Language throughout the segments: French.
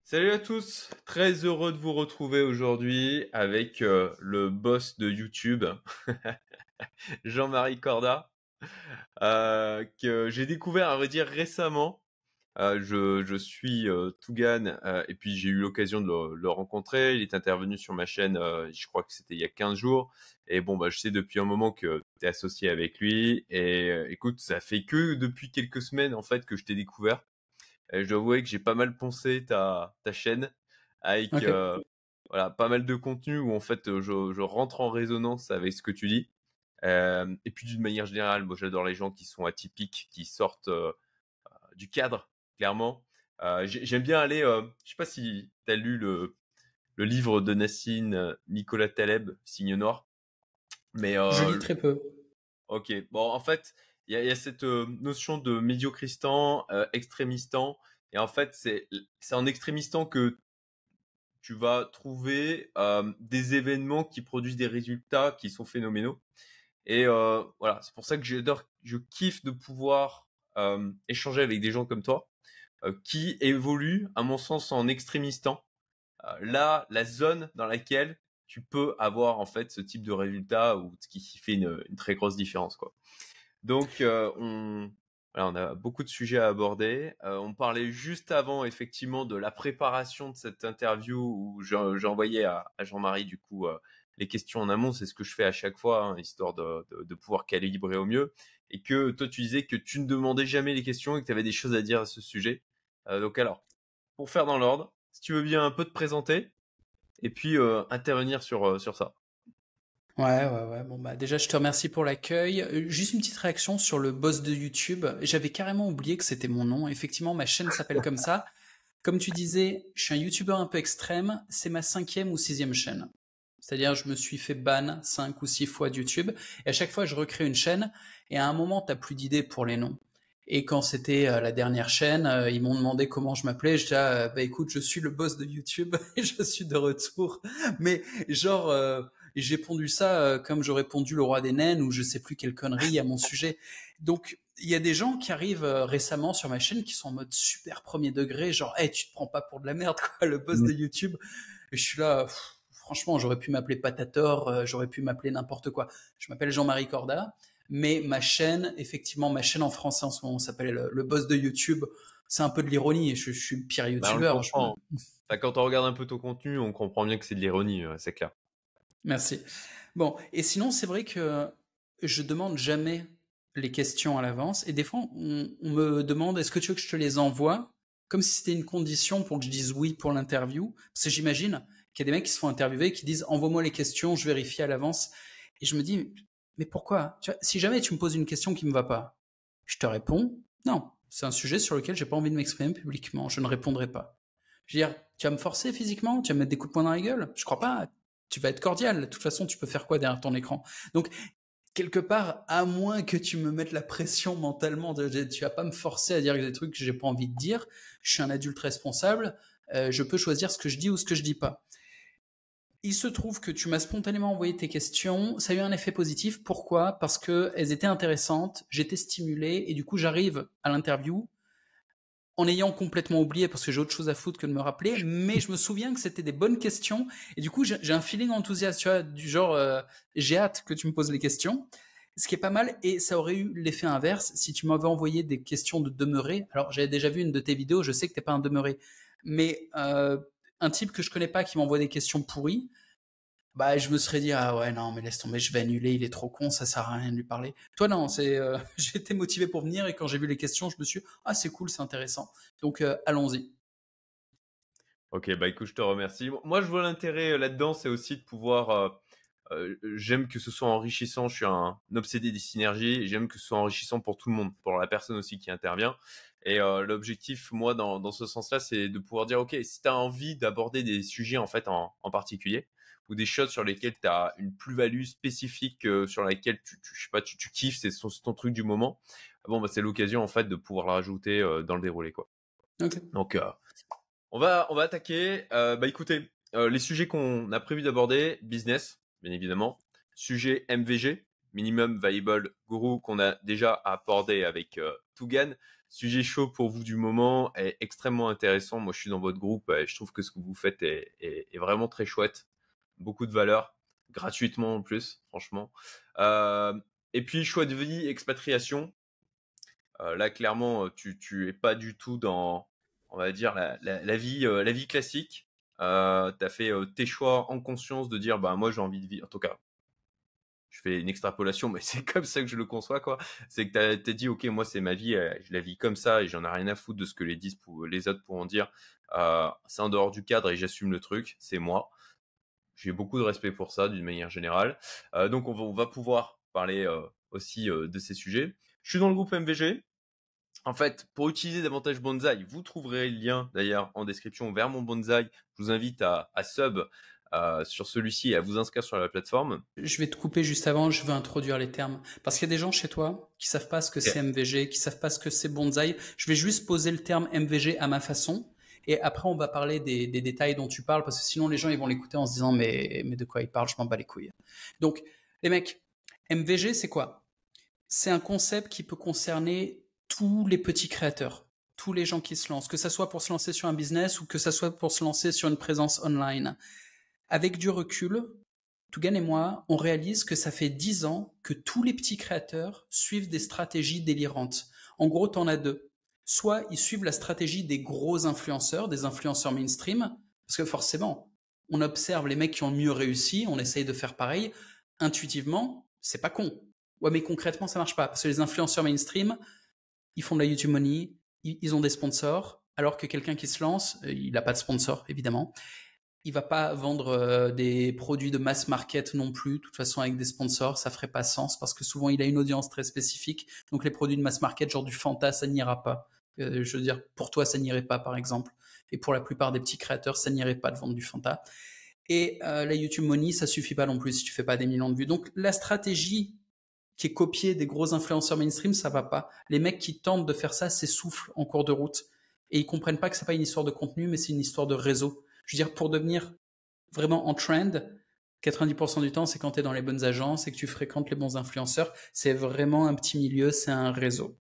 Salut à tous, très heureux de vous retrouver aujourd'hui avec le boss de YouTube, Jean-Marie Corda, que j'ai découvert à vrai dire récemment. Je suis Tougan et puis j'ai eu l'occasion de le rencontrer. Il est intervenu sur ma chaîne, je crois que c'était il y a 15 jours. Et bon, bah, je sais depuis un moment que tu es associé avec lui. Et écoute, ça fait que depuis quelques semaines en fait que je t'ai découvert. Et je dois avouer que j'ai pas mal poncé ta chaîne avec Ok. voilà, pas mal de contenu où en fait je rentre en résonance avec ce que tu dis. Et puis d'une manière générale, moi j'adore les gens qui sont atypiques, qui sortent du cadre, clairement. J'aime bien aller, je sais pas si tu as lu le livre de Nassim Nicolas Taleb, Signe Noir, mais Je lis très peu. ok, bon en fait il y a cette notion de médiocristan, extrémistan, et en fait c'est en extrémistan que tu vas trouver des événements qui produisent des résultats qui sont phénoménaux. Et voilà, c'est pour ça que je kiffe de pouvoir échanger avec des gens comme toi qui évoluent, à mon sens, en extrémistan. Là, la zone dans laquelle tu peux avoir en fait ce type de résultat ou ce qui fait une très grosse différence, quoi. Donc, voilà, on a beaucoup de sujets à aborder. On parlait juste avant, effectivement, de la préparation de cette interview où j'ai envoyé à Jean-Marie, du coup, les questions en amont. C'est ce que je fais à chaque fois, hein, histoire de pouvoir calibrer au mieux. Et que toi, tu disais que tu ne demandais jamais les questions et que tu avais des choses à dire à ce sujet. Donc alors, pour faire dans l'ordre, si tu veux bien un peu te présenter et puis intervenir sur ça. Ouais. Bon, bah, déjà, je te remercie pour l'accueil. Juste une petite réaction sur le boss de YouTube. J'avais carrément oublié que c'était mon nom. Effectivement, ma chaîne s'appelle comme ça. Comme tu disais, je suis un YouTuber un peu extrême. C'est ma 5e ou 6e chaîne. C'est-à-dire, je me suis fait ban 5 ou 6 fois de YouTube. Et à chaque fois, je recrée une chaîne. Et à un moment, t'as plus d'idées pour les noms. Et quand c'était la dernière chaîne, ils m'ont demandé comment je m'appelais. Je dis, bah écoute, je suis le boss de YouTube et je suis de retour. Mais genre, j'ai pondu ça comme j'aurais pondu le roi des naines ou je sais plus quelle connerie à mon sujet. Donc, il y a des gens qui arrivent récemment sur ma chaîne qui sont en mode super premier degré, genre, hey, tu te prends pas pour de la merde, quoi, le boss de YouTube. Et je suis là, franchement, j'aurais pu m'appeler Patator, j'aurais pu m'appeler n'importe quoi. Je m'appelle Jean-Marie Corda, mais ma chaîne, effectivement, ma chaîne en français en ce moment s'appelle le boss de YouTube. C'est un peu de l'ironie et je suis le pire Bah, on le YouTuber. comprend. Enfin, quand on regarde un peu ton contenu, on comprend bien que c'est de l'ironie, c'est clair. Merci. Bon, et sinon, c'est vrai que je demande jamais les questions à l'avance. Et des fois, on me demande, est-ce que tu veux que je te les envoie? Comme si c'était une condition pour que je dise oui pour l'interview. Parce que j'imagine qu'il y a des mecs qui se font interviewer et qui disent, envoie-moi les questions, je vérifie à l'avance. Et je me dis, mais pourquoi? Tu vois, si jamais tu me poses une question qui me va pas, je te réponds, non. C'est un sujet sur lequel j'ai pas envie de m'exprimer publiquement. Je ne répondrai pas. Je veux dire, tu vas me forcer physiquement? Tu vas me mettre des coups de poing dans la gueule? Je crois pas. Tu vas être cordial. De toute façon, tu peux faire quoi derrière ton écran? Donc, quelque part, à moins que tu me mettes la pression mentalement, tu vas pas me forcer à dire des trucs que j'ai pas envie de dire. Je suis un adulte responsable. Je peux choisir ce que je dis ou ce que je dis pas. Il se trouve que tu m'as spontanément envoyé tes questions. Ça a eu un effet positif. Pourquoi? Parce que elles étaient intéressantes. J'étais stimulé et du coup, j'arrive à l'interview en ayant complètement oublié parce que j'ai autre chose à foutre que de me rappeler, mais je me souviens que c'était des bonnes questions et du coup j'ai un feeling enthousiaste, tu vois, du genre j'ai hâte que tu me poses les questions, ce qui est pas mal. Et ça aurait eu l'effet inverse si tu m'avais envoyé des questions de demeuré. Alors j'avais déjà vu une de tes vidéos, je sais que t'es pas un demeuré, mais un type que je connais pas qui m'envoie des questions pourries, bah, je me serais dit, ah ouais, non, mais laisse tomber, je vais annuler, il est trop con, ça sert à rien de lui parler. Toi, non, j'ai été motivé pour venir et quand j'ai vu les questions, je me suis dit, ah, c'est cool, c'est intéressant. Donc, allons-y. Ok, bah écoute, je te remercie. Moi, je vois l'intérêt là-dedans, c'est aussi de pouvoir. J'aime que ce soit enrichissant. Je suis un obsédé des synergies. Et j'aime que ce soit enrichissant pour tout le monde, pour la personne aussi qui intervient. Et l'objectif, moi, dans ce sens-là, c'est de pouvoir dire, ok, si tu as envie d'aborder des sujets en fait en particulier ou des choses sur lesquelles tu as une plus-value spécifique, sur laquelle je sais pas, tu kiffes, c'est ton truc du moment. Bon, bah c'est l'occasion en fait de pouvoir la rajouter dans le déroulé, quoi. Ok. Donc on va attaquer. Bah écoutez, les sujets qu'on a prévu d'aborder, business, bien évidemment, sujet MVG, Minimum Viable Guru qu'on a déjà abordé avec Tougan. Sujet chaud pour vous du moment est extrêmement intéressant. Moi, je suis dans votre groupe et je trouve que ce que vous faites est vraiment très chouette. Beaucoup de valeur, gratuitement en plus, franchement. Et puis, choix de vie, expatriation. Là, clairement, tu es pas du tout dans, on va dire, la vie classique. Tu as fait tes choix en conscience de dire, bah, moi, j'ai envie de vivre. En tout cas, je fais une extrapolation, mais c'est comme ça que je le conçois, quoi. C'est que t'as dit, ok, moi, c'est ma vie, je la vis comme ça et j'en ai rien à foutre de ce que les autres pourront dire. C'est en dehors du cadre et j'assume le truc, c'est moi. J'ai beaucoup de respect pour ça, d'une manière générale. Donc, on va pouvoir parler aussi de ces sujets. Je suis dans le groupe MVG. En fait, pour utiliser davantage Bonsaï, vous trouverez le lien d'ailleurs en description vers mon Bonsaï. Je vous invite à sub sur celui-ci et à vous inscrire sur la plateforme. Je vais te couper juste avant, je veux introduire les termes. Parce qu'il y a des gens chez toi qui savent pas ce que c'est MVG, qui savent pas ce que c'est Bonsaï. Je vais juste poser le terme MVG à ma façon. Et après, on va parler des détails dont tu parles, parce que sinon, les gens, ils vont l'écouter en se disant, mais de quoi il parle, je m'en bats les couilles. Donc, les mecs, MVG, c'est quoi? C'est un concept qui peut concerner tous les petits créateurs, tous les gens qui se lancent, que ça soit pour se lancer sur un business ou que ça soit pour se lancer sur une présence online. Avec du recul, Tougan et moi, on réalise que ça fait 10 ans que tous les petits créateurs suivent des stratégies délirantes. En gros, t'en as deux. Soit ils suivent la stratégie des gros influenceurs, des influenceurs mainstream, parce que forcément, on observe les mecs qui ont le mieux réussi, on essaye de faire pareil. Intuitivement, c'est pas con. Ouais, mais concrètement, ça marche pas. Parce que les influenceurs mainstream, ils font de la YouTube Money, ils ont des sponsors, alors que quelqu'un qui se lance, il n'a pas de sponsor, évidemment. Il va pas vendre des produits de mass market non plus. De toute façon, avec des sponsors, ça ferait pas sens parce que souvent, il a une audience très spécifique. Donc, les produits de mass market, genre du Fanta, ça n'ira pas. Je veux dire, pour toi, ça n'irait pas, par exemple. Et pour la plupart des petits créateurs, ça n'irait pas de vendre du Fanta. Et la YouTube Money, ça suffit pas non plus si tu fais pas des millions de vues. Donc, la stratégie qui est copiée des gros influenceurs mainstream, ça va pas. Les mecs qui tentent de faire ça s'essoufflent en cours de route. Et ils comprennent pas que c'est pas une histoire de contenu, mais c'est une histoire de réseau. Je veux dire, pour devenir vraiment en trend, 90% du temps, c'est quand tu es dans les bonnes agences et que tu fréquentes les bons influenceurs. C'est vraiment un petit milieu, c'est un réseau.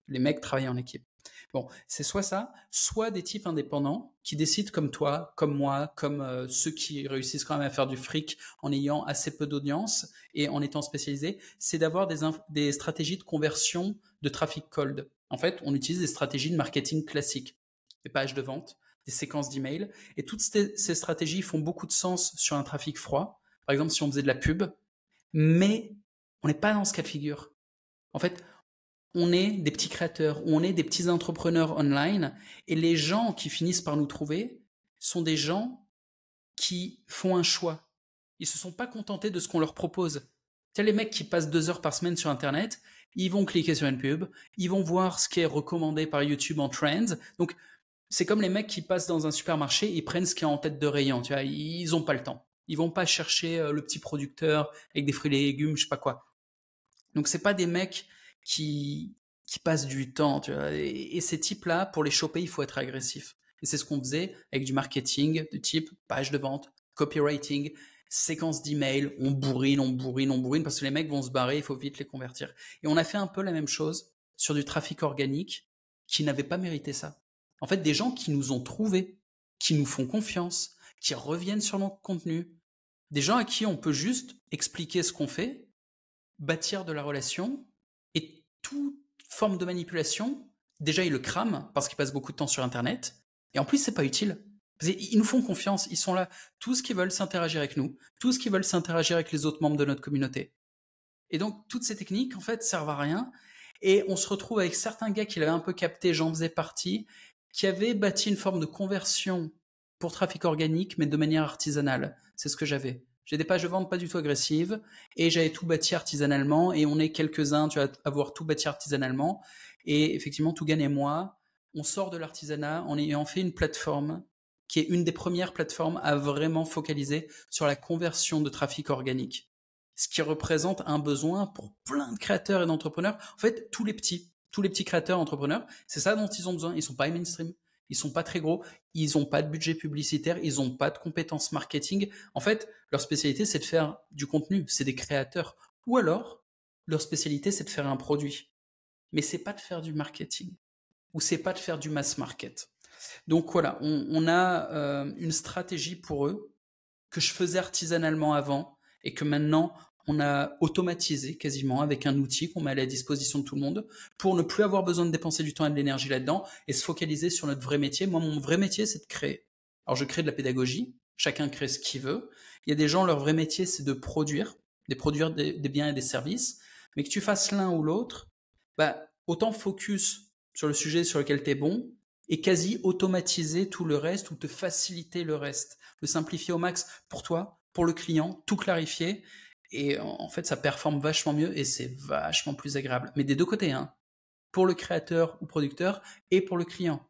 Les mecs travaillent en équipe. Bon, c'est soit ça, soit des types indépendants qui décident comme toi, comme moi, comme ceux qui réussissent quand même à faire du fric en ayant assez peu d'audience et en étant spécialisés, c'est d'avoir des stratégies de conversion de trafic cold. En fait, on utilise des stratégies de marketing classiques, des pages de vente, des séquences d'emails, et toutes ces stratégies font beaucoup de sens sur un trafic froid. Par exemple, si on faisait de la pub, mais on n'est pas dans ce cas de figure. En fait, on est des petits créateurs, on est des petits entrepreneurs online, et les gens qui finissent par nous trouver sont des gens qui font un choix. Ils se sont pas contentés de ce qu'on leur propose. Tu sais, les mecs qui passent 2 heures par semaine sur Internet, ils vont cliquer sur une pub, ils vont voir ce qui est recommandé par YouTube en trends. Donc, c'est comme les mecs qui passent dans un supermarché, ils prennent ce qui est en tête de rayon, tu vois, ils ont pas le temps. Ils vont pas chercher le petit producteur avec des fruits et légumes, je sais pas quoi. Donc c'est pas des mecs qui passent du temps, tu vois. Et ces types-là, pour les choper, il faut être agressif. Et c'est ce qu'on faisait avec du marketing de type page de vente, copywriting, séquence d'emails, on bourrine, parce que les mecs vont se barrer, il faut vite les convertir. Et on a fait un peu la même chose sur du trafic organique qui n'avait pas mérité ça. En fait, des gens qui nous ont trouvés, qui nous font confiance, qui reviennent sur notre contenu, des gens à qui on peut juste expliquer ce qu'on fait, bâtir de la relation, et toute forme de manipulation, déjà ils le crament parce qu'ils passent beaucoup de temps sur Internet, et en plus c'est pas utile. Ils nous font confiance, ils sont là, tous qui veulent s'interagir avec nous, tous qui veulent s'interagir avec les autres membres de notre communauté. Et donc toutes ces techniques en fait servent à rien, et on se retrouve avec certains gars qui l'avaient un peu capté, j'en faisais partie, qui avaient bâti une forme de conversion pour trafic organique, mais de manière artisanale. C'est ce que j'avais. J'ai des pages de vente pas du tout agressives, et j'avais tout bâti artisanalement, et on est quelques-uns, tu vas avoir tout bâti artisanalement, et effectivement, Tougan et moi, on sort de l'artisanat en ayant fait une plateforme qui est une des premières plateformes à vraiment focaliser sur la conversion de trafic organique. Ce qui représente un besoin pour plein de créateurs et d'entrepreneurs. En fait, tous les petits créateurs, entrepreneurs, c'est ça dont ils ont besoin. Ils sont pas mainstream. Ils sont pas très gros, ils ont pas de budget publicitaire, ils ont pas de compétences marketing. En fait, leur spécialité, c'est de faire du contenu, c'est des créateurs. Ou alors, leur spécialité, c'est de faire un produit. Mais c'est pas de faire du marketing. Ou c'est pas de faire du mass market. Donc voilà, on a une stratégie pour eux que je faisais artisanalement avant et que maintenant on a automatisé quasiment avec un outil qu'on met à la disposition de tout le monde pour ne plus avoir besoin de dépenser du temps et de l'énergie là-dedans et se focaliser sur notre vrai métier. Moi, mon vrai métier, c'est de créer. Alors, je crée de la pédagogie. Chacun crée ce qu'il veut. Il y a des gens, leur vrai métier, c'est de produire des biens et des services. Mais que tu fasses l'un ou l'autre, bah, autant focus sur le sujet sur lequel tu es bon et quasi automatiser tout le reste ou te faciliter le reste. Le simplifier au max pour toi, pour le client, tout clarifier. Et en fait, ça performe vachement mieux et c'est vachement plus agréable. Mais des deux côtés, hein. Pour le créateur ou producteur et pour le client.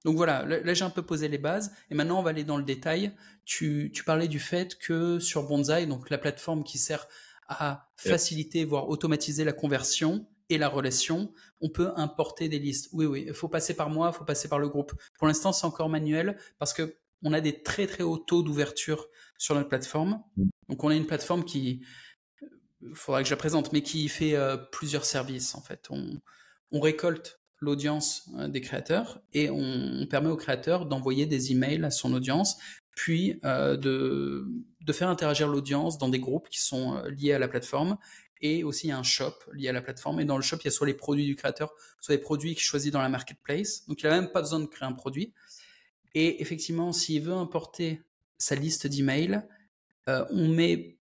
Donc voilà, là j'ai un peu posé les bases et maintenant on va aller dans le détail. Tu parlais du fait que sur Bonsai, donc la plateforme qui sert à faciliter, voire automatiser la conversion et la relation, on peut importer des listes. Oui, il faut passer par moi, il faut passer par le groupe. Pour l'instant, c'est encore manuel parce que on a des très très hauts taux d'ouverture sur notre plateforme. Donc on a une plateforme qui, il faudra que je la présente, mais qui fait plusieurs services en fait. On récolte l'audience des créateurs et on permet aux créateurs d'envoyer des emails à son audience, puis de faire interagir l'audience dans des groupes qui sont liés à la plateforme. Et aussi, il y a un shop lié à la plateforme. Et dans le shop, il y a soit les produits du créateur, soit les produits qu'il choisit dans la marketplace. Donc, il n'a même pas besoin de créer un produit. Et effectivement, s'il veut importer sa liste d'emails, on met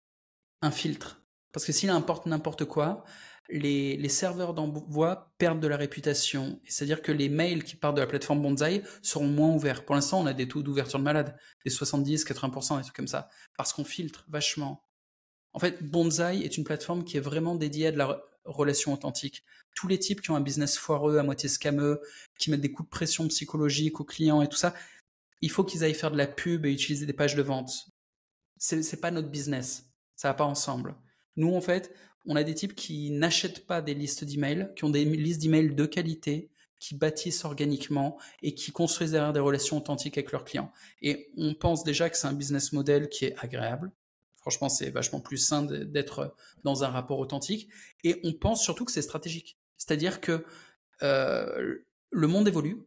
un filtre. Parce que s'il importe n'importe quoi, les serveurs d'envoi perdent de la réputation. C'est-à-dire que les mails qui partent de la plateforme Bonsai seront moins ouverts. Pour l'instant, on a des taux d'ouverture de malade, des 70, 80%, des trucs comme ça. Parce qu'on filtre vachement. En fait, Bonsai est une plateforme qui est vraiment dédiée à de la relation authentique. Tous les types qui ont un business foireux, à moitié scameux, qui mettent des coups de pression psychologique aux clients et tout ça, il faut qu'ils aillent faire de la pub et utiliser des pages de vente. C'est pas notre business. Ça va pas ensemble. Nous, en fait, on a des types qui n'achètent pas des listes d'emails, qui ont des listes d'emails de qualité, qui bâtissent organiquement et qui construisent derrière des relations authentiques avec leurs clients. Et on pense déjà que c'est un business model qui est agréable. Franchement, c'est vachement plus sain d'être dans un rapport authentique. Et on pense surtout que c'est stratégique. C'est-à-dire que le monde évolue.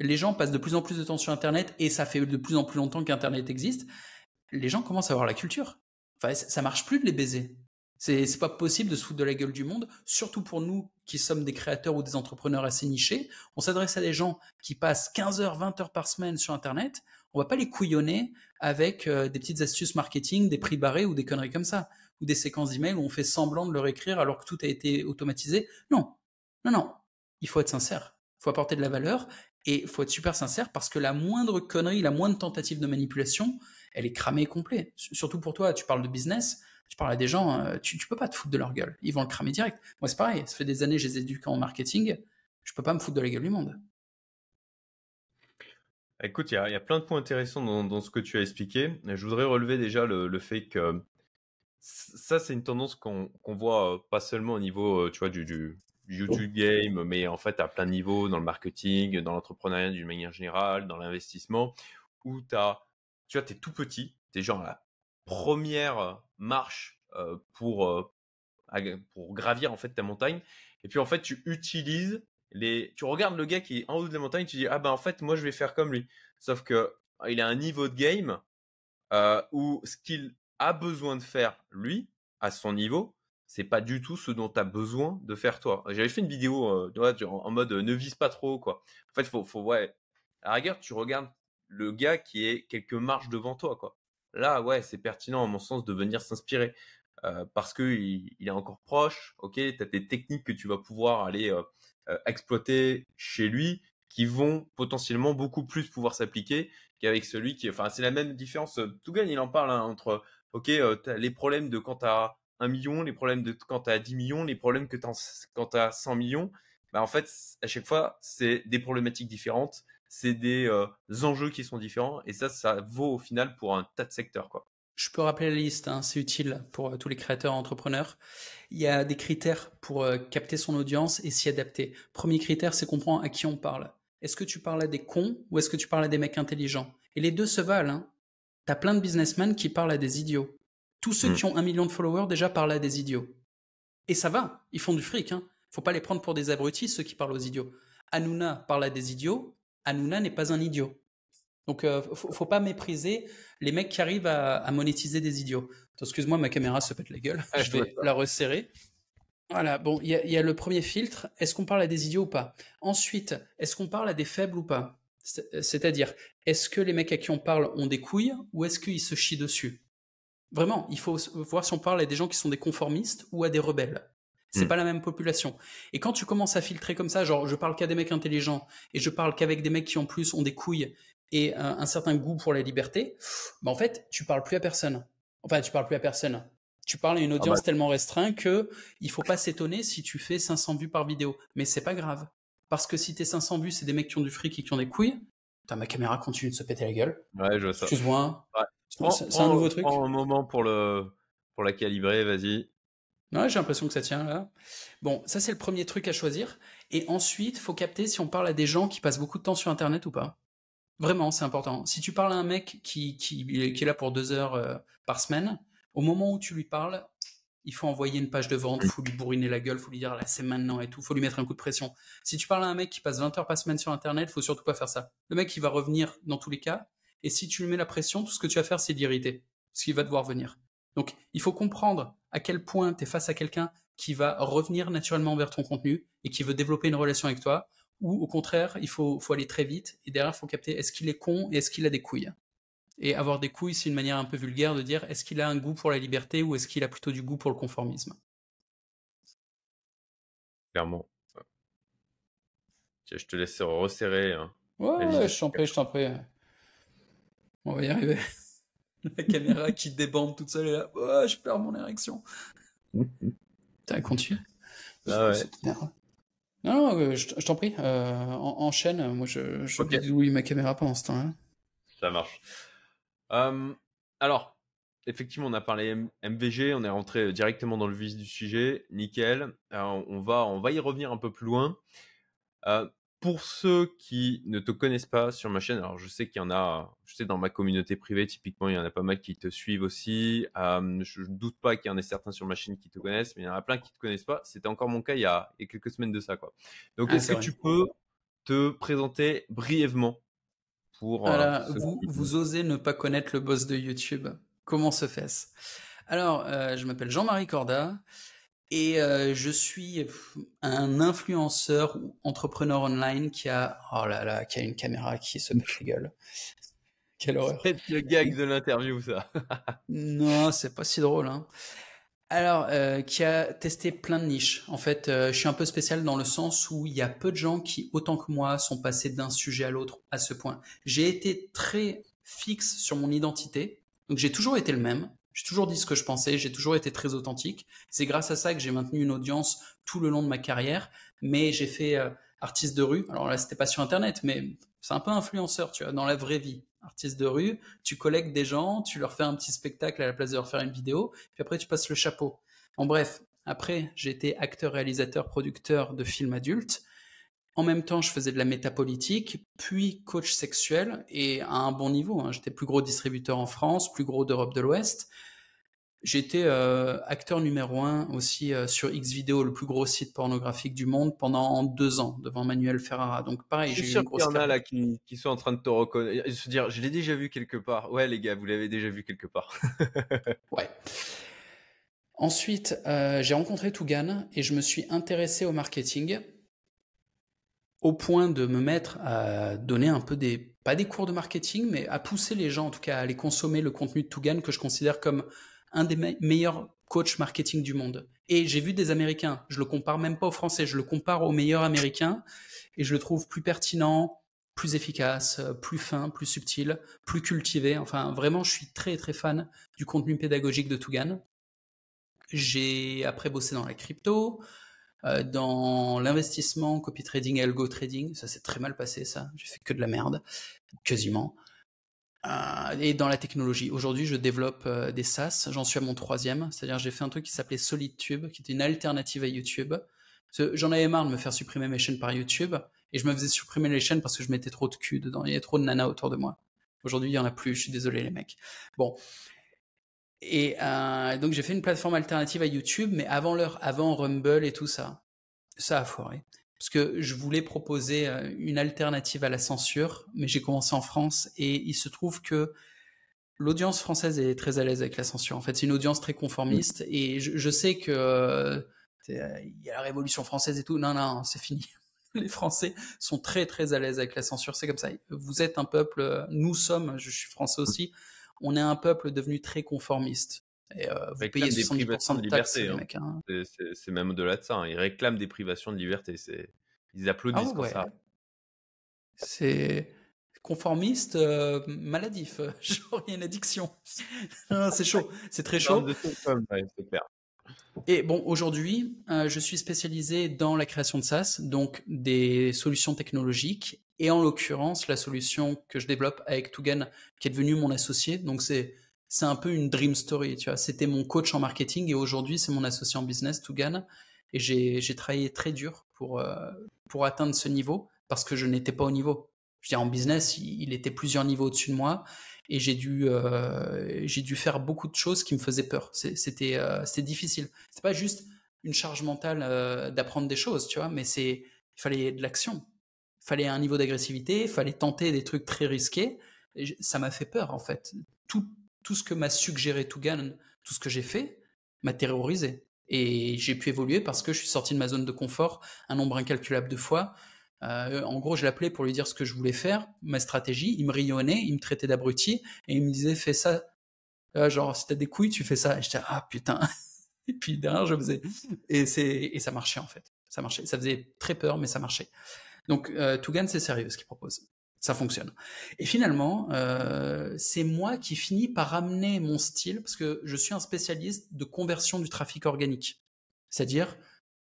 Les gens passent de plus en plus de temps sur Internet et ça fait de plus en plus longtemps qu'Internet existe. Les gens commencent à avoir la culture. Enfin, ça marche plus de les baiser. C'est pas possible de se foutre de la gueule du monde, surtout pour nous qui sommes des créateurs ou des entrepreneurs assez nichés. On s'adresse à des gens qui passent 15 heures, 20 heures par semaine sur Internet. On va pas les couillonner avec des petites astuces marketing, des prix barrés ou des conneries comme ça, ou des séquences d'emails où on fait semblant de leur écrire alors que tout a été automatisé. Non, non, non. Il faut être sincère. Il faut apporter de la valeur et il faut être super sincère parce que la moindre connerie, la moindre tentative de manipulation, elle est cramée complet. Surtout pour toi, tu parles de business, tu parles à des gens, tu peux pas te foutre de leur gueule. Ils vont le cramer direct. Moi, c'est pareil. Ça fait des années que je les éduque en marketing. Je peux pas me foutre de la gueule du monde. Écoute, il y a plein de points intéressants dans ce que tu as expliqué. Je voudrais relever déjà le fait que ça, c'est une tendance qu'on voit pas seulement au niveau, tu vois, du YouTube game, mais en fait à plein de niveaux, dans le marketing, dans l'entrepreneuriat d'une manière générale, dans l'investissement, où tu vois, tu es tout petit, tu es genre à la première marche pour gravir en fait ta montagne, et puis en fait tu utilises tu regardes le gars qui est en haut de la montagne, tu dis ah ben en fait moi je vais faire comme lui, sauf que il a un niveau de game où ce qu'il a besoin de faire, lui, à son niveau, c'est pas du tout ce dont tu as besoin de faire toi. J'avais fait une vidéo en mode ne vise pas trop, quoi. En fait, ouais. À la rigueur, tu regardes le gars qui est quelques marches devant toi, quoi. Là, ouais, c'est pertinent, à mon sens, de venir s'inspirer. Parce que il est encore proche, ok, tu as des techniques que tu vas pouvoir aller exploiter chez lui qui vont potentiellement beaucoup plus pouvoir s'appliquer qu'avec celui qui, enfin, c'est la même différence. Tougan, il en parle hein, entre, ok, t'as les problèmes de quand t'as 1 million, les problèmes de quand t'as 10 millions, les problèmes que quand t'as 100 millions. Bah, en fait, à chaque fois, c'est des problématiques différentes, c'est des enjeux qui sont différents, et ça vaut au final pour un tas de secteurs, quoi. Je peux rappeler la liste, hein, c'est utile pour tous les créateurs et entrepreneurs. Il y a des critères pour capter son audience et s'y adapter. Premier critère, c'est comprendre à qui on parle. Est-ce que tu parles à des cons ou est-ce que tu parles à des mecs intelligents? Et les deux se valent. Hein. T'as plein de businessmen qui parlent à des idiots. Tous ceux qui ont 1 million de followers déjà parlent à des idiots. Et ça va, ils font du fric. Hein. Faut pas les prendre pour des abrutis, ceux qui parlent aux idiots. Hanouna parle à des idiots. Hanouna n'est pas un idiot. Donc, faut pas mépriser les mecs qui arrivent à monétiser des idiots. Attends, excuse-moi, ma caméra se pète la gueule. Je vais la resserrer. Voilà, bon, il y a le premier filtre. Est-ce qu'on parle à des idiots ou pas? Ensuite, est-ce qu'on parle à des faibles ou pas? C'est-à-dire, est-ce que les mecs à qui on parle ont des couilles ou est-ce qu'ils se chient dessus? Vraiment, il faut voir si on parle à des gens qui sont des conformistes ou à des rebelles. C'est pas la même population. Et quand tu commences à filtrer comme ça, genre je parle qu'à des mecs intelligents et je parle qu'avec des mecs qui en plus ont des couilles et un certain goût pour la liberté, bah en fait, tu parles plus à personne. Enfin, tu parles plus à personne. Tu parles à une audience tellement restreinte que il faut pas s'étonner si tu fais 500 vues par vidéo. Mais c'est pas grave. Parce que si tes 500 vues, c'est des mecs qui ont du fric et qui ont des couilles, putain, ma caméra continue de se péter la gueule. Ouais, je vois ça. Excuse-moi. Ouais. C'est un nouveau truc. Prends un moment pour la calibrer, vas-y. Ouais, j'ai l'impression que ça tient là. Bon, ça c'est le premier truc à choisir. Et ensuite, faut capter si on parle à des gens qui passent beaucoup de temps sur Internet ou pas. Vraiment, c'est important. Si tu parles à un mec qui est là pour 2 heures par semaine, au moment où tu lui parles, il faut envoyer une page de vente, faut lui bourriner la gueule, faut lui dire là c'est maintenant et tout, faut lui mettre un coup de pression. Si tu parles à un mec qui passe 20 heures par semaine sur Internet, faut surtout pas faire ça. Le mec, il va revenir dans tous les cas, et si tu lui mets la pression, tout ce que tu vas faire, c'est l'irriter, parce qu'il va devoir venir. Donc, il faut comprendre à quel point tu es face à quelqu'un qui va revenir naturellement vers ton contenu et qui veut développer une relation avec toi, ou au contraire, il faut aller très vite, et derrière, il faut capter est-ce qu'il est con et est-ce qu'il a des couilles. Et avoir des couilles, c'est une manière un peu vulgaire de dire est-ce qu'il a un goût pour la liberté ou est-ce qu'il a plutôt du goût pour le conformisme. Clairement. Tiens, je te laisse resserrer. Hein, Ouais, je t'en prie. On va y arriver. La caméra qui débande toute seule et là, oh, je perds mon érection. T'as continue. Ah ouais. Non, je t'en prie, enchaîne. Moi, je bidouille ma caméra pendant ce temps-là. Ça marche. Alors, effectivement, on a parlé MVG, on est rentré directement dans le vif du sujet, nickel. Alors, on va y revenir un peu plus loin. Pour ceux qui ne te connaissent pas sur ma chaîne, alors je sais qu'il y en a, je sais dans ma communauté privée, typiquement, il y en a pas mal qui te suivent aussi. Je ne doute pas qu'il y en ait certains sur ma chaîne qui te connaissent, mais il y en a plein qui ne te connaissent pas. C'était encore mon cas il y a quelques semaines de ça, quoi. Donc, est-ce que tu peux te présenter brièvement pour voilà, vous osez ne pas connaître le boss de YouTube. Comment se fait-ce? Alors, je m'appelle Jean-Marie Corda et je suis un influenceur ou entrepreneur online qui a une caméra qui se pète la gueule. Quelle horreur. C'est le gag de l'interview, ça. Non, c'est pas si drôle, hein. Alors, qui a testé plein de niches. En fait, je suis un peu spécial dans le sens où il y a peu de gens qui, autant que moi, sont passés d'un sujet à l'autre à ce point. J'ai été très fixe sur mon identité, donc j'ai toujours été le même. J'ai toujours dit ce que je pensais, j'ai toujours été très authentique. C'est grâce à ça que j'ai maintenu une audience tout le long de ma carrière. Mais j'ai fait artiste de rue. Alors là, c'était pas sur Internet, mais c'est un peu influenceur, tu vois, dans la vraie vie. Artiste de rue, tu collectes des gens, tu leur fais un petit spectacle à la place de leur faire une vidéo, puis après tu passes le chapeau. En bref, après j'ai été acteur, réalisateur, producteur de films adultes. En même temps, je faisais de la métapolitique, puis coach sexuel, et à un bon niveau. Hein. J'étais plus gros distributeur en France, plus gros d'Europe de l'Ouest. J'étais acteur numéro 1 aussi sur Xvideo, le plus gros site pornographique du monde, pendant 2 ans, devant Manuel Ferrara. Donc pareil, j'ai eu une grosse carrière. Je suis sûr qu'il y en a là qui sont en train de te reconnaître. Et se dire, je l'ai déjà vu quelque part. Ouais, les gars, vous l'avez déjà vu quelque part. Ouais. Ensuite, j'ai rencontré Tougan et je me suis intéressé au marketing au point de me mettre à donner un peu pas des cours de marketing, mais à pousser les gens, en tout cas, à aller consommer le contenu de Tougan que je considère comme un des meilleurs coachs marketing du monde. Et j'ai vu des Américains, je le compare même pas aux Français, je le compare aux meilleurs Américains et je le trouve plus pertinent, plus efficace, plus fin, plus subtil, plus cultivé. Enfin, vraiment, je suis très très fan du contenu pédagogique de Tougan. J'ai après bossé dans la crypto, dans l'investissement, copy trading et algo trading. Ça s'est très mal passé, ça. J'ai fait que de la merde, quasiment. Et dans la technologie. Aujourd'hui, je développe des SaaS. J'en suis à mon 3e. C'est-à-dire, j'ai fait un truc qui s'appelait SolidTube, qui était une alternative à YouTube. J'en avais marre de me faire supprimer mes chaînes par YouTube. Et je me faisais supprimer les chaînes parce que je mettais trop de cul dedans. Il y avait trop de nanas autour de moi. Aujourd'hui, il y en a plus. Je suis désolé, les mecs. Bon. Et donc j'ai fait une plateforme alternative à YouTube, mais avant Rumble et tout ça. Ça a foiré. Parce que je voulais proposer une alternative à la censure, mais j'ai commencé en France et il se trouve que l'audience française est très à l'aise avec la censure. En fait, c'est une audience très conformiste et je sais que il y a la Révolution française et tout. Non, non, c'est fini. Les Français sont très très à l'aise avec la censure. C'est comme ça. Vous êtes un peuple, nous sommes, je suis français aussi, on est un peuple devenu très conformiste. Et vous payez Réclament des 70% privations de de taxes, liberté, les hein. mecs. Hein. C'est même au-delà de ça, hein. Ils réclament des privations de liberté. Ils Ah applaudissent quand ouais, ça c'est conformiste, maladif. Genre, il y a une addiction. Non, c'est chaud, c'est très arrive. chaud. De symptômes, ouais, c'est clair. Et bon, aujourd'hui, je suis spécialisé dans la création de SaaS, donc des solutions technologiques, et en l'occurrence, la solution que je développe avec Tugan, qui est devenu mon associé. Donc c'est un peu une dream story, tu vois. C'était mon coach en marketing et aujourd'hui, c'est mon associé en business, Tugan. Et j'ai travaillé très dur pour atteindre ce niveau parce que je n'étais pas au niveau. Je veux dire, en business, il était plusieurs niveaux au-dessus de moi et j'ai dû faire beaucoup de choses qui me faisaient peur. C'était difficile. C'est pas juste une charge mentale d'apprendre des choses, tu vois, mais il fallait de l'action. Il fallait un niveau d'agressivité, il fallait tenter des trucs très risqués. Et ça m'a fait peur, en fait. Tout ce que m'a suggéré Tugan, tout ce que j'ai fait, m'a terrorisé. Et j'ai pu évoluer parce que je suis sorti de ma zone de confort un nombre incalculable de fois. En gros, je l'appelais pour lui dire ce que je voulais faire, ma stratégie. Il me rionnait, il me traitait d'abruti et il me disait fais ça. Genre, si t'as des couilles, tu fais ça. Et j'étais ah putain. Et puis derrière, je faisais. Et ça marchait en fait. Ça marchait. Ça faisait très peur, mais ça marchait. Donc, Tugan, c'est sérieux ce qu'il propose. Ça fonctionne. Et finalement, c'est moi qui finis par amener mon style, parce que je suis un spécialiste de conversion du trafic organique. C'est-à-dire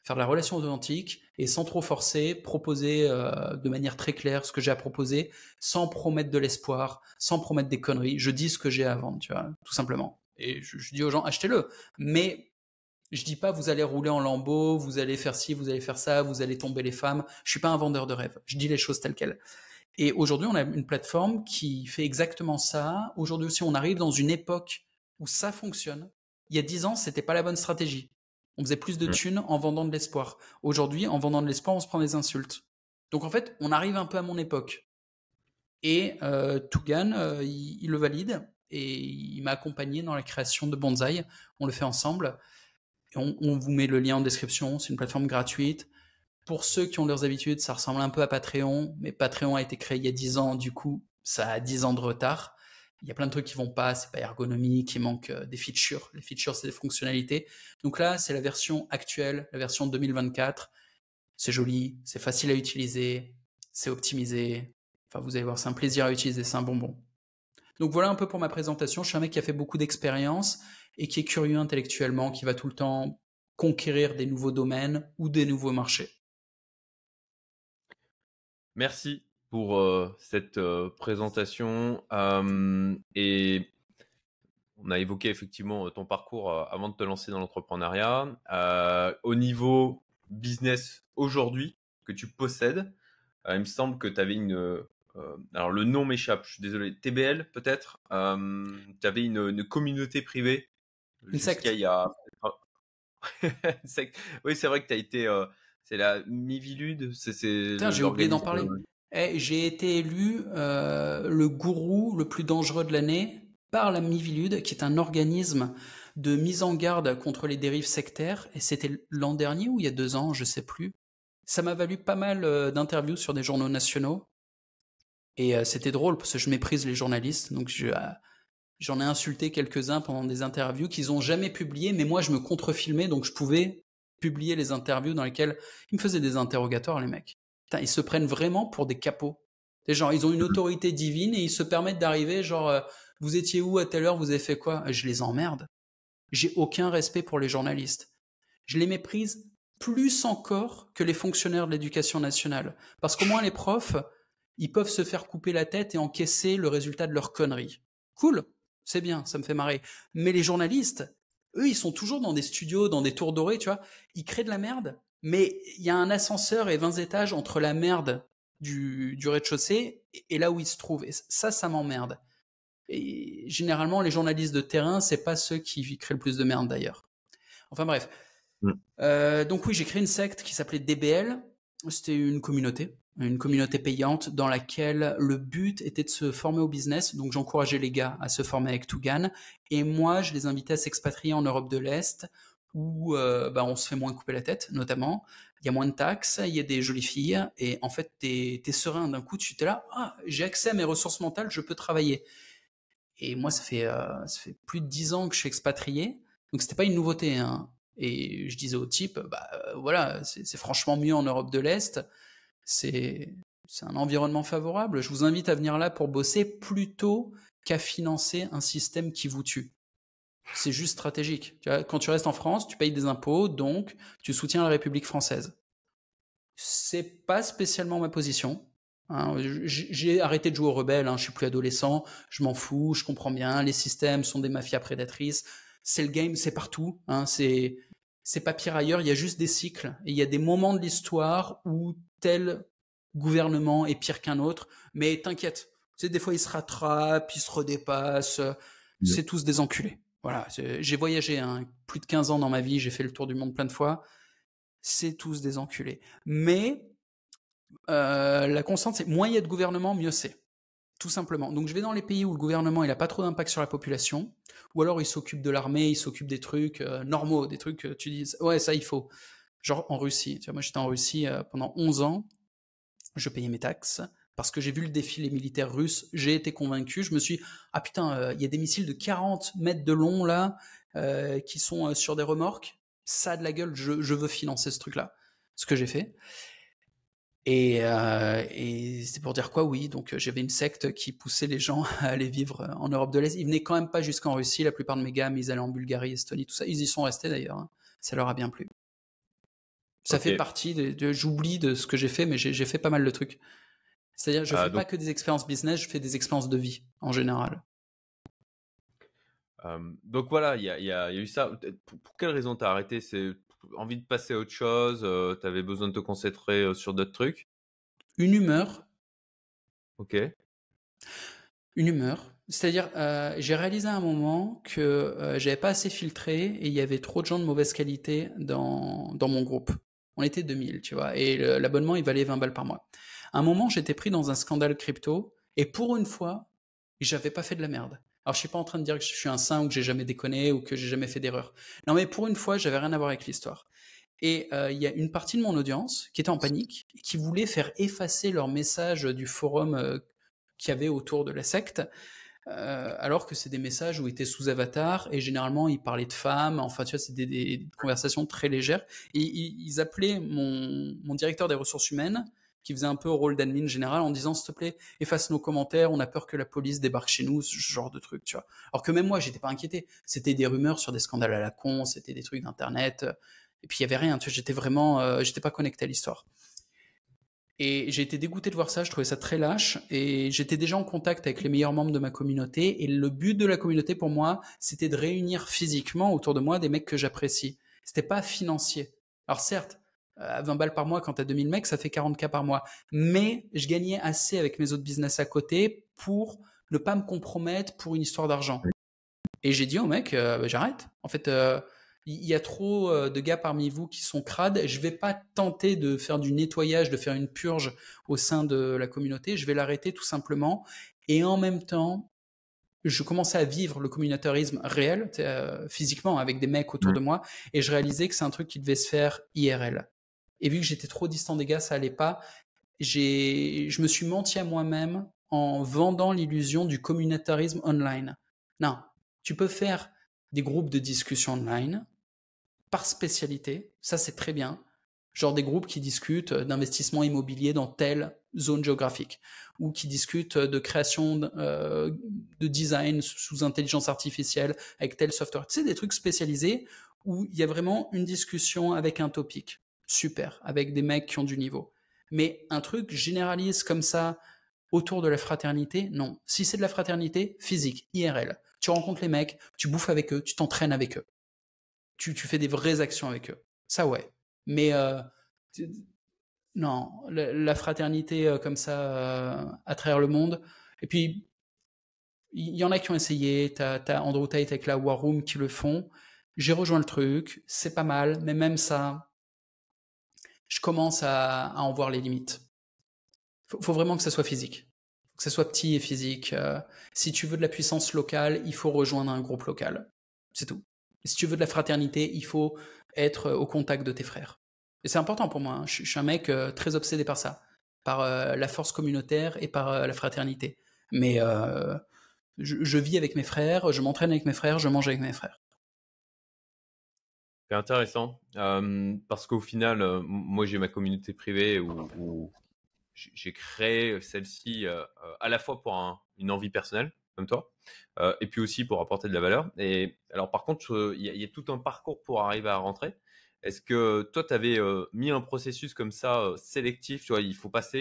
faire de la relation authentique et sans trop forcer, proposer de manière très claire ce que j'ai à proposer, sans promettre de l'espoir, sans promettre des conneries. Je dis ce que j'ai à vendre, tu vois, tout simplement. Et je dis aux gens, achetez-le. Mais je dis pas vous allez rouler en lambeaux, vous allez faire ci, vous allez faire ça, vous allez tomber les femmes. Je suis pas un vendeur de rêve. Je dis les choses telles quelles. Et aujourd'hui, on a une plateforme qui fait exactement ça. Aujourd'hui aussi, on arrive dans une époque où ça fonctionne. Il y a 10 ans, c'était pas la bonne stratégie. On faisait plus de thunes en vendant de l'espoir. Aujourd'hui, en vendant de l'espoir, on se prend des insultes. Donc en fait, on arrive un peu à mon époque. Et Tugan, il le valide et il m'a accompagné dans la création de Bonsaï. On le fait ensemble. Et on vous met le lien en description. C'est une plateforme gratuite. Pour ceux qui ont leurs habitudes, ça ressemble un peu à Patreon, mais Patreon a été créé il y a 10 ans, du coup, ça a 10 ans de retard. Il y a plein de trucs qui vont pas, c'est pas ergonomique, il manque des features. Les features, c'est des fonctionnalités. Donc là, c'est la version actuelle, la version 2024. C'est joli, c'est facile à utiliser, c'est optimisé. Enfin, vous allez voir, c'est un plaisir à utiliser, c'est un bonbon. Donc voilà un peu pour ma présentation. Je suis un mec qui a fait beaucoup d'expérience et qui est curieux intellectuellement, qui va tout le temps conquérir des nouveaux domaines ou des nouveaux marchés. Merci pour cette présentation. Et on a évoqué effectivement ton parcours avant de te lancer dans l'entrepreneuriat. Au niveau business aujourd'hui que tu possèdes, il me semble que tu avais alors le nom m'échappe, je suis désolé, TBL peut-être. Tu avais une communauté privée Une jusqu'à secte. il y a... Oui, c'est vrai que tu as été... c'est la Mivilude, c'est Putain, j'ai oublié d'en l'organisme... parler. J'ai été élu le gourou le plus dangereux de l'année par la Mivilude, qui est un organisme de mise en garde contre les dérives sectaires. Et c'était l'an dernier ou il y a 2 ans, je sais plus. Ça m'a valu pas mal d'interviews sur des journaux nationaux. Et c'était drôle parce que je méprise les journalistes. Donc j'en ai insulté quelques-uns pendant des interviews qu'ils ont jamais publiées. Mais moi, je me contrefilmais, donc je pouvais publier les interviews dans lesquelles ils me faisaient des interrogatoires, les mecs. Putain, ils se prennent vraiment pour des capots. C'est genre, ils ont une autorité divine et ils se permettent d'arriver, genre, vous étiez où à telle heure, vous avez fait quoi? Je les emmerde. J'ai aucun respect pour les journalistes. Je les méprise plus encore que les fonctionnaires de l'éducation nationale. Parce qu'au moins les profs, ils peuvent se faire couper la tête et encaisser le résultat de leurs conneries. Cool, c'est bien, ça me fait marrer. Mais les journalistes, eux, ils sont toujours dans des studios, dans des tours dorées, tu vois. Ils créent de la merde, mais il y a un ascenseur et 20 étages entre la merde du rez-de-chaussée et là où ils se trouvent. Et ça m'emmerde. Et généralement, les journalistes de terrain, c'est pas ceux qui créent le plus de merde d'ailleurs. Enfin bref. Donc oui, j'ai créé une secte qui s'appelait DBL. C'était une communauté payante dans laquelle le but était de se former au business. Donc j'encourageais les gars à se former avec Tougan. Et moi, je les invitais à s'expatrier en Europe de l'Est où on se fait moins couper la tête, notamment. Il y a moins de taxes, il y a des jolies filles. Et en fait, t'es serein d'un coup. Tu t'es là, j'ai accès à mes ressources mentales, je peux travailler. Et moi, ça fait plus de 10 ans que je suis expatrié. Donc c'était pas une nouveauté, hein. Et je disais au type, voilà, c'est franchement mieux en Europe de l'Est. C'est un environnement favorable. Je vous invite à venir là pour bosser plutôt qu'à financer un système qui vous tue. C'est juste stratégique. Tu vois, quand tu restes en France, tu payes des impôts, donc tu soutiens la République française. C'est pas spécialement ma position. Hein, j'ai arrêté de jouer aux rebelles, hein, je suis plus adolescent, je m'en fous, je comprends bien, les systèmes sont des mafias prédatrices, c'est le game, c'est partout, hein, c'est pas pire ailleurs, il y a juste des cycles, et il y a des moments de l'histoire où tel gouvernement est pire qu'un autre, mais t'inquiète, tu sais, des fois ils se rattrapent, ils se redépassent, c'est tous des enculés. Voilà, j'ai voyagé, hein, plus de 15 ans dans ma vie, j'ai fait le tour du monde plein de fois, c'est tous des enculés. Mais la constante, c'est moins il y a de gouvernement, mieux c'est. Tout simplement. Donc je vais dans les pays où le gouvernement il a pas trop d'impact sur la population, ou alors il s'occupe de l'armée, il s'occupe des trucs normaux, des trucs que tu dis ouais ça il faut. Genre en Russie. Tu vois, moi j'étais en Russie pendant 11 ans, je payais mes taxes, parce que j'ai vu le défilé militaire russe, j'ai été convaincu, je me suis ah putain, il y a des missiles de 40 mètres de long là, qui sont sur des remorques, ça a de la gueule, je veux financer ce truc-là. Ce que j'ai fait. Et c'est pour dire quoi, oui. Donc j'avais une secte qui poussait les gens à aller vivre en Europe de l'Est. Ils venaient quand même pas jusqu'en Russie. La plupart de mes gars, mais ils allaient en Bulgarie, Estonie, tout ça. Ils y sont restés d'ailleurs. Hein. Ça leur a bien plu. Ça fait partie j'oublie de ce que j'ai fait, mais j'ai fait pas mal de trucs. C'est-à-dire, je fais pas que des expériences business, je fais des expériences de vie en général. Donc voilà, il y a eu ça. Pour quelle raison t'as arrêté? C'est envie de passer à autre chose? T'avais besoin de te concentrer sur d'autres trucs? Une humeur. Ok. Une humeur. C'est-à-dire, j'ai réalisé à un moment que j'avais pas assez filtré et il y avait trop de gens de mauvaise qualité dans mon groupe. On était 2000, tu vois, et l'abonnement, il valait 20 balles par mois. À un moment, j'étais pris dans un scandale crypto et pour une fois, j'avais pas fait de la merde. Alors, je suis pas en train de dire que je suis un saint ou que j'ai jamais déconné ou que j'ai jamais fait d'erreur. Non, mais pour une fois, j'avais rien à voir avec l'histoire. Et il y a une partie de mon audience qui était en panique et qui voulait faire effacer leur message du forum qu'il y avait autour de la secte, alors que c'est des messages où ils étaient sous avatar et généralement ils parlaient de femmes, enfin tu vois, c'est des conversations très légères. Et ils appelaient mon directeur des ressources humaines, qui faisait un peu au rôle d'admin général, en disant s'il te plaît, efface nos commentaires, on a peur que la police débarque chez nous, ce genre de truc, tu vois. Alors que même moi, j'étais pas inquiété. C'était des rumeurs sur des scandales à la con, c'était des trucs d'internet, et puis il y avait rien, tu vois, j'étais vraiment, j'étais pas connecté à l'histoire. Et j'ai été dégoûté de voir ça, je trouvais ça très lâche, et j'étais déjà en contact avec les meilleurs membres de ma communauté, et le but de la communauté pour moi, c'était de réunir physiquement autour de moi des mecs que j'apprécie. C'était pas financier. Alors certes, à 20 balles par mois, quand t'as 2000 mecs, ça fait 40K par mois. Mais je gagnais assez avec mes autres business à côté pour ne pas me compromettre pour une histoire d'argent. Et j'ai dit au mec, j'arrête. En fait, il y a trop de gars parmi vous qui sont crades. Je vais pas tenter de faire du nettoyage, de faire une purge au sein de la communauté. Je vais l'arrêter tout simplement. Et en même temps, je commençais à vivre le communautarisme réel, physiquement, avec des mecs autour de moi. Et je réalisais que c'est un truc qui devait se faire IRL. Et vu que j'étais trop distant des gars, ça allait pas. Je me suis menti à moi-même en vendant l'illusion du communautarisme online. Non, tu peux faire des groupes de discussion online par spécialité, ça c'est très bien. Genre des groupes qui discutent d'investissement immobilier dans telle zone géographique, ou qui discutent de création de design sous intelligence artificielle avec tel software. Tu sais, des trucs spécialisés où il y a vraiment une discussion avec un topic. Super, avec des mecs qui ont du niveau. Mais un truc généraliste comme ça autour de la fraternité, non. Si c'est de la fraternité, physique, IRL. Tu rencontres les mecs, tu bouffes avec eux, tu t'entraînes avec eux. Tu fais des vraies actions avec eux. Ça, ouais. Mais non, la fraternité comme ça à travers le monde. Et puis, Il y en a qui ont essayé, t'as Andrew Tate avec la War Room qui le font. J'ai rejoint le truc, c'est pas mal, mais même ça, je commence à en voir les limites. Faut vraiment que ça soit physique. Faut que ça soit petit et physique. Si tu veux de la puissance locale, il faut rejoindre un groupe local. C'est tout. Et si tu veux de la fraternité, il faut être au contact de tes frères. Et c'est important pour moi. Hein. Je suis un mec très obsédé par ça, par la force communautaire et par la fraternité. Mais je vis avec mes frères, je m'entraîne avec mes frères, je mange avec mes frères. C'est intéressant parce qu'au final, moi j'ai ma communauté privée où j'ai créé celle-ci à la fois pour une envie personnelle, comme toi, et puis aussi pour apporter de la valeur. Et alors par contre, il y a tout un parcours pour arriver à rentrer. Est-ce que toi, tu avais mis un processus comme ça sélectif, tu vois,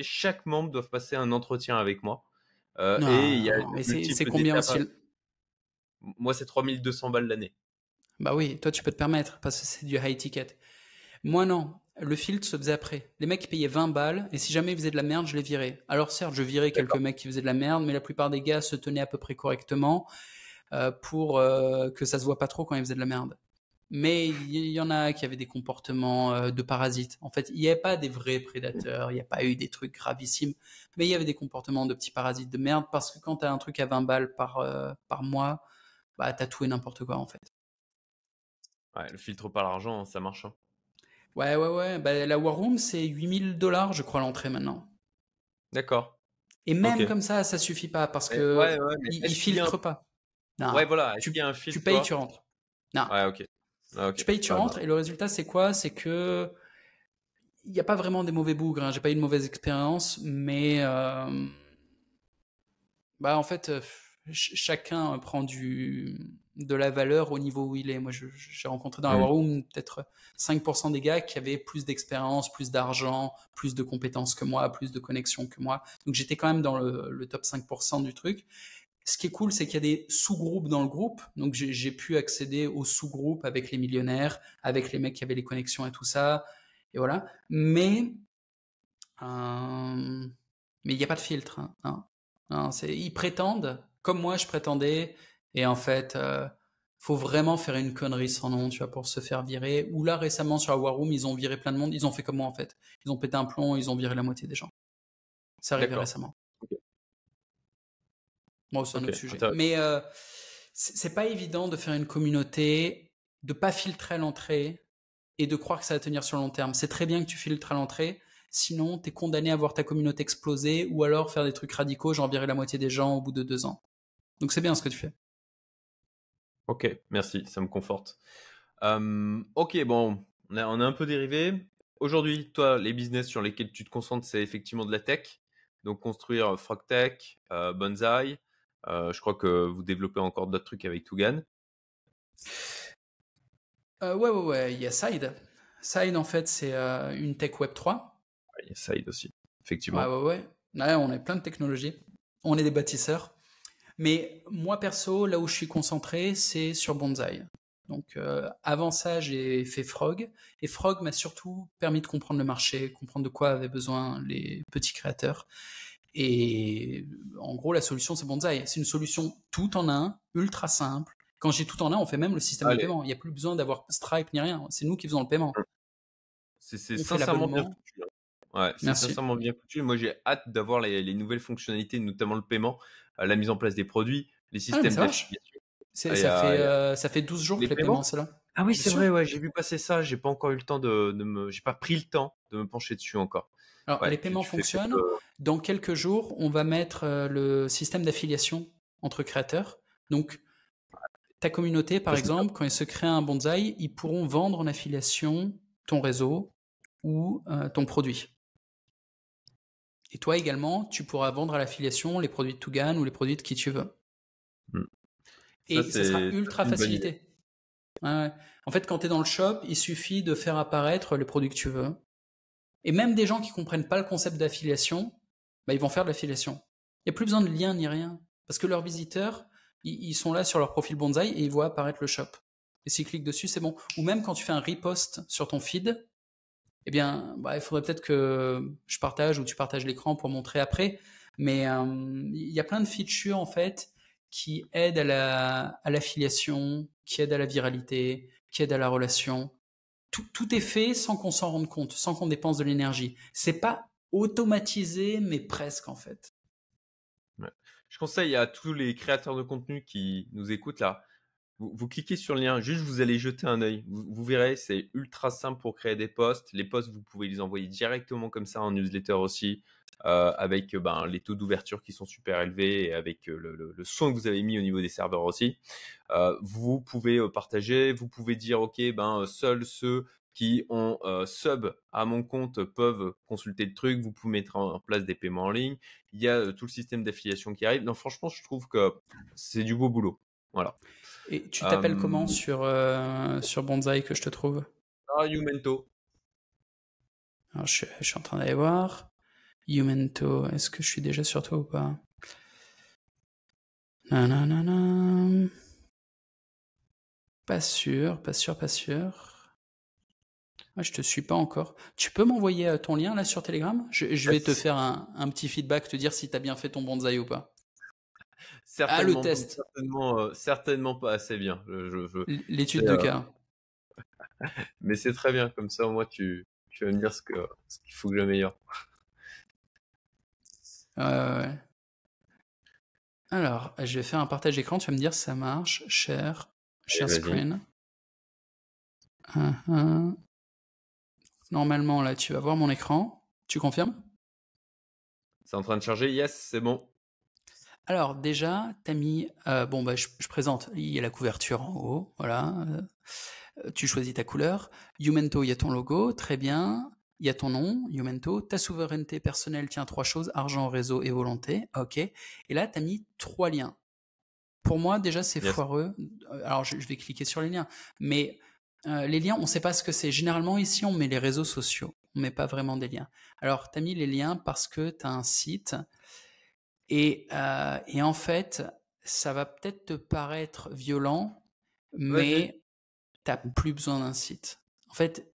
chaque membre doit passer un entretien avec moi. Et il y a Non, mais c'est multiples combien étapes. aussi? Moi, c'est 3200 balles l'année. Bah oui, toi tu peux te permettre parce que c'est du high ticket. Moi non, le filtre se faisait après. Les mecs payaient 20 balles et si jamais ils faisaient de la merde, je les virais. Alors certes, je virais quelques D'accord. mecs qui faisaient de la merde, mais la plupart des gars se tenaient à peu près correctement pour que ça se voit pas trop quand ils faisaient de la merde. Mais il y en a qui avaient des comportements de parasites. En fait, il n'y avait pas des vrais prédateurs, il n'y a pas eu des trucs gravissimes, mais il y avait des comportements de petits parasites de merde parce que quand tu as un truc à 20 balles par mois, bah t'as tout et n'importe quoi en fait. Ouais, le filtre par l'argent, ça marche. Hein. Ouais. Bah, la War Room, c'est 8000 $, je crois, l'entrée maintenant. D'accord. Et Ok. même comme ça suffit pas parce que Ouais, mais il est-ce qu'il y a un... filtre pas. Non, Ouais, voilà, est-ce qu'il y a un tu filtre, payes, toi? tu rentres. Non, Ouais, ok. Ah, tu ok. payes, tu Ouais, rentres, bah. et le résultat, c'est quoi? C'est que il n'y a pas vraiment des mauvais bougres. Hein. J'ai pas eu de mauvaise expérience, mais bah en fait, chacun prend de la valeur au niveau où il est. Moi, j'ai rencontré dans la Hmm. War Room peut-être 5% des gars qui avaient plus d'expérience, plus d'argent, plus de compétences que moi, plus de connexions que moi. Donc j'étais quand même dans le top 5% du truc. Ce qui est cool, c'est qu'il y a des sous-groupes dans le groupe. Donc j'ai pu accéder aux sous-groupes avec les millionnaires, avec les mecs qui avaient les connexions et tout ça. Et voilà. Euh, mais il n'y a pas de filtre. Hein. Non, ils prétendent, comme moi je prétendais, et en fait, faut vraiment faire une connerie sans nom, tu vois, pour se faire virer. Ou là, récemment, sur la War Room, ils ont viré plein de monde. Ils ont fait comme moi, en fait. Ils ont pété un plomb, ils ont viré la moitié des gens. C'est arrivé D'accord. récemment. Ok, Bon, c'est un ok, autre sujet. intéressant. Mais c'est pas évident de faire une communauté, de pas filtrer à l'entrée et de croire que ça va tenir sur le long terme. C'est très bien que tu filtres à l'entrée, sinon t'es condamné à voir ta communauté exploser ou alors faire des trucs radicaux, genre virer la moitié des gens au bout de 2 ans. Donc c'est bien ce que tu fais. Ok, merci, ça me conforte. Ok, bon, on a un peu dérivé. Aujourd'hui, toi, les business sur lesquels tu te concentres, c'est effectivement de la tech. Donc, construire Frogtech, Bonsai. Je crois que vous développez encore d'autres trucs avec Tugan. Ouais. Il y a Side. Side, en fait, c'est une tech Web 3. Il y a Side aussi, Ouais, effectivement. ouais, ouais. Ouais, on a plein de technologies. On est des bâtisseurs. Mais moi, perso, là où je suis concentré, c'est sur Bonsai. Donc, avant ça, j'ai fait Frog. Et Frog m'a surtout permis de comprendre le marché, comprendre de quoi avaient besoin les petits créateurs. Et en gros, la solution, c'est Bonsai. C'est une solution tout en un, ultra simple. Quand j'ai tout en un, on fait même le système de Allez, paiement. Il n'y a plus besoin d'avoir Stripe ni rien. C'est nous qui faisons le paiement. c'est On fait sincèrement bien l'abonnement. foutu. Hein. Ouais, c'est Merci. sincèrement bien foutu. Moi, j'ai hâte d'avoir les nouvelles fonctionnalités, notamment le paiement, la mise en place des produits, les Ah, mais systèmes ça marche. d'affiliation. Ah, Ça fait 12 jours les que les paiements, paiements? c'est là. Ah oui, Bien c'est sûr. vrai, ouais, j'ai vu passer ça. J'ai pas encore eu le temps j'ai pas pris le temps de me pencher dessus encore. Alors, les Ouais, paiements tu fais peut-être. fonctionnent. Dans quelques jours, on va mettre le système d'affiliation entre créateurs. Donc, ta communauté, par Ça, c'est top. exemple, quand ils se créent un bonsaï, ils pourront vendre en affiliation ton réseau ou ton produit. Et toi également, tu pourras vendre à l'affiliation les produits de Tugan ou les produits de qui tu veux. Hmm. Ça, Et ça sera c'est ultra une bonne idée. facilité. Ouais. En fait, quand tu es dans le shop, il suffit de faire apparaître les produits que tu veux. Et même des gens qui comprennent pas le concept d'affiliation, bah, ils vont faire de l'affiliation. Il n'y a plus besoin de lien ni rien. Parce que leurs visiteurs, ils sont là sur leur profil Bonsai et ils voient apparaître le shop. Et s'ils cliquent dessus, c'est bon. Ou même quand tu fais un repost sur ton feed, eh bien, bah, il faudrait peut-être que je partage ou tu partages l'écran pour montrer après. Mais il y a plein de features, en fait, qui aide à l'affiliation, qui aide à la viralité, qui aide à la relation. Tout est fait sans qu'on s'en rende compte, sans qu'on dépense de l'énergie. C'est pas automatisé, mais presque en fait. Ouais. Je conseille à tous les créateurs de contenu qui nous écoutent là, vous cliquez sur le lien, juste vous allez jeter un œil. Vous verrez, c'est ultra simple pour créer des posts. Les posts, vous pouvez les envoyer directement comme ça en newsletter aussi, avec les taux d'ouverture qui sont super élevés et avec le son que vous avez mis au niveau des serveurs aussi. Vous pouvez partager, vous pouvez dire, ok, seuls ceux qui ont sub à mon compte peuvent consulter le truc. Vous pouvez mettre en place des paiements en ligne. Il y a tout le système d'affiliation qui arrive. Non, franchement, je trouve que c'est du beau boulot. Voilà. Et tu t'appelles comment sur Bonsaï que je te trouve? Youmento. Alors, je suis en train d'aller voir. Youmento, est-ce que je suis déjà sur toi ou pas? Nanana. Pas sûr. Ah, je te suis pas encore. Tu peux m'envoyer ton lien là sur Telegram? Je vais te faire un petit feedback, te dire si tu as bien fait ton bonsaï ou pas. Certainement, le test. certainement pas assez bien. L'étude de cas. Mais c'est très bien, comme ça au moins tu vas me dire ce qu'il faut que j'améliore. Ouais. Alors, je vais faire un partage d'écran, tu vas me dire si ça marche. Share screen. Normalement, là, tu vas voir mon écran. Tu confirmes? C'est en train de charger. Yes, c'est bon. Alors, déjà, tu as mis... je présente. Il y a la couverture en haut. Voilà. Tu choisis ta couleur. Youmento, il y a ton logo. Très bien. Il y a ton nom, Youmento. Ta souveraineté personnelle tient 3 choses. Argent, réseau et volonté. OK. Et là, tu as mis 3 liens. Pour moi, déjà, c'est foireux. Alors, je vais cliquer sur les liens. Mais les liens, on ne sait pas ce que c'est. Généralement, ici, on met les réseaux sociaux. On ne met pas vraiment des liens. Alors, tu as mis les liens parce que tu as un site. Et en fait, ça va peut-être te paraître violent, mais tu n'as plus besoin d'un site. En fait,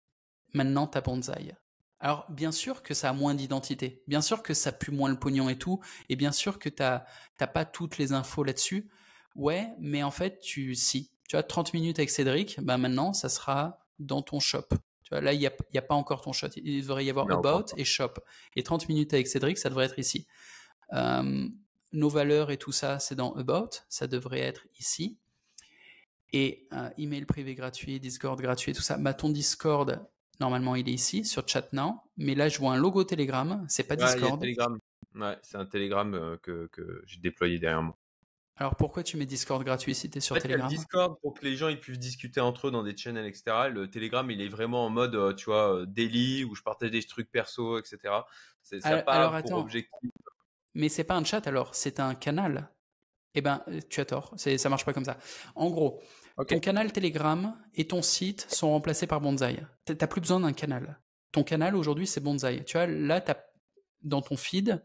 maintenant, tu as Bonsaï. Alors, bien sûr que ça a moins d'identité. Bien sûr que ça pue moins le pognon et tout. Et bien sûr que tu n'as pas toutes les infos là-dessus. Ouais, mais en fait, tu as 30 minutes avec Cédric, maintenant, ça sera dans ton shop. Tu vois, là, il n'y a pas encore ton shop. Il devrait y avoir About et Shop. Et 30 minutes avec Cédric, ça devrait être ici. Nos valeurs et tout ça, c'est dans About. Ça devrait être ici. Et email privé gratuit, Discord gratuit, tout ça. Ton Discord, normalement, il est ici, sur Chat Now. Mais là, je vois un logo Telegram. C'est pas Discord. Il y a Telegram. Ouais, c'est un Telegram que j'ai déployé derrière moi. Alors pourquoi tu mets Discord gratuit si tu es sur Telegram? Il y a Discord pour que les gens ils puissent discuter entre eux dans des channels, etc. Le Telegram, il est vraiment en mode, tu vois, daily, où je partage des trucs perso, etc. Ça n'a pas pour objectif. Mais c'est pas un chat alors, c'est un canal. Eh ben, tu as tort, ça marche pas comme ça. En gros, ton canal Telegram et ton site sont remplacés par Bonsaï. T'as plus besoin d'un canal. Ton canal aujourd'hui, c'est Bonsaï. Tu vois, là, dans ton feed,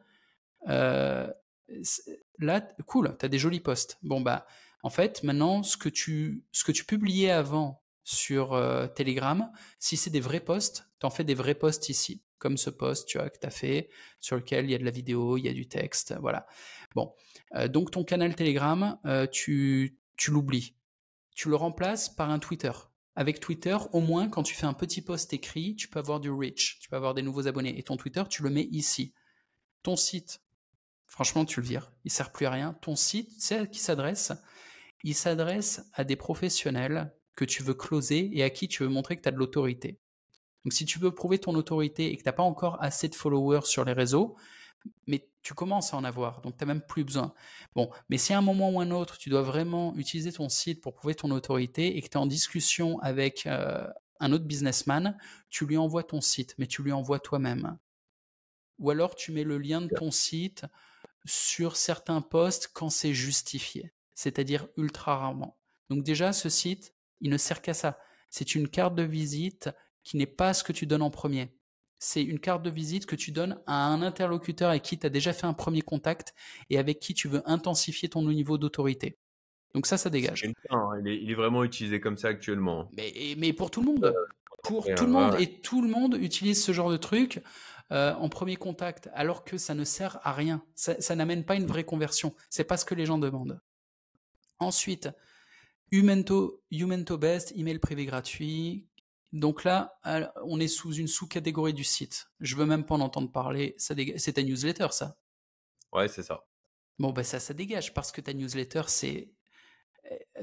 là, cool, tu as des jolis posts. Bon, en fait, maintenant, ce que tu publiais avant sur Telegram, si c'est des vrais posts, tu en fais des vrais posts ici, comme ce post, tu vois, que tu as fait, sur lequel il y a de la vidéo, il y a du texte, voilà. Bon, donc ton canal Telegram, tu l'oublies. Tu le remplaces par un Twitter. Avec Twitter, au moins, quand tu fais un petit post écrit, tu peux avoir du reach, tu peux avoir des nouveaux abonnés. Et ton Twitter, tu le mets ici. Ton site, franchement, tu le vires. Il ne sert plus à rien. Ton site, tu sais à qui s'adresse? Il s'adresse à des professionnels que tu veux closer et à qui tu veux montrer que tu as de l'autorité. Donc, si tu veux prouver ton autorité et que tu n'as pas encore assez de followers sur les réseaux, mais tu commences à en avoir, donc tu n'as même plus besoin. Bon, mais si à un moment ou un autre, tu dois vraiment utiliser ton site pour prouver ton autorité et que tu es en discussion avec un autre businessman, tu lui envoies ton site, mais tu lui envoies toi-même. Ou alors, tu mets le lien de ton site sur certains posts quand c'est justifié, c'est-à-dire ultra rarement. Donc déjà, ce site, il ne sert qu'à ça. C'est une carte de visite qui n'est pas ce que tu donnes en premier. C'est une carte de visite que tu donnes à un interlocuteur avec qui tu as déjà fait un premier contact et avec qui tu veux intensifier ton niveau d'autorité. Donc ça dégage. Il est vraiment utilisé comme ça actuellement. Mais pour tout le monde. Pour tout le monde. Et tout le monde utilise ce genre de truc en premier contact, alors que ça ne sert à rien. Ça n'amène pas une vraie conversion. C'est pas ce que les gens demandent. Ensuite, Umento Best, email privé gratuit. Donc là, on est sous une sous-catégorie du site. Je veux même pas en entendre parler. C'est ta newsletter, ça? Ouais, c'est ça. Bon, bah ça dégage, parce que ta newsletter, c'est...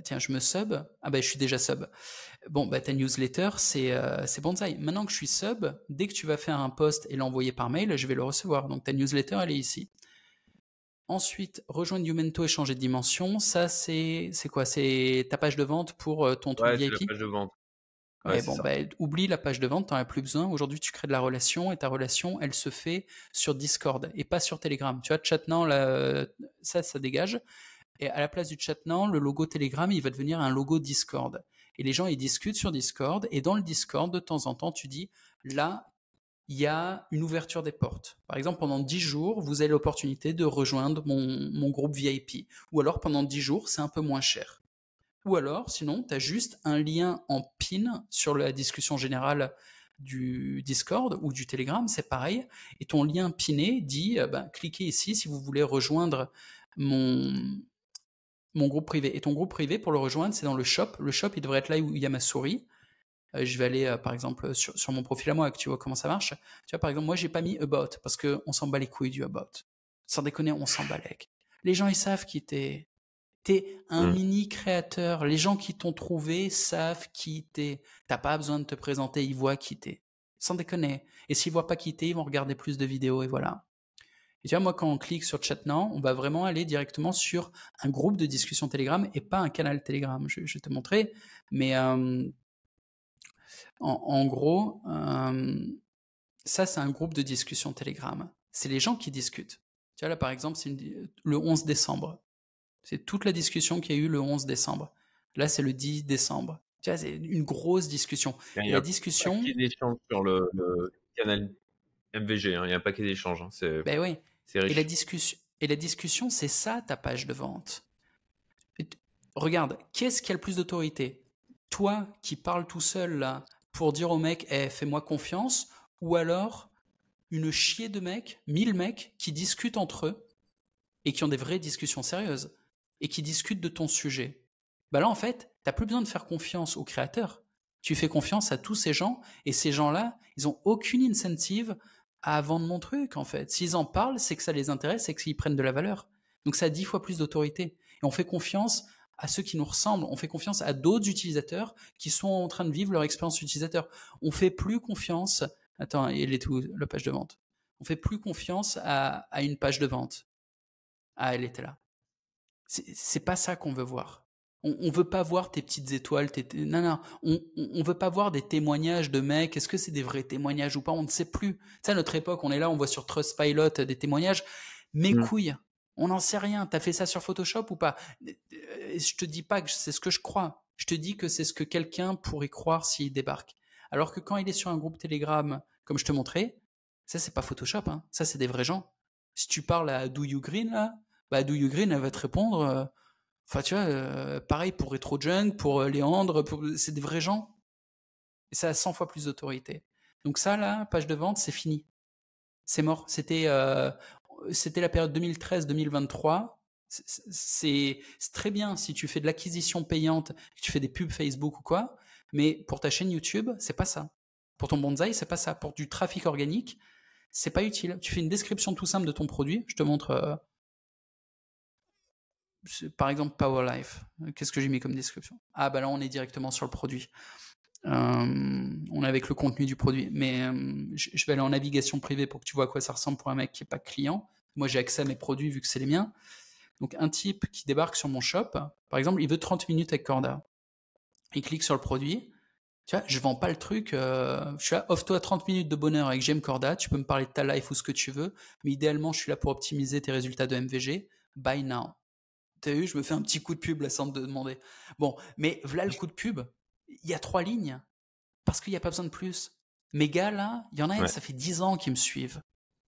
Tiens, je me sub. Ah bah je suis déjà sub. Bon, bah ta newsletter, c'est Bonsaï. Maintenant que je suis sub, dès que tu vas faire un post et l'envoyer par mail, je vais le recevoir. Donc ta newsletter, elle est ici. Ensuite, rejoindre Umento et changer de dimension. Ça, c'est quoi? C'est ta page de vente pour ton truc Ouais, c'est la VIP? page de vente. Ouais, Ouais, c'est bon, ça. bah, oublie la page de vente, t'en as plus besoin. Aujourd'hui, tu crées de la relation et ta relation, elle se fait sur Discord et pas sur Telegram. Tu vois, Chatnant, là, ça dégage. Et à la place du Chatnant, le logo Telegram, il va devenir un logo Discord. Et les gens, ils discutent sur Discord. Et dans le Discord, de temps en temps, tu dis, là, il y a une ouverture des portes. Par exemple, pendant 10 jours, vous avez l'opportunité de rejoindre mon groupe VIP. Ou alors, pendant 10 jours, c'est un peu moins cher. Ou alors, sinon, tu as juste un lien en pin sur la discussion générale du Discord ou du Telegram, c'est pareil. Et ton lien piné dit, cliquez ici si vous voulez rejoindre mon, mon groupe privé. Et ton groupe privé, pour le rejoindre, c'est dans le shop. Le shop, il devrait être là où il y a ma souris. Je vais aller, par exemple, sur mon profil à moi, que tu vois comment ça marche. Tu vois, par exemple, moi, j'ai pas mis About, parce qu'on s'en bat les couilles du About. Sans déconner, on s'en bat les. Les gens, ils savent qui t'es. T'es un mini créateur. Les gens qui t'ont trouvé savent qui t'es. T'as pas besoin de te présenter, ils voient qui t'es. Sans déconner. Et s'ils voient pas qui t'es, ils vont regarder plus de vidéos et voilà. Et tu vois, moi, quand on clique sur Chatnant, on va vraiment aller directement sur un groupe de discussion Telegram et pas un canal Telegram. Je vais te montrer. Mais en gros, ça, c'est un groupe de discussion Telegram. C'est les gens qui discutent. Tu vois, là, par exemple, c'est le 11 décembre. C'est toute la discussion qu'il y a eu le 11 décembre. Là, c'est le 10 décembre. Tu vois, c'est une grosse discussion. Il Et y a la un paquet discussion, d'échanges sur le canal MVG. Hein. Il y a un paquet d'échanges. Hein. ben oui. C'est riche. Et la discussion, c'est ça ta page de vente. Regarde, qu'est-ce qui a le plus d'autorité? Toi qui parles tout seul là pour dire au mec, fais-moi confiance, ou alors une chier de mecs, 1000 mecs qui discutent entre eux et qui ont des vraies discussions sérieuses et qui discutent de ton sujet. Bah là, en fait, t'as plus besoin de faire confiance aux créateurs. Tu fais confiance à tous ces gens et ces gens-là, ils ont aucune incentive à vendre mon truc, en fait. S'ils en parlent, c'est que ça les intéresse, c'est qu'ils prennent de la valeur. Donc ça a 10 fois plus d'autorité. Et on fait confiance à ceux qui nous ressemblent. On fait confiance à d'autres utilisateurs qui sont en train de vivre leur expérience utilisateur. On fait plus confiance. Attends, il est où la page de vente? On fait plus confiance à une page de vente. Ah, elle était là. C'est pas ça qu'on veut voir. On veut pas voir tes petites étoiles. Non, non. On veut pas voir des témoignages de mecs. Est-ce que c'est des vrais témoignages ou pas? On ne sait plus. Tu sais, à notre époque, on est là, on voit sur Trustpilot des témoignages. Mes couilles. On n'en sait rien. T'as fait ça sur Photoshop ou pas? Je te dis pas que c'est ce que je crois. Je te dis que c'est ce que quelqu'un pourrait croire s'il débarque. Alors que quand il est sur un groupe Telegram, comme je te montrais, ça c'est pas Photoshop. Hein. Ça c'est des vrais gens. Si tu parles à Do You Green là, bah Do You Green elle va te répondre. Enfin tu vois, pareil pour Retro Junk, pour Léandre, c'est des vrais gens. Et ça a 100 fois plus d'autorité. Donc ça là, page de vente, c'est fini. C'est mort. C'était la période 2013-2023. C'est très bien si tu fais de l'acquisition payante, que tu fais des pubs Facebook ou quoi, mais pour ta chaîne YouTube, c'est pas ça. Pour ton bonsaï, c'est pas ça. Pour du trafic organique, c'est pas utile. Tu fais une description tout simple de ton produit. Je te montre, par exemple, Power Life. Qu'est-ce que j'ai mis comme description? Ah bah là, on est directement sur le produit. On est avec le contenu du produit. Mais je vais aller en navigation privée pour que tu vois à quoi ça ressemble pour un mec qui n'est pas client. Moi, j'ai accès à mes produits vu que c'est les miens. Donc, un type qui débarque sur mon shop, par exemple, il veut 30 minutes avec Corda. Il clique sur le produit. Tu vois, je vends pas le truc. Je suis là, offre-toi 30 minutes de bonheur avec GM Corda. Tu peux me parler de ta life ou ce que tu veux. Mais idéalement, je suis là pour optimiser tes résultats de MVG. Buy now. T'as vu, je me fais un petit coup de pub là sans te demander. Bon, mais voilà le coup de pub. Il y a 3 lignes. Parce qu'il n'y a pas besoin de plus. Mes gars, là, il y en a, ça fait 10 ans qu'ils me suivent.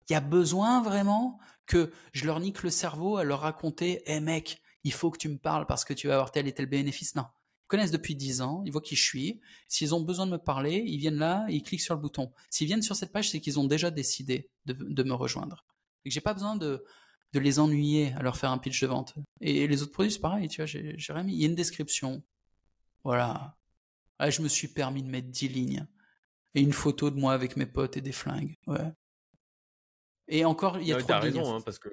Il y a besoin vraiment que je leur nique le cerveau à leur raconter « Eh mec, il faut que tu me parles parce que tu vas avoir tel et tel bénéfice. » Non. Ils connaissent depuis 10 ans, ils voient qui je suis. S'ils ont besoin de me parler, ils viennent là et ils cliquent sur le bouton. S'ils viennent sur cette page, c'est qu'ils ont déjà décidé de me rejoindre. Et que j'ai pas besoin de de les ennuyer à leur faire un pitch de vente. Et les autres produits, c'est pareil, tu vois, j'ai rien mis. Il y a une description. Voilà. Ah, je me suis permis de mettre 10 lignes. Et une photo de moi avec mes potes et des flingues. Ouais. Et encore, il y a Non, trop t'as de lignes. raison, hein, parce que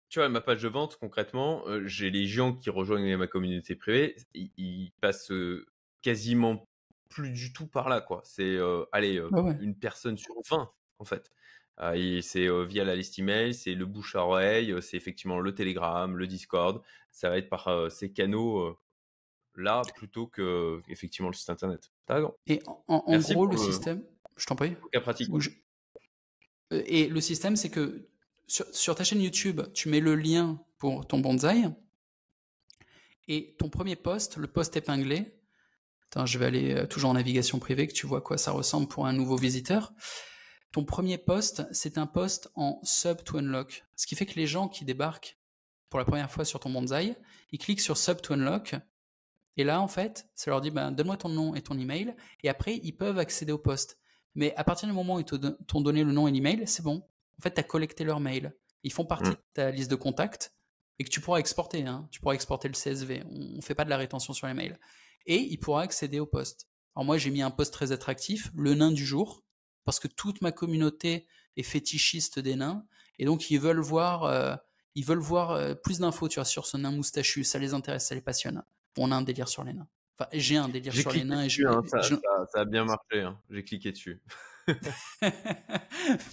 tu vois, ma page de vente, concrètement, j'ai les gens qui rejoignent ma communauté privée, ils passent quasiment plus du tout par là, quoi. C'est, allez, Ouais, ouais. une personne sur 20, en fait. Et c'est via la liste email, c'est le bouche à oreille, c'est effectivement le Telegram, le Discord. Ça va être par ces canaux là plutôt que effectivement le site internet. T'as raison. Et en Merci gros, pour le le système, je t'en prie. cas pratique. Et le système, c'est que sur ta chaîne YouTube, tu mets le lien pour ton bonsaï. Et ton premier post, le post épinglé, attends, je vais aller toujours en navigation privée, que tu vois à quoi ça ressemble pour un nouveau visiteur. Ton premier post, c'est un post en sub to unlock. Ce qui fait que les gens qui débarquent pour la première fois sur ton bonsaï, ils cliquent sur sub to unlock. Et là, en fait, ça leur dit, ben, donne-moi ton nom et ton email. Et après, ils peuvent accéder au post. Mais à partir du moment où ils t'ont donné le nom et l'email, c'est bon. En fait, tu as collecté leur mail. Ils font partie Mm. de ta liste de contacts et que tu pourras exporter. Hein. Tu pourras exporter le CSV. On ne fait pas de la rétention sur les mails. Et ils pourront accéder au post. Alors moi, j'ai mis un post très attractif, le nain du jour, parce que toute ma communauté est fétichiste des nains. Et donc, ils veulent voir, plus d'infos sur ce nain moustachu. Ça les intéresse, ça les passionne. On a un délire sur les nains. Enfin, j'ai un délire J'ai sur les cliqué nains et dessus, hein, ça a bien marché, hein. J'ai cliqué dessus.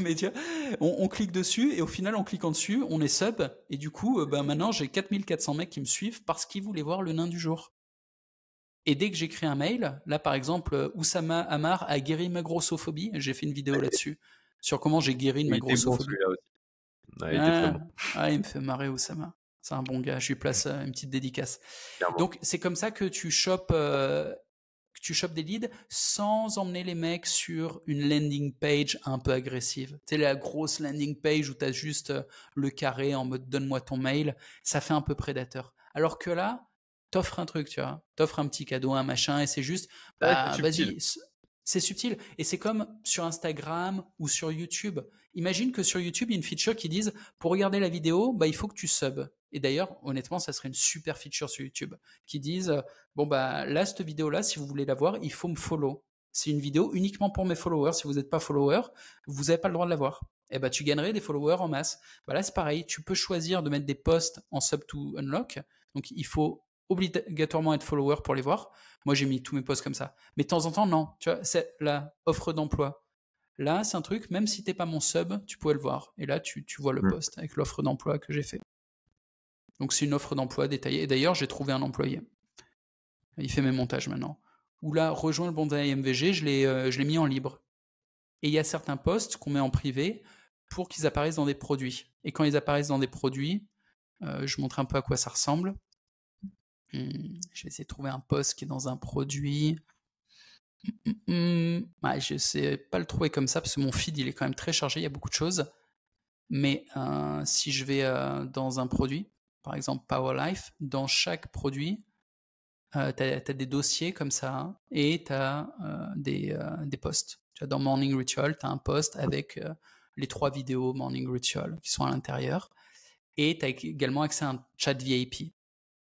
Mais tu vois, on clique dessus et au final, en cliquant dessus, on est sub. Et du coup, ben maintenant, j'ai 4400 mecs qui me suivent parce qu'ils voulaient voir le nain du jour. Et dès que j'écris un mail, là par exemple, Oussama Amar a guéri ma grossophobie. J'ai fait une vidéo là-dessus, sur comment j'ai guéri de Il ma était bon grossophobie. celui-là aussi. Ouais, il était très bon, Ah, il me fait marrer Oussama. C'est un bon gars, je lui place une petite dédicace. clairement. Donc c'est comme ça que tu chopes des leads sans emmener les mecs sur une landing page un peu agressive. Tu sais, la grosse landing page où tu as juste le carré en mode donne-moi ton mail, ça fait un peu prédateur. Alors que là, t'offres un truc, tu vois, t'offres un petit cadeau, un machin, et c'est juste, Ouais, c'est bah subtil. vas-y, c'est subtil. Et c'est comme sur Instagram ou sur YouTube. Imagine que sur YouTube, il y a une feature qui dise, pour regarder la vidéo, bah il faut que tu subs. Et d'ailleurs, honnêtement, ça serait une super feature sur YouTube qui disent bon bah là cette vidéo là si vous voulez la voir il faut me follow, c'est une vidéo uniquement pour mes followers, si vous n'êtes pas follower vous n'avez pas le droit de la voir, et bah tu gagnerais des followers en masse. Bah là c'est pareil, tu peux choisir de mettre des posts en sub to unlock, donc il faut obligatoirement être follower pour les voir. Moi j'ai mis tous mes posts comme ça, mais de temps en temps non, tu vois, c'est la offre d'emploi. Là c'est un truc, même si t'es pas mon sub tu pouvais le voir, et là tu vois le post avec l'offre d'emploi que j'ai fait. Donc c'est une offre d'emploi détaillée, et d'ailleurs j'ai trouvé un employé. Il fait mes montages maintenant. Ou là, rejoins le bonsaï MVG, je l'ai mis en libre. Et il y a certains posts qu'on met en privé pour qu'ils apparaissent dans des produits. Et quand ils apparaissent dans des produits, je montre un peu à quoi ça ressemble. Je vais essayer de trouver un post qui est dans un produit. Ouais, je sais pas le trouver comme ça parce que mon feed il est quand même très chargé, il y a beaucoup de choses. Mais si je vais dans un produit, par exemple Powerlife, dans chaque produit, tu as des dossiers comme ça, hein, et tu as des posts. Tu vois, dans Morning Ritual, tu as un post avec les 3 vidéos Morning Ritual qui sont à l'intérieur. Et tu as également accès à un chat VIP.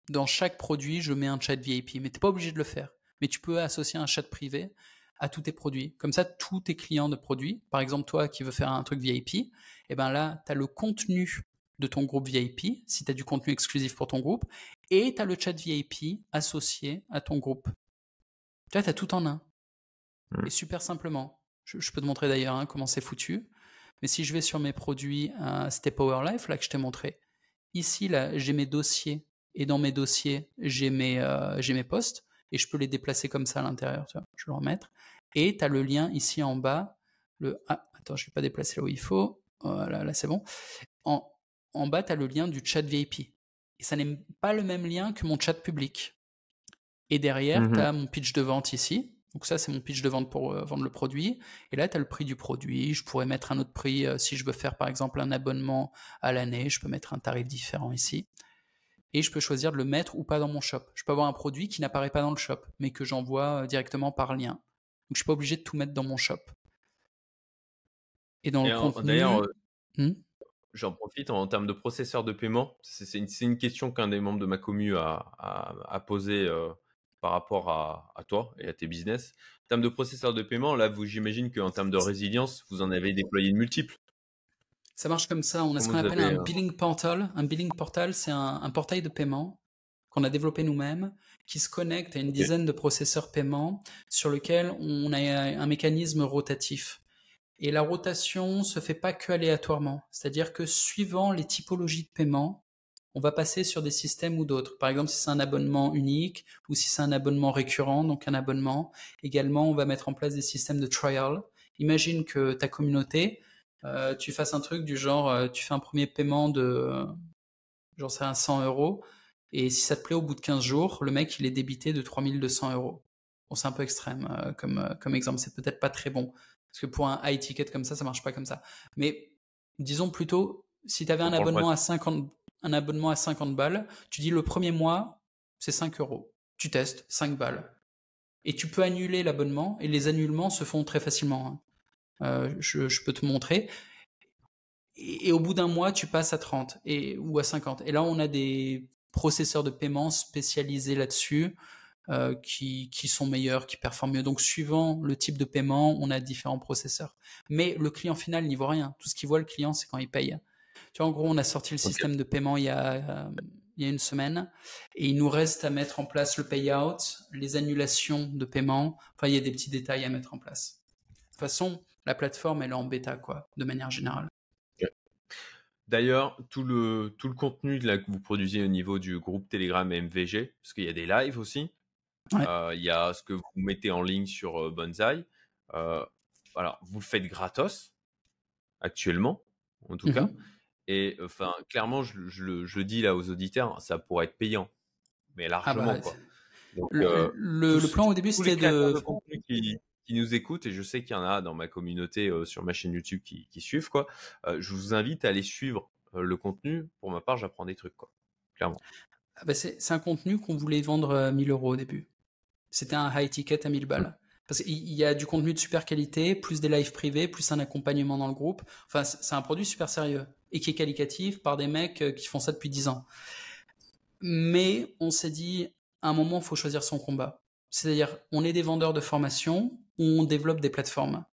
Dans chaque produit, je mets un chat VIP, mais tu n'es pas obligé de le faire. Mais tu peux associer un chat privé à tous tes produits. Comme ça, tous tes clients de produits, par exemple toi qui veux faire un truc VIP, et ben là, tu as le contenu de ton groupe VIP, si tu as du contenu exclusif pour ton groupe, et tu as le chat VIP associé à ton groupe. Tu vois, tu as tout en un. Et super simplement. Je peux te montrer d'ailleurs hein, comment c'est foutu. Mais si je vais sur mes produits, c'était Power Life, là que je t'ai montré. Ici, là, j'ai mes dossiers. Et dans mes dossiers, j'ai mes posts. Et je peux les déplacer comme ça à l'intérieur. Tu vois, je vais le remettre. Et tu as le lien ici en bas. Attends, je ne vais pas déplacer là où il faut. Voilà, là c'est bon. En bas, tu as le lien du chat VIP. Et ça n'est pas le même lien que mon chat public. Et derrière, tu as mon pitch de vente ici. Donc ça, c'est mon pitch de vente pour vendre le produit. Et là, tu as le prix du produit. Je pourrais mettre un autre prix. Si je veux faire, par exemple, un abonnement à l'année, je peux mettre un tarif différent ici. Et je peux choisir de le mettre ou pas dans mon shop. Je peux avoir un produit qui n'apparaît pas dans le shop, mais que j'envoie directement par lien. Donc je ne suis pas obligé de tout mettre dans mon shop. Et dans le contenu... D'ailleurs, J'en profite en termes de processeur de paiement. C'est une question qu'un des membres de ma commu a posé par rapport à toi et à tes business. En termes de processeur de paiement, là, j'imagine qu'en termes de résilience, vous en avez déployé de multiples. Ça marche comme ça. On a ce Comment qu'on vous appelle avez... un billing portal. Un billing portal, c'est un portail de paiement qu'on a développé nous-mêmes, qui se connecte à une Ok. dizaine de processeurs paiement sur lequel on a un mécanisme rotatif. Et la rotation se fait pas que aléatoirement. C'est-à-dire que suivant les typologies de paiement, on va passer sur des systèmes ou d'autres. Par exemple, si c'est un abonnement unique ou si c'est un abonnement récurrent, donc un abonnement. Également, on va mettre en place des systèmes de trial. Imagine que ta communauté, tu fasses un truc du genre, tu fais un premier paiement de, genre c'est un 100 euros, et si ça te plaît, au bout de 15 jours, le mec, il est débité de 3200 euros. Bon, c'est un peu extrême comme exemple, c'est peut-être pas très bon. Parce que pour un high ticket comme ça marche pas comme ça. Mais disons plutôt, si tu avais On prend le principe. un abonnement à 50 balles, tu dis le premier mois, c'est 5 euros. Tu testes, 5 balles. Et tu peux annuler l'abonnement, et les annulements se font très facilement, hein. Je peux te montrer. Et au bout d'un mois, tu passes à 30 ou à 50. Et là, on a des processeurs de paiement spécialisés là-dessus qui sont meilleurs, qui performent mieux. Donc, suivant le type de paiement, on a différents processeurs. Mais le client final n'y voit rien. Tout ce qu'il voit, le client, c'est quand il paye. Tu vois, en gros, on a sorti le Ok. système de paiement il y a une semaine, et il nous reste à mettre en place le payout, les annulations de paiement. Enfin, il y a des petits détails à mettre en place. De toute façon, la plateforme, elle est en bêta, quoi, de manière générale. D'ailleurs, tout le contenu là, que vous produisez au niveau du groupe Telegram et MVG, parce qu'il y a des lives aussi, Ouais. il y a ce que vous mettez en ligne sur Banzai. Alors, vous le faites gratos, actuellement, en tout cas. Mhm. Et enfin, clairement, je le dis là aux auditeurs, ça pourrait être payant, mais Ah largement, bah, quoi. Donc, le plan au début, tous les c'était créateurs de de... contenu qui nous écoutent, et je sais qu'il y en a dans ma communauté sur ma chaîne YouTube qui suivent, quoi, je vous invite à aller suivre le contenu. Pour ma part, j'apprends des trucs, quoi, clairement. Ah bah, c'est un contenu qu'on voulait vendre à 1000 euros au début. C'était un high ticket à 1000 Mm. balles. Parce qu'il y a du contenu de super qualité, plus des lives privés, plus un accompagnement dans le groupe. Enfin, c'est un produit super sérieux et qui est qualitatif par des mecs qui font ça depuis 10 ans. Mais on s'est dit, à un moment, il faut choisir son combat. C'est-à-dire, on est des vendeurs de formation ou on développe des plateformes.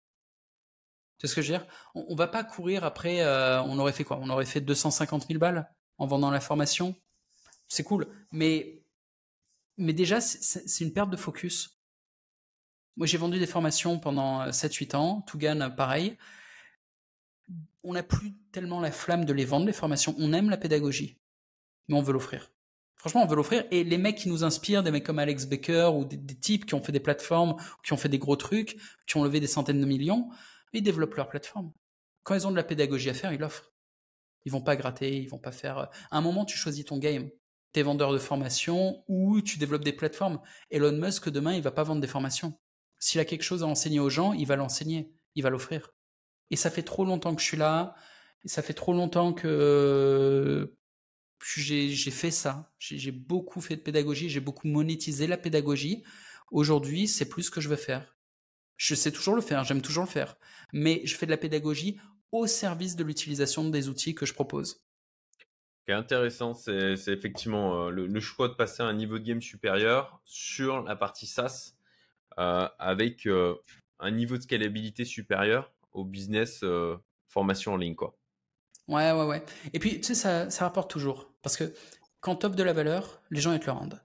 Tu sais ce que je veux dire? On va pas courir après, on aurait fait quoi? On aurait fait 250 000 balles en vendant la formation. C'est cool. Mais déjà, c'est une perte de focus. Moi, j'ai vendu des formations pendant 7-8 ans. Tougan, pareil. On n'a plus tellement la flamme de les vendre, les formations. On aime la pédagogie, mais on veut l'offrir. Franchement, on veut l'offrir. Et les mecs qui nous inspirent, des mecs comme Alex Baker ou des types qui ont fait des plateformes, qui ont fait des gros trucs, qui ont levé des centaines de millions, ils développent leur plateforme. Quand ils ont de la pédagogie à faire, ils l'offrent. Ils vont pas gratter, ils vont pas faire. À un moment, tu choisis ton game. T'es vendeur de formation ou tu développes des plateformes. Elon Musk, demain, il va pas vendre des formations. S'il a quelque chose à enseigner aux gens, il va l'enseigner, il va l'offrir. Et ça fait trop longtemps que je suis là, et ça fait trop longtemps que j'ai fait ça. J'ai beaucoup fait de pédagogie, j'ai beaucoup monétisé la pédagogie. Aujourd'hui, c'est plus ce que je veux faire. Je sais toujours le faire, j'aime toujours le faire. Mais je fais de la pédagogie au service de l'utilisation des outils que je propose. Ce qui est intéressant, c'est effectivement le choix de passer à un niveau de game supérieur sur la partie SaaS avec un niveau de scalabilité supérieur au business formation en ligne, quoi. Ouais, ouais, ouais. Et puis, tu sais, ça rapporte toujours. Parce que quand tu offres de la valeur, les gens, ils te le rendent.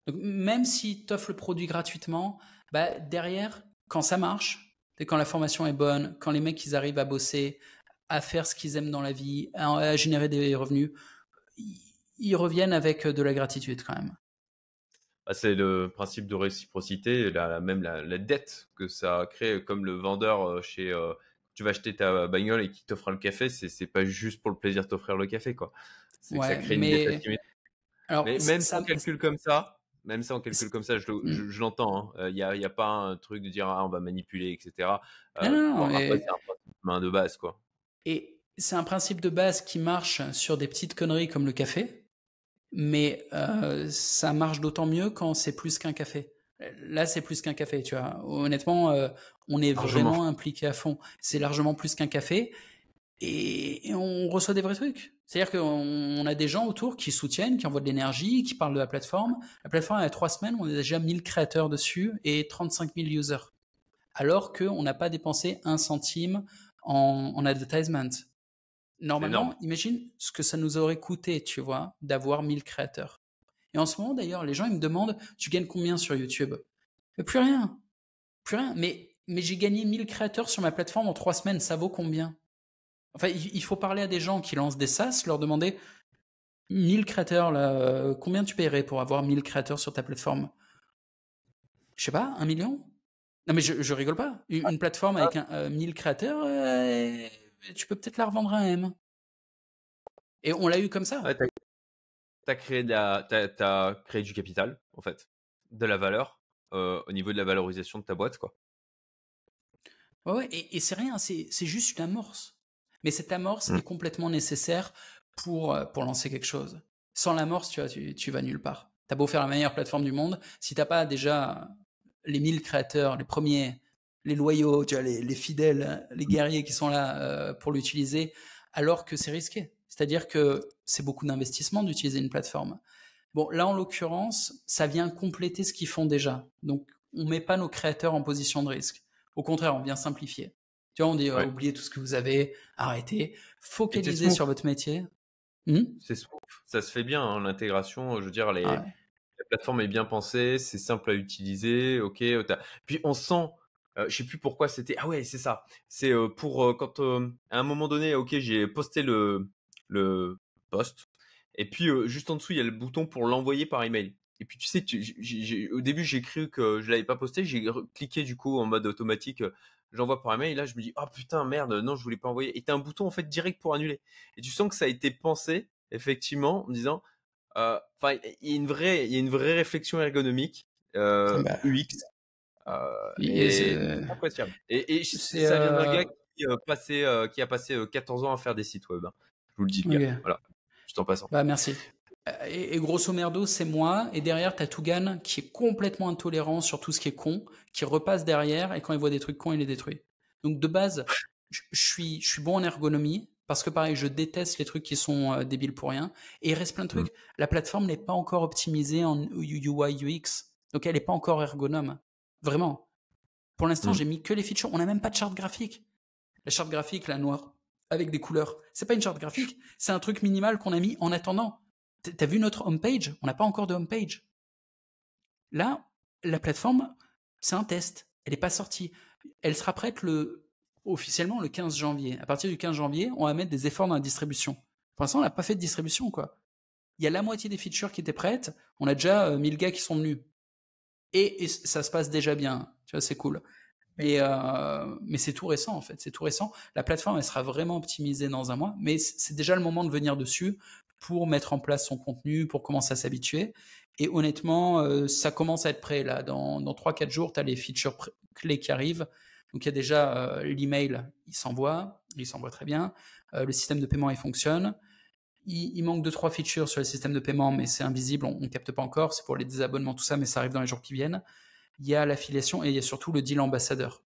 Donc, même si tu offres le produit gratuitement, bah, derrière, quand ça marche, et quand la formation est bonne, quand les mecs, ils arrivent à bosser, à faire ce qu'ils aiment dans la vie, à générer des revenus, ils reviennent avec de la gratitude quand même. Bah, c'est le principe de réciprocité, même la dette que ça crée, comme le vendeur tu vas acheter ta bagnole et qui t'offre le café, c'est pas juste pour le plaisir de t'offrir le café, quoi. C'est que ça Ouais, crée une dette mais asymétrique. alors, Mais même sans calcul comme ça, hmm. je l'entends, hein. Il y a pas un truc de dire ah, on va manipuler, etc. Non, non, Bon, non, après c'est un principe humain de base, quoi. et c'est un principe de base qui marche sur des petites conneries comme le café, mais ça marche d'autant mieux quand c'est plus qu'un café. Là, c'est plus qu'un café, tu vois. Honnêtement, on est Largement. vraiment impliqué à fond. C'est largement plus qu'un café. et on reçoit des vrais trucs. C'est-à-dire qu'on a des gens autour qui soutiennent, qui envoient de l'énergie, qui parlent de la plateforme. La plateforme, il y a 3 semaines, on a déjà 1000 créateurs dessus et 35 000 users. Alors qu'on n'a pas dépensé 1 centime en advertisement. Normalement, imagine ce que ça nous aurait coûté, tu vois, d'avoir 1000 créateurs. Et en ce moment, d'ailleurs, les gens, ils me demandent, tu gagnes combien sur YouTube? Mais plus rien. Plus rien. Mais j'ai gagné 1000 créateurs sur ma plateforme en 3 semaines. Ça vaut combien? Enfin, il faut parler à des gens qui lancent des SaaS, leur demander 1000 créateurs, là, combien tu paierais pour avoir 1000 créateurs sur ta plateforme? Je sais pas, 1 million? Non, mais je rigole pas. Une plateforme avec 1000 créateurs, tu peux peut-être la revendre à un M. Et on l'a eu comme ça. Ouais, t'as créé du capital, en fait, de la valeur au niveau de la valorisation de ta boîte, quoi. Ouais, et c'est rien, c'est juste une amorce. Mais cette amorce est complètement nécessaire pour lancer quelque chose. Sans l'amorce, tu vas nulle part. T'as beau faire la meilleure plateforme du monde, si t'as pas déjà les 1000 créateurs, les premiers, les loyaux, tu vois, les fidèles, les guerriers qui sont là pour l'utiliser, alors que c'est risqué. C'est-à-dire que c'est beaucoup d'investissement d'utiliser une plateforme. Bon, là, en l'occurrence, ça vient compléter ce qu'ils font déjà. Donc, on met pas nos créateurs en position de risque. Au contraire, on vient simplifier. Tu vois, on dit oubliez tout ce que vous avez, arrêtez, focalisez sur votre métier. C'est smooth. Ça se fait bien, hein, l'intégration. Je veux dire, la plateforme est bien pensée, c'est simple à utiliser. Ok, puis on sent, je sais plus pourquoi c'était. Ah ouais, c'est ça. C'est pour quand à un moment donné, ok, j'ai posté le post, et puis juste en dessous il y a le bouton pour l'envoyer par email. Et puis tu sais, au début j'ai cru que je l'avais pas posté, j'ai cliqué du coup en mode automatique, j'envoie par email. Et là je me dis, oh putain merde, non je voulais pas envoyer. Et t'as un bouton en fait direct pour annuler. Et tu sens que ça a été pensé effectivement en disant, enfin il y a une vraie réflexion ergonomique, UX, et c'est appréciable. Et ça vient d'un gars qui a passé 14 ans à faire des sites web, hein. Je vous le dis, le gars. Voilà, juste en passant. Bah, merci. Et grosso merdo, c'est moi. Et derrière, t'as Tougan qui est complètement intolérant sur tout ce qui est con, qui repasse derrière et quand il voit des trucs cons, il les détruit. Donc de base, je suis bon en ergonomie parce que pareil, je déteste les trucs qui sont débiles pour rien. Et il reste plein de trucs. La plateforme n'est pas encore optimisée en UI UX, donc elle n'est pas encore ergonome. Vraiment. Pour l'instant, j'ai mis que les features. On n'a même pas de charte graphique. La charte graphique, la noire, avec des couleurs. C'est pas une charte graphique, c'est un truc minimal qu'on a mis en attendant. T'as vu notre homepage? On n'a pas encore de homepage. Là, la plateforme, c'est un test. Elle n'est pas sortie. Elle sera prête officiellement le 15 janvier. À partir du 15 janvier, on va mettre des efforts dans la distribution. Pour l'instant, on n'a pas fait de distribution, quoi. Il y a la moitié des features qui étaient prêtes. On a déjà 1000 gars qui sont venus. Et ça se passe déjà bien. Tu vois, c'est cool. Mais c'est tout récent, en fait. C'est tout récent. La plateforme, elle sera vraiment optimisée dans un mois. Mais c'est déjà le moment de venir dessus pour mettre en place son contenu, pour commencer à s'habituer. Et honnêtement, ça commence à être prêt, là. Dans 3-4 jours, tu as les features clés qui arrivent. Donc, il y a déjà l'email, il s'envoie très bien. Le système de paiement, il fonctionne. Il manque 2-3 features sur le système de paiement, mais c'est invisible, on ne capte pas encore. C'est pour les désabonnements, tout ça, mais ça arrive dans les jours qui viennent. Il y a l'affiliation et il y a surtout le deal ambassadeur.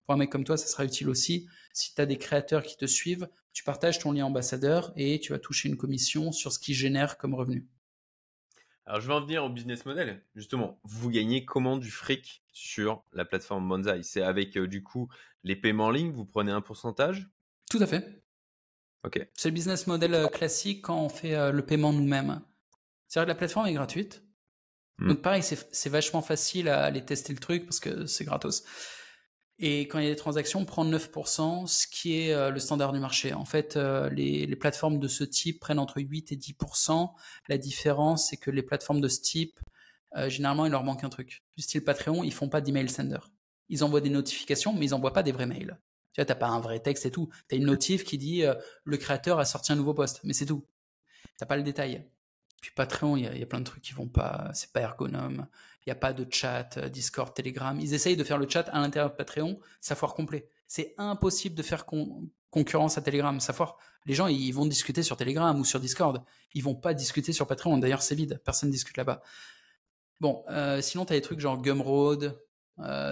Pour un mec comme toi, ça sera utile aussi. Si tu as des créateurs qui te suivent, tu partages ton lien ambassadeur et tu vas toucher une commission sur ce qui génère comme revenu. Alors, je vais en venir au business model. Justement, vous gagnez comment du fric sur la plateforme Monzai? C'est avec, du coup, les paiements en ligne, vous prenez un pourcentage? Tout à fait. Ok. C'est le business model classique quand on fait le paiement nous-mêmes. C'est-à-dire que la plateforme est gratuite. Donc pareil, c'est vachement facile à aller tester le truc parce que c'est gratos. Et quand il y a des transactions, on prend 9%, ce qui est le standard du marché. En fait, les plateformes de ce type prennent entre 8 et 10%. La différence, c'est que les plateformes de ce type, généralement, il leur manque un truc. Du style Patreon, ils font pas d'email sender. Ils envoient des notifications, mais ils envoient pas des vrais mails. Tu vois, t'as pas un vrai texte et tout. T'as une notif qui dit le créateur a sorti un nouveau post, mais c'est tout. T'as pas le détail. Puis Patreon, il y a plein de trucs qui vont pas, c'est pas ergonome. Il n'y a pas de chat, Discord, Telegram. Ils essayent de faire le chat à l'intérieur de Patreon, ça foire complet. C'est impossible de faire concurrence à Telegram, ça foire. Les gens, ils vont discuter sur Telegram ou sur Discord. Ils vont pas discuter sur Patreon. D'ailleurs, c'est vide, personne ne discute là-bas. Bon, sinon, tu as des trucs genre Gumroad,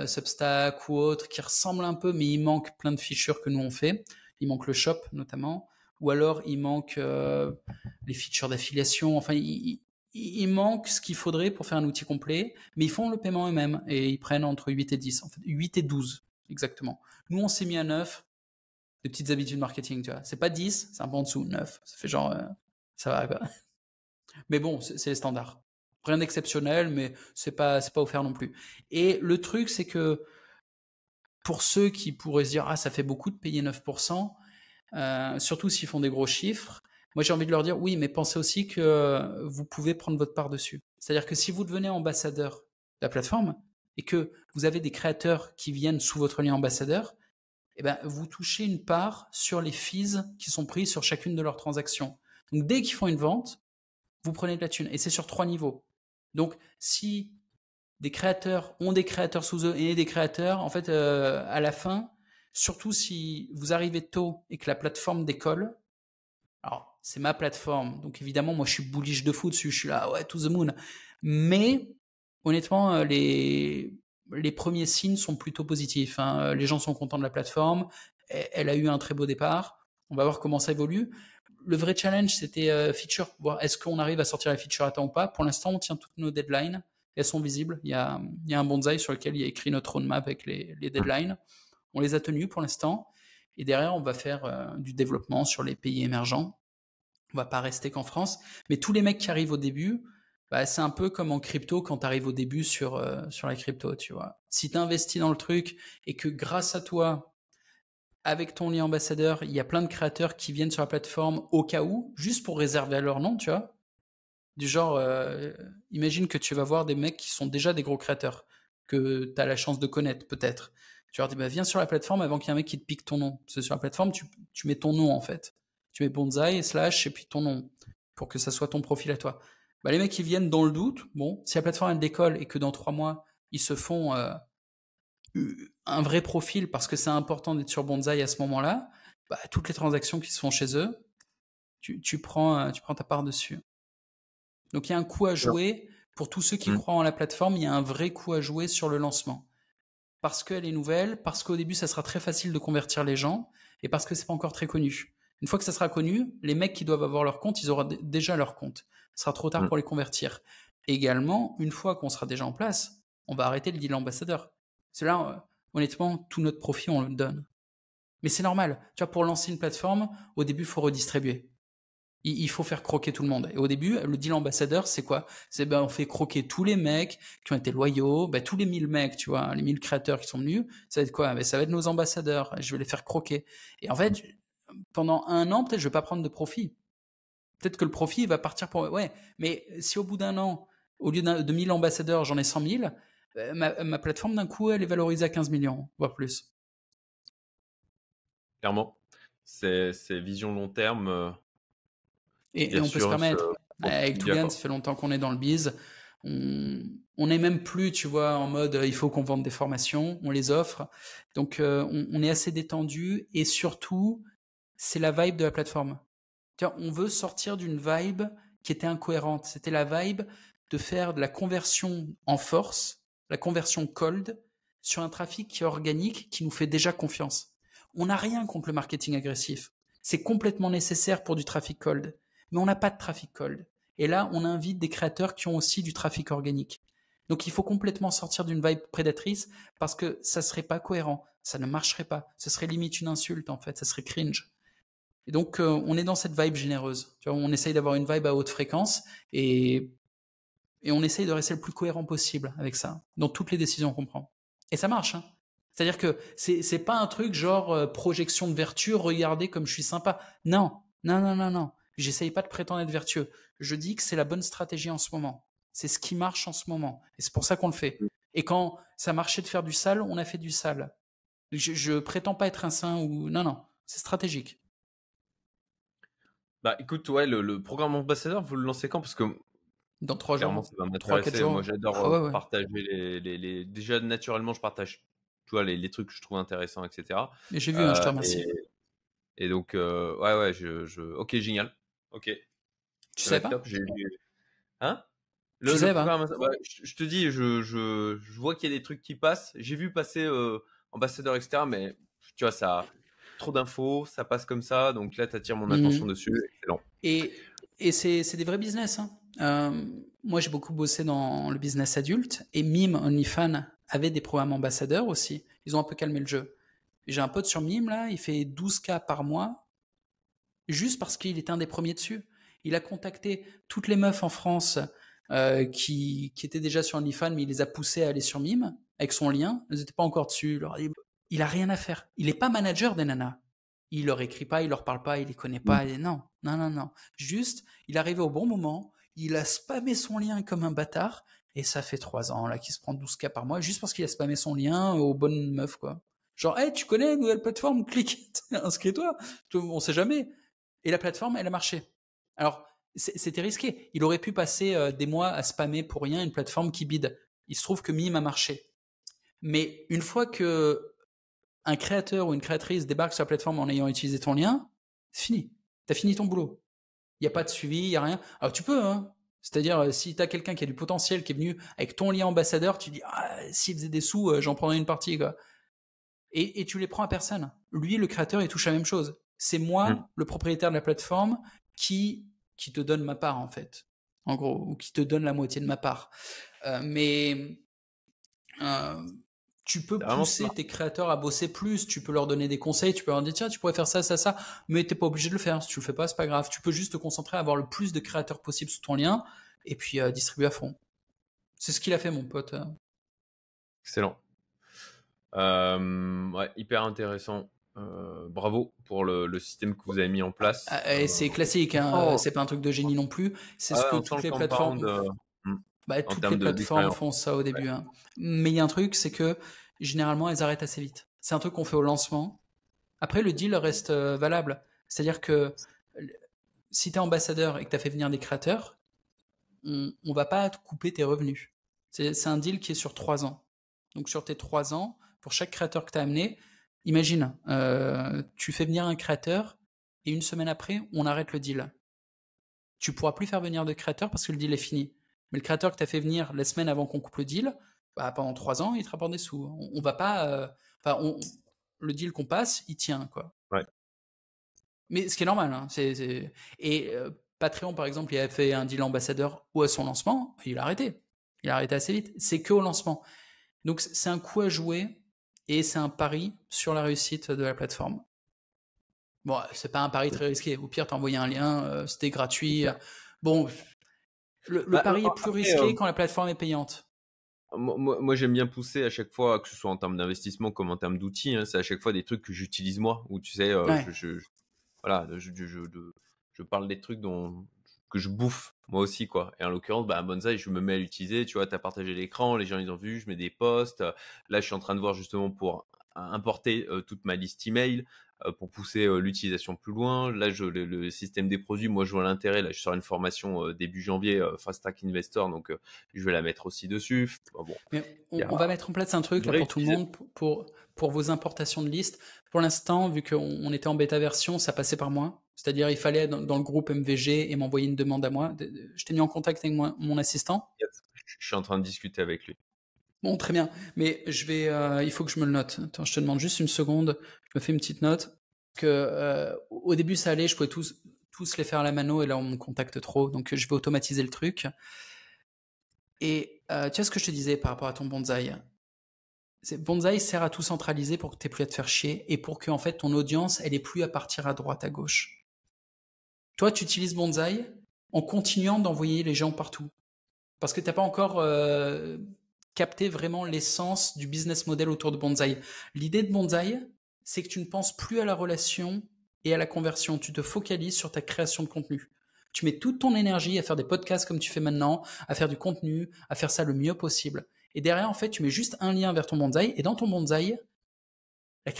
Substack ou autres qui ressemblent un peu, mais il manque plein de features que nous on fait. Il manque le shop notamment, ou alors il manque les features d'affiliation. Enfin, il manque ce qu'il faudrait pour faire un outil complet, mais ils font le paiement eux-mêmes et ils prennent entre 8 et 10, en fait, 8 et 12 exactement. Nous, on s'est mis à 9, des petites habitudes marketing, tu vois. C'est pas 10, c'est un peu en dessous, 9. Ça fait genre, ça va quoi. Mais bon, c'est les standards. Rien d'exceptionnel, mais c'est pas offert non plus. Et le truc, c'est que pour ceux qui pourraient se dire, ah, ça fait beaucoup de payer 9%, surtout s'ils font des gros chiffres, moi j'ai envie de leur dire, oui, mais pensez aussi que vous pouvez prendre votre part dessus. C'est-à-dire que si vous devenez ambassadeur de la plateforme et que vous avez des créateurs qui viennent sous votre lien ambassadeur, eh ben, vous touchez une part sur les fees qui sont pris sur chacune de leurs transactions. Donc dès qu'ils font une vente, vous prenez de la thune. Et c'est sur 3 niveaux. Donc si des créateurs ont des créateurs sous eux et des créateurs, en fait, à la fin, surtout si vous arrivez tôt et que la plateforme décolle, alors c'est ma plateforme, donc évidemment, moi je suis bullish de fou dessus, je suis là, ouais, to the moon. Mais honnêtement, les premiers signes sont plutôt positifs. Hein. Les gens sont contents de la plateforme, elle a eu un très beau départ. On va voir comment ça évolue. Le vrai challenge, c'était feature, voir est-ce qu'on arrive à sortir la feature à temps ou pas. Pour l'instant, on tient toutes nos deadlines. Elles sont visibles. Il y a un bonsaï sur lequel il y a écrit notre roadmap avec les deadlines. On les a tenus pour l'instant. Et derrière, on va faire du développement sur les pays émergents. On va pas rester qu'en France. Mais tous les mecs qui arrivent au début, bah, c'est un peu comme en crypto quand tu arrives au début sur la crypto, tu vois. Si tu investis dans le truc et que grâce à toi, avec ton lien ambassadeur, il y a plein de créateurs qui viennent sur la plateforme au cas où, juste pour réserver à leur nom, tu vois. Du genre, imagine que tu vas voir des mecs qui sont déjà des gros créateurs, que tu as la chance de connaître peut-être. Tu leur dis, bah, viens sur la plateforme avant qu'il y ait un mec qui te pique ton nom. Parce que sur la plateforme, tu mets ton nom en fait. Tu mets bonsaï, slash, et puis ton nom, pour que ça soit ton profil à toi. Bah, les mecs qui viennent dans le doute, bon, si la plateforme elle décolle et que dans 3 mois, ils se font un vrai profil parce que c'est important d'être sur bonsaï à ce moment-là, bah, toutes les transactions qui se font chez eux, tu prends ta part dessus. Donc il y a un coup à jouer pour tous ceux qui croient en la plateforme, il y a un vrai coup à jouer sur le lancement. Parce qu'elle est nouvelle, parce qu'au début ça sera très facile de convertir les gens, et parce que c'est pas encore très connu. Une fois que ça sera connu, les mecs qui doivent avoir leur compte, ils auront déjà leur compte. Ce sera trop tard pour les convertir. Également, une fois qu'on sera déjà en place, on va arrêter le deal ambassadeur. C'est là, honnêtement, tout notre profit, on le donne. Mais c'est normal. Tu vois, pour lancer une plateforme, au début, il faut redistribuer. Il faut faire croquer tout le monde. Et au début, le deal ambassadeur, c'est quoi? C'est on fait croquer tous les mecs qui ont été loyaux, tous les 1000 mecs, tu vois, les 1000 créateurs qui sont venus, ça va être quoi? Ça va être nos ambassadeurs. Je vais les faire croquer. Et en fait, pendant 1 an, peut-être je vais pas prendre de profit. Peut-être que le profit va partir pour... Ouais, mais si au bout d'1 an, au lieu de 1000 ambassadeurs, j'en ai 100 000, ma plateforme, d'un coup, elle est valorisée à 15 millions, voire plus. Clairement. C'est vision long terme. Et on peut se permettre. Avec Tougan, ça fait longtemps qu'on est dans le biz. On n'est même plus, tu vois, en mode il faut qu'on vende des formations, on les offre. Donc on est assez détendu et surtout, c'est la vibe de la plateforme. Tiens, on veut sortir d'une vibe qui était incohérente. C'était la vibe de faire de la conversion en force, la conversion cold, sur un trafic qui est organique, qui nous fait déjà confiance. On n'a rien contre le marketing agressif. C'est complètement nécessaire pour du trafic cold. Mais on n'a pas de trafic cold. Et là, on invite des créateurs qui ont aussi du trafic organique. Donc il faut complètement sortir d'une vibe prédatrice parce que ça serait pas cohérent, ça ne marcherait pas, ce serait limite une insulte en fait, ça serait cringe. Et donc on est dans cette vibe généreuse. Tu vois, on essaye d'avoir une vibe à haute fréquence et on essaye de rester le plus cohérent possible avec ça, dans toutes les décisions qu'on prend. Et ça marche, hein. C'est-à-dire que c'est pas un truc genre projection de vertu, regardez comme je suis sympa. Non, non, non, non, non. J'essaye pas de prétendre être vertueux. Je dis que c'est la bonne stratégie en ce moment. C'est ce qui marche en ce moment. Et c'est pour ça qu'on le fait. Et quand ça marchait de faire du sale, on a fait du sale. Je prétends pas être un saint ou... Non, non. C'est stratégique. Bah écoute, ouais, le programme ambassadeur, vous le lancez quand? Parce que dans 3 jours. Clairement, ça va m'intéresser. Moi, j'adore ouais. partager Déjà, naturellement, je partage, tu vois, les trucs que je trouve intéressants, etc. Et j'ai vu, je te remercie. Et donc, ouais, ok, génial. Ok. Tu savais pas? Top, Hein? Tu savais pas? Bah, je te dis, je vois qu'il y a des trucs qui passent. J'ai vu passer ambassadeur, etc. Mais tu vois, ça trop d'infos, ça passe comme ça, donc là, tu attires mon attention Mhm. dessus, excellent. Et c'est des vrais business, hein. Moi, j'ai beaucoup bossé dans le business adulte et Mime, OnlyFans avait des programmes ambassadeurs aussi. Ils ont un peu calmé le jeu. J'ai un pote sur Mime, là, il fait 12K par mois juste parce qu'il était un des premiers dessus. Il a contacté toutes les meufs en France qui étaient déjà sur OnlyFans, mais il les a poussées à aller sur Mime avec son lien. Elles n'étaient pas encore dessus. Il a rien à faire. Il n'est pas manager des nanas. Il leur écrit pas, il leur parle pas, il les connaît pas. Non, non, non, non. Juste, il est arrivé au bon moment. Il a spammé son lien comme un bâtard. Et ça fait 3 ans là qu'il se prend 12K par mois juste parce qu'il a spammé son lien aux bonnes meufs, quoi. Genre, hey, tu connais une nouvelle plateforme, clique, inscris-toi. On sait jamais. Et la plateforme, elle a marché. Alors, c'était risqué. Il aurait pu passer des mois à spammer pour rien une plateforme qui bide. Il se trouve que Mime a marché. Mais une fois que un créateur ou une créatrice débarque sur la plateforme en ayant utilisé ton lien, c'est fini. T'as fini ton boulot. Il n'y a pas de suivi, il n'y a rien. Alors tu peux, hein. C'est-à-dire, si tu as quelqu'un qui a du potentiel, qui est venu avec ton lien ambassadeur, tu dis, ah, s'il faisait des sous, j'en prendrais une partie, quoi. Et tu les prends à personne. Lui, le créateur, il touche la même chose. C'est moi, le propriétaire de la plateforme, qui te donne ma part, en fait. En gros, ou qui te donne la moitié de ma part. Mais tu peux C'est vraiment pousser smart. tes créateurs à bosser plus, tu peux leur donner des conseils, tu peux leur dire tiens, tu pourrais faire ça, ça, ça, mais t'es pas obligé de le faire. Si tu le fais pas, c'est pas grave. Tu peux juste te concentrer à avoir le plus de créateurs possible sous ton lien et puis distribuer à fond. C'est ce qu'il a fait, mon pote. Excellent. Ouais, hyper intéressant. Bravo pour le système que vous avez mis en place. Et c'est classique, hein, c'est pas un truc de génie non plus. C'est ce que On sent toutes le les plateformes, compound hmm, en toutes les termes plateformes d'expérience. font ça au début. Hein. Mais il y a un truc, c'est que généralement elles arrêtent assez vite. C'est un truc qu'on fait au lancement. Après, le deal reste valable. C'est-à-dire que si tu es ambassadeur et que tu as fait venir des créateurs, on va pas te couper tes revenus. C'est un deal qui est sur 3 ans. Donc sur tes 3 ans, pour chaque créateur que tu as amené, imagine, tu fais venir un créateur et une semaine après, on arrête le deal. Tu pourras plus faire venir de créateurs parce que le deal est fini. Mais le créateur que tu as fait venir la semaine avant qu'on coupe le deal, bah, pendant 3 ans, il te rapporte des sous. On va pas... le deal qu'on passe, il tient, quoi. Ouais. Mais ce qui est normal. Hein, Et Patreon, par exemple, il a fait un deal ambassadeur ou à son lancement, il a arrêté. Il a arrêté assez vite. C'est que au lancement. Donc c'est un coup à jouer et c'est un pari sur la réussite de la plateforme. Bon, c'est pas un pari très risqué. Au pire, t'as envoyé un lien, c'était gratuit. Bon, le pari est plus risqué quand la plateforme est payante. Moi, j'aime bien pousser à chaque fois, que ce soit en termes d'investissement comme en termes d'outils. Hein, c'est à chaque fois des trucs que j'utilise moi, où tu sais, Ouais. voilà, je parle des trucs que je bouffe moi aussi, quoi. Et en l'occurrence, Bonsai, je me mets à l'utiliser. Tu vois, tu as partagé l'écran, les gens ils ont vu, je mets des posts. Là, je suis en train de voir justement pour importer toute ma liste email pour pousser l'utilisation plus loin. Là, le système des produits, moi, je vois l'intérêt. Là, je sors une formation début janvier, Fast Track Investor, donc je vais la mettre aussi dessus. Bon, Mais on va mettre en place un truc là pour tout le monde pour vos importations de listes. Pour l'instant, vu qu'on était en bêta version, ça passait par moi. C'est-à-dire, il fallait dans le groupe MVG et m'envoyer une demande à moi. Je t'ai mis en contact avec mon assistant. Je suis en train de discuter avec lui. Bon, très bien. Mais il faut que je me le note. Attends, je te demande juste une seconde. Je me fais une petite note. Au début, ça allait, je pouvais tous les faire à la mano et là, on me contacte trop. Donc, je vais automatiser le truc. Et tu vois ce que je te disais par rapport à ton bonsaï. Bonsaï sert à tout centraliser pour que tu n'aies plus à te faire chier et pour que en fait, ton audience, elle ait plus à partir à droite, à gauche. Toi, tu utilises Bonsaï en continuant d'envoyer les gens partout. Parce que tu n'as pas encore capté vraiment l'essence du business model autour de Bonsaï. L'idée de Bonsaï, c'est que tu ne penses plus à la relation et à la conversion. Tu te focalises sur ta création de contenu. Tu mets toute ton énergie à faire des podcasts comme tu fais maintenant, à faire du contenu, à faire ça le mieux possible. Et derrière, en fait, tu mets juste un lien vers ton bonsaï. Et dans ton bonsaï, la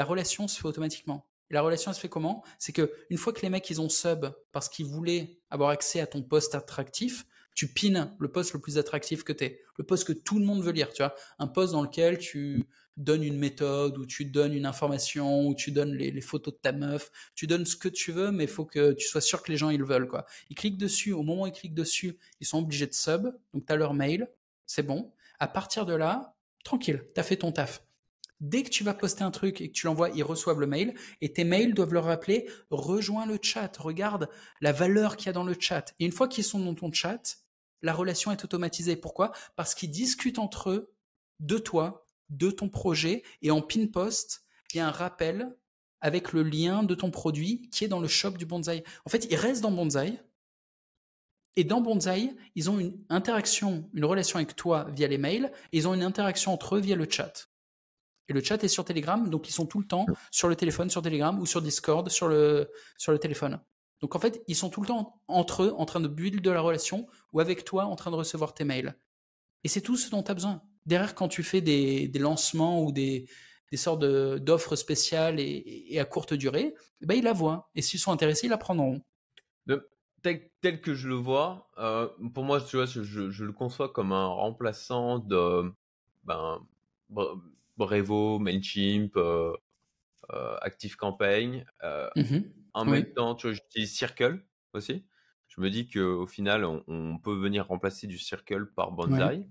relation se fait automatiquement. Et la relation, elle se fait comment? C'est que une fois que les mecs, ils ont sub parce qu'ils voulaient avoir accès à ton post attractif, tu pines le post le plus attractif que t'es. Le post que tout le monde veut lire, tu vois. Un post dans lequel tu donnes une méthode, ou tu donnes une information, ou tu donnes les photos de ta meuf. Tu donnes ce que tu veux, mais il faut que tu sois sûr que les gens, ils le veulent, quoi. Ils cliquent dessus. Au moment où ils cliquent dessus, ils sont obligés de sub. Donc, tu as leur mail. C'est bon. À partir de là, tranquille, tu as fait ton taf. Dès que tu vas poster un truc et que tu l'envoies, ils reçoivent le mail et tes mails doivent leur rappeler rejoins le chat, regarde la valeur qu'il y a dans le chat. Et une fois qu'ils sont dans ton chat, la relation est automatisée. Pourquoi? Parce qu'ils discutent entre eux de toi, de ton projet et en pin post, il y a un rappel avec le lien de ton produit qui est dans le shop du Bonsaï. En fait, ils restent dans Bonsaï. Et dans Bonsaï, ils ont une interaction, une relation avec toi via les mails, et ils ont une interaction entre eux via le chat. Et le chat est sur Telegram, donc ils sont tout le temps sur le téléphone, sur Telegram, ou sur Discord, sur le téléphone. Donc en fait, ils sont tout le temps entre eux, en train de build de la relation, ou avec toi, en train de recevoir tes mails. Et c'est tout ce dont tu as besoin. Derrière, quand tu fais des lancements ou des sortes d'offres spéciales et à courte durée, ben, ils la voient. Et s'ils sont intéressés, ils la prendront. Tel que je le vois, pour moi, tu vois, je le conçois comme un remplaçant de Brevo, Mailchimp, ActiveCampaign. En Oui. même temps, tu vois, j'utilise Circle aussi. Je me dis qu'au final, on peut venir remplacer du Circle par Bonsaï.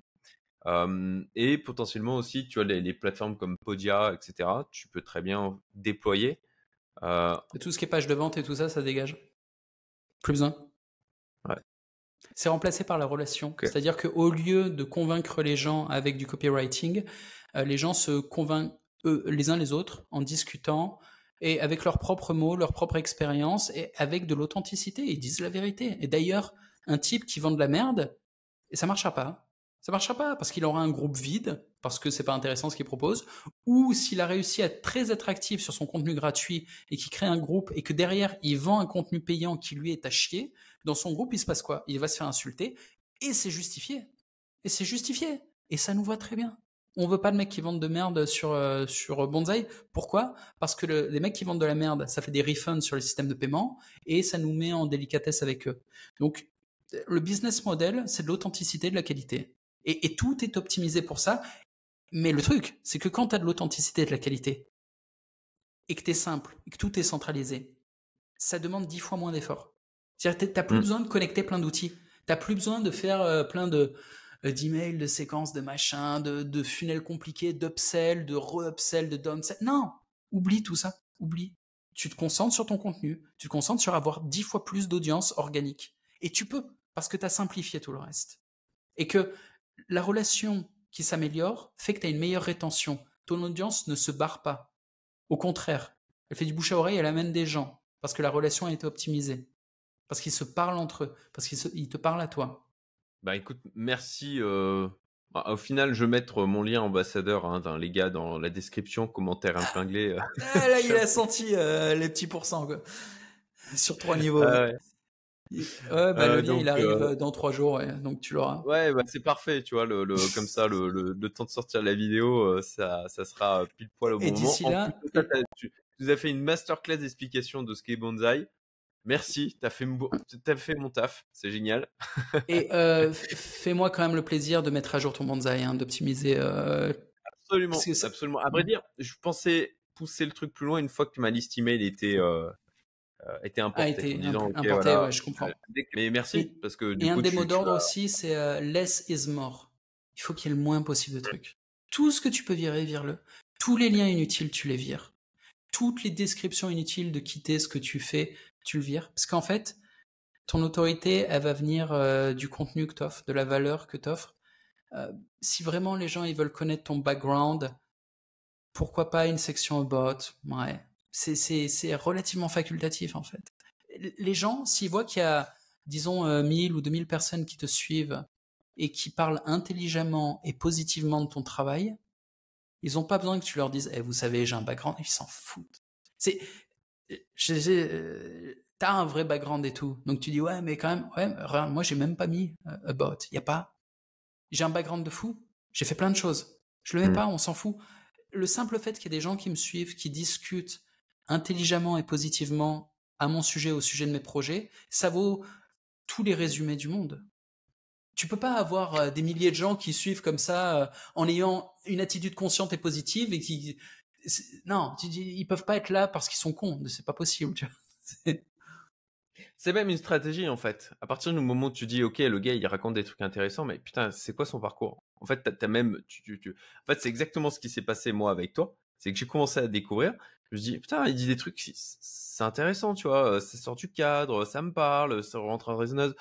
Et potentiellement aussi, tu vois, les plateformes comme Podia, etc., tu peux très bien déployer. Et tout ce qui est page de vente et tout ça, ça dégage. Plus besoin. Ouais. C'est remplacé par la relation. Okay. C'est-à-dire qu'au lieu de convaincre les gens avec du copywriting, les gens se convainquent les uns les autres en discutant et avec leurs propres mots, leur propre expérience et avec de l'authenticité. Ils disent la vérité. Et d'ailleurs, un type qui vend de la merde, et ça marchera pas. Ça marchera pas parce qu'il aura un groupe vide, parce que c'est pas intéressant ce qu'il propose, ou s'il a réussi à être très attractif sur son contenu gratuit et qu'il crée un groupe et que derrière il vend un contenu payant qui lui est à chier, dans son groupe il se passe quoi? Il va se faire insulter et c'est justifié. Et c'est justifié. Et ça nous va très bien. On veut pas de mecs qui vendent de merde sur Bonsaï. Pourquoi? Parce que les mecs qui vendent de la merde, ça fait des refunds sur le système de paiement et ça nous met en délicatesse avec eux. Donc, le business model, c'est de l'authenticité, de la qualité. Et tout est optimisé pour ça. Mais le truc, c'est que quand tu as de l'authenticité et de la qualité, et que tu es simple, et que tout est centralisé, ça demande 10 fois moins d'efforts. C'est-à-dire que tu n'as plus besoin de connecter plein d'outils. Tu n'as plus besoin de faire plein d'emails, de séquences, de machins, de funnels compliqués, d'upsell, de re-upsell, de downsell. Non, oublie tout ça. Oublie. Tu te concentres sur ton contenu. Tu te concentres sur avoir 10 fois plus d'audience organique. Et tu peux, parce que tu as simplifié tout le reste. Et que la relation qui s'améliore fait que tu as une meilleure rétention. Ton audience ne se barre pas. Au contraire, elle fait du bouche à oreille, elle amène des gens. Parce que la relation a été optimisée. Parce qu'ils se parlent entre eux. Parce qu'ils te parlent à toi. Bah écoute, merci. Au final, je vais mettre mon lien ambassadeur, les gars, dans la description, commentaire épinglé. Ah, là, il a senti les petits pourcents, quoi. Sur 3 niveaux. Ouais. Le lien, il arrive dans 3 jours, ouais, donc tu l'auras. Ouais, c'est parfait, tu vois, comme ça, le temps de sortir la vidéo, ça sera pile poil au bon moment. Et d'ici là, en plus de ça, tu nous as fait une masterclass d'explication de ce qu'est Bonsaï. Merci, t'as fait mon taf, c'est génial. Et fais-moi quand même le plaisir de mettre à jour ton Bonsaï, d'optimiser. Absolument, absolument. À vrai dire, je pensais pousser le truc plus loin une fois que ma liste email était importée. Importée, ouais, je comprends. Mais merci, parce que du coup, un des mots d'ordre aussi, c'est less is more. Il faut qu'il y ait le moins possible de trucs. Tout ce que tu peux virer, vire-le. Tous les liens inutiles, tu les vires. Toutes les descriptions inutiles de quitter ce que tu fais, tu le vires. Parce qu'en fait, ton autorité, elle va venir du contenu que tu offres, de la valeur que tu offres. Si vraiment les gens ils veulent connaître ton background, pourquoi pas une section about? Ouais. C'est relativement facultatif en fait. Les gens, s'ils voient qu'il y a, disons, 1000 ou 2000 personnes qui te suivent et qui parlent intelligemment et positivement de ton travail, ils n'ont pas besoin que tu leur dises vous savez, j'ai un background, ils s'en foutent. T'as un vrai background et tout. Donc tu dis ouais, mais quand même, ouais, moi j'ai même pas mis about. Y a pas. J'ai un background de fou. J'ai fait plein de choses. Je le mets pas, on s'en fout. Le simple fait qu'il y ait des gens qui me suivent, qui discutent intelligemment et positivement à mon sujet, au sujet de mes projets, ça vaut tous les résumés du monde. Tu peux pas avoir des milliers de gens qui suivent comme ça en ayant une attitude consciente et positive et qui non, ils peuvent pas être là parce qu'ils sont cons, c'est pas possible, tu vois. C'est même une stratégie en fait. À partir du moment où tu dis, ok, le gars il raconte des trucs intéressants, mais putain, c'est quoi son parcours? En fait, t'as même, en fait, c'est exactement ce qui s'est passé moi avec toi. C'est que j'ai commencé à découvrir. Je me dis, putain, il dit des trucs, c'est intéressant, tu vois. Ça sort du cadre, ça me parle, ça rentre en résonance.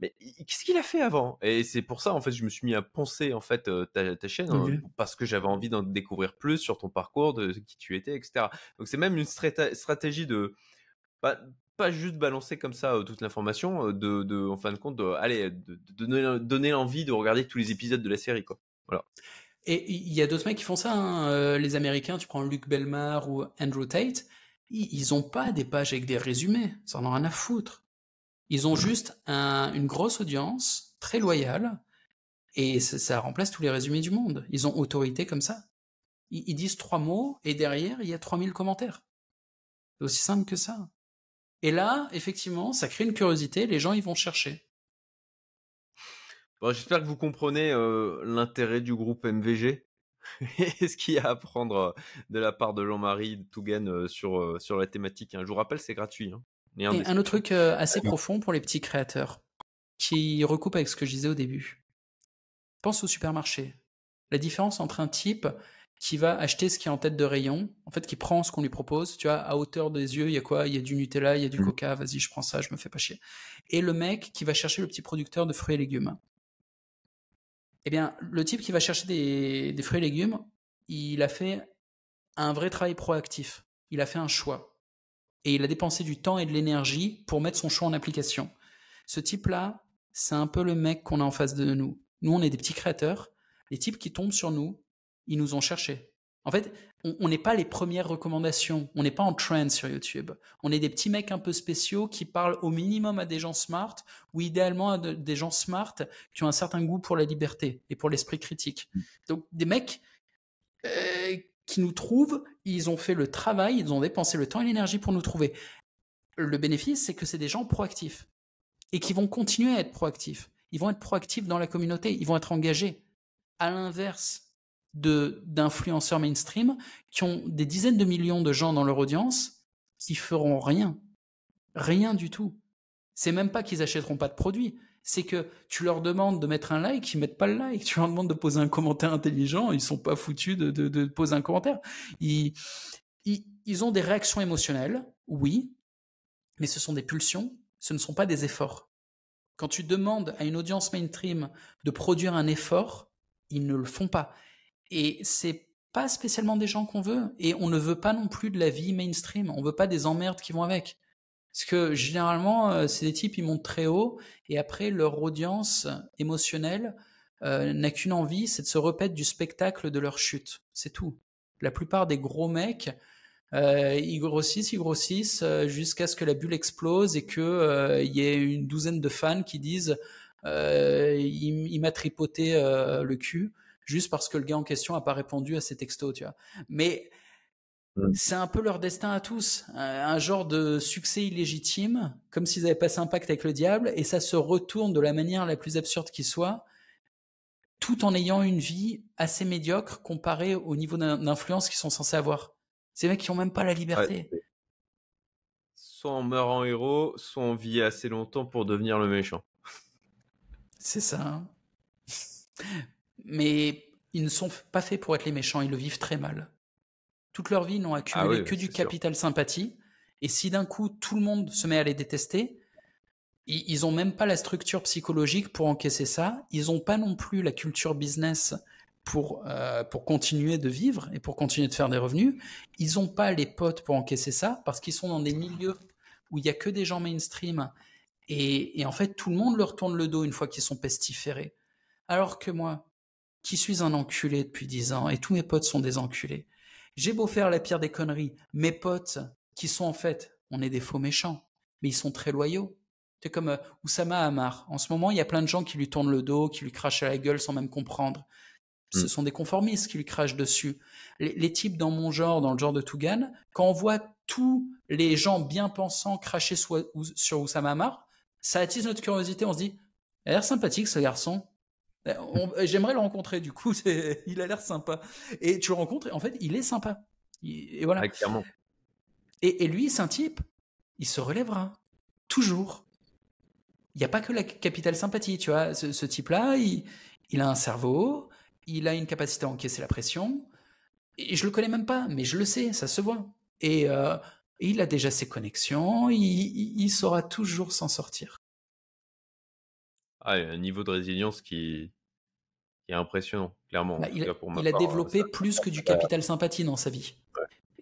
Mais qu'est-ce qu'il a fait avant? Et c'est pour ça, en fait, je me suis mis à poncer en fait ta chaîne Ok. parce que j'avais envie d'en découvrir plus sur ton parcours, de qui tu étais, etc. Donc c'est même une stratégie de pas, pas juste balancer comme ça toute l'information, en fin de compte, allez, de donner l'envie de regarder tous les épisodes de la série, quoi. Voilà. Et il y a d'autres mecs qui font ça, hein. Les Américains, tu prends Luc Belmar ou Andrew Tate, ils ont pas des pages avec des résumés, ça en a rien à foutre. Ils ont juste une grosse audience, très loyale, et ça remplace tous les résumés du monde. Ils ont autorité comme ça. Ils disent 3 mots, et derrière, il y a 3000 commentaires. C'est aussi simple que ça. Et là, effectivement, ça crée une curiosité, les gens, ils vont chercher. Bon, j'espère que vous comprenez l'intérêt du groupe MVG et ce qu'il y a à apprendre de la part de Jean-Marie Tougan sur la thématique, hein. Je vous rappelle, c'est gratuit, hein. Et en Et un autre description. truc assez profond pour les petits créateurs, qui recoupe avec ce que je disais au début. Pense au supermarché. La différence entre un type qui va acheter ce qui est en tête de rayon, en fait, qui prend ce qu'on lui propose, tu vois, à hauteur des yeux, il y a quoi? Il y a du Nutella, il y a du Coca, vas-y, je prends ça, je me fais pas chier. Et le mec qui va chercher le petit producteur de fruits et légumes. Eh bien, le type qui va chercher des fruits et légumes, il a fait un vrai travail proactif. Il a fait un choix. Et il a dépensé du temps et de l'énergie pour mettre son choix en application. Ce type-là, c'est un peu le mec qu'on a en face de nous. Nous, on est des petits créateurs. Les types qui tombent sur nous, ils nous ont cherchés. En fait, on n'est pas les premières recommandations. On n'est pas en trend sur YouTube. On est des petits mecs un peu spéciaux qui parlent au minimum à des gens smart ou idéalement à des gens smart qui ont un certain goût pour la liberté et pour l'esprit critique. Donc, des mecs qui nous trouvent, ils ont fait le travail, ils ont dépensé le temps et l'énergie pour nous trouver. Le bénéfice, c'est que c'est des gens proactifs et qui vont continuer à être proactifs. Ils vont être proactifs dans la communauté, ils vont être engagés. À l'inverse d'influenceurs mainstream qui ont des dizaines de millions de gens dans leur audience qui feront rien. Rien du tout. C'est même pas qu'ils achèteront pas de produits. C'est que tu leur demandes de mettre un like, ils mettent pas le like. Tu leur demandes de poser un commentaire intelligent, ils sont pas foutus de poser un commentaire. Ils ont des réactions émotionnelles, oui, mais ce sont des pulsions, ce ne sont pas des efforts. Quand tu demandes à une audience mainstream de produire un effort, ils ne le font pas. Et c'est pas spécialement des gens qu'on veut. Et on ne veut pas non plus de la vie mainstream. On veut pas des emmerdes qui vont avec. Parce que généralement, c'est des types, ils montent très haut, et après, leur audience émotionnelle n'a qu'une envie, c'est de se repaître du spectacle de leur chute. C'est tout. La plupart des gros mecs, ils grossissent jusqu'à ce que la bulle explose et que y ait une douzaine de fans qui disent il m'a tripoté le cul juste parce que le gars en question a pas répondu à ses textos, tu vois. Mais c'est un peu leur destin à tous, un genre de succès illégitime, comme s'ils avaient passé un pacte avec le diable, et ça se retourne de la manière la plus absurde qui soit, tout en ayant une vie assez médiocre comparée au niveau d'influence qu'ils sont censés avoir. Ces mecs qui ont même pas la liberté. Ouais. Soit on meurt en héros, soit on vit assez longtemps pour devenir le méchant. C'est ça. Hein. Mais ils ne sont pas faits pour être les méchants, ils le vivent très mal. Toute leur vie, ils n'ont accumulé Oui, que du c'est sûr. capital sympathie, et si d'un coup tout le monde se met à les détester, ils n'ont même pas la structure psychologique pour encaisser ça, ils n'ont pas non plus la culture business pour continuer de vivre et pour continuer de faire des revenus, ils n'ont pas les potes pour encaisser ça, parce qu'ils sont dans des milieux où il n'y a que des gens mainstream, et en fait tout le monde leur tourne le dos une fois qu'ils sont pestiférés. Alors que moi, qui suis un enculé depuis 10 ans, et tous mes potes sont des enculés, j'ai beau faire la pire des conneries, mes potes, qui sont en fait, on est des faux méchants, mais ils sont très loyaux. C'est comme Oussama Hamar. En ce moment, il y a plein de gens qui lui tournent le dos, qui lui crachent à la gueule sans même comprendre. Ce sont des conformistes qui lui crachent dessus. Les types dans mon genre, dans le genre de Tougan, quand on voit tous les gens bien pensants cracher sur Oussama Hamar, ça attise notre curiosité. On se dit, il a l'air sympathique ce garçon. J'aimerais le rencontrer, du coup, il a l'air sympa. Et tu le rencontres, et en fait, il est sympa. Et voilà. Clairement. Et lui, c'est un type, il se relèvera. Toujours. Il n'y a pas que la capitale sympathie, tu vois. Ce type-là, il a un cerveau, il a une capacité à encaisser la pression, et je le connais même pas, mais je le sais, ça se voit. Et il a déjà ses connexions, il saura toujours s'en sortir. Ah, il y a un niveau de résilience qui est impressionnant, clairement, en Bah, tout cas pour ma il a part. développé plus que du capital sympathie dans sa vie.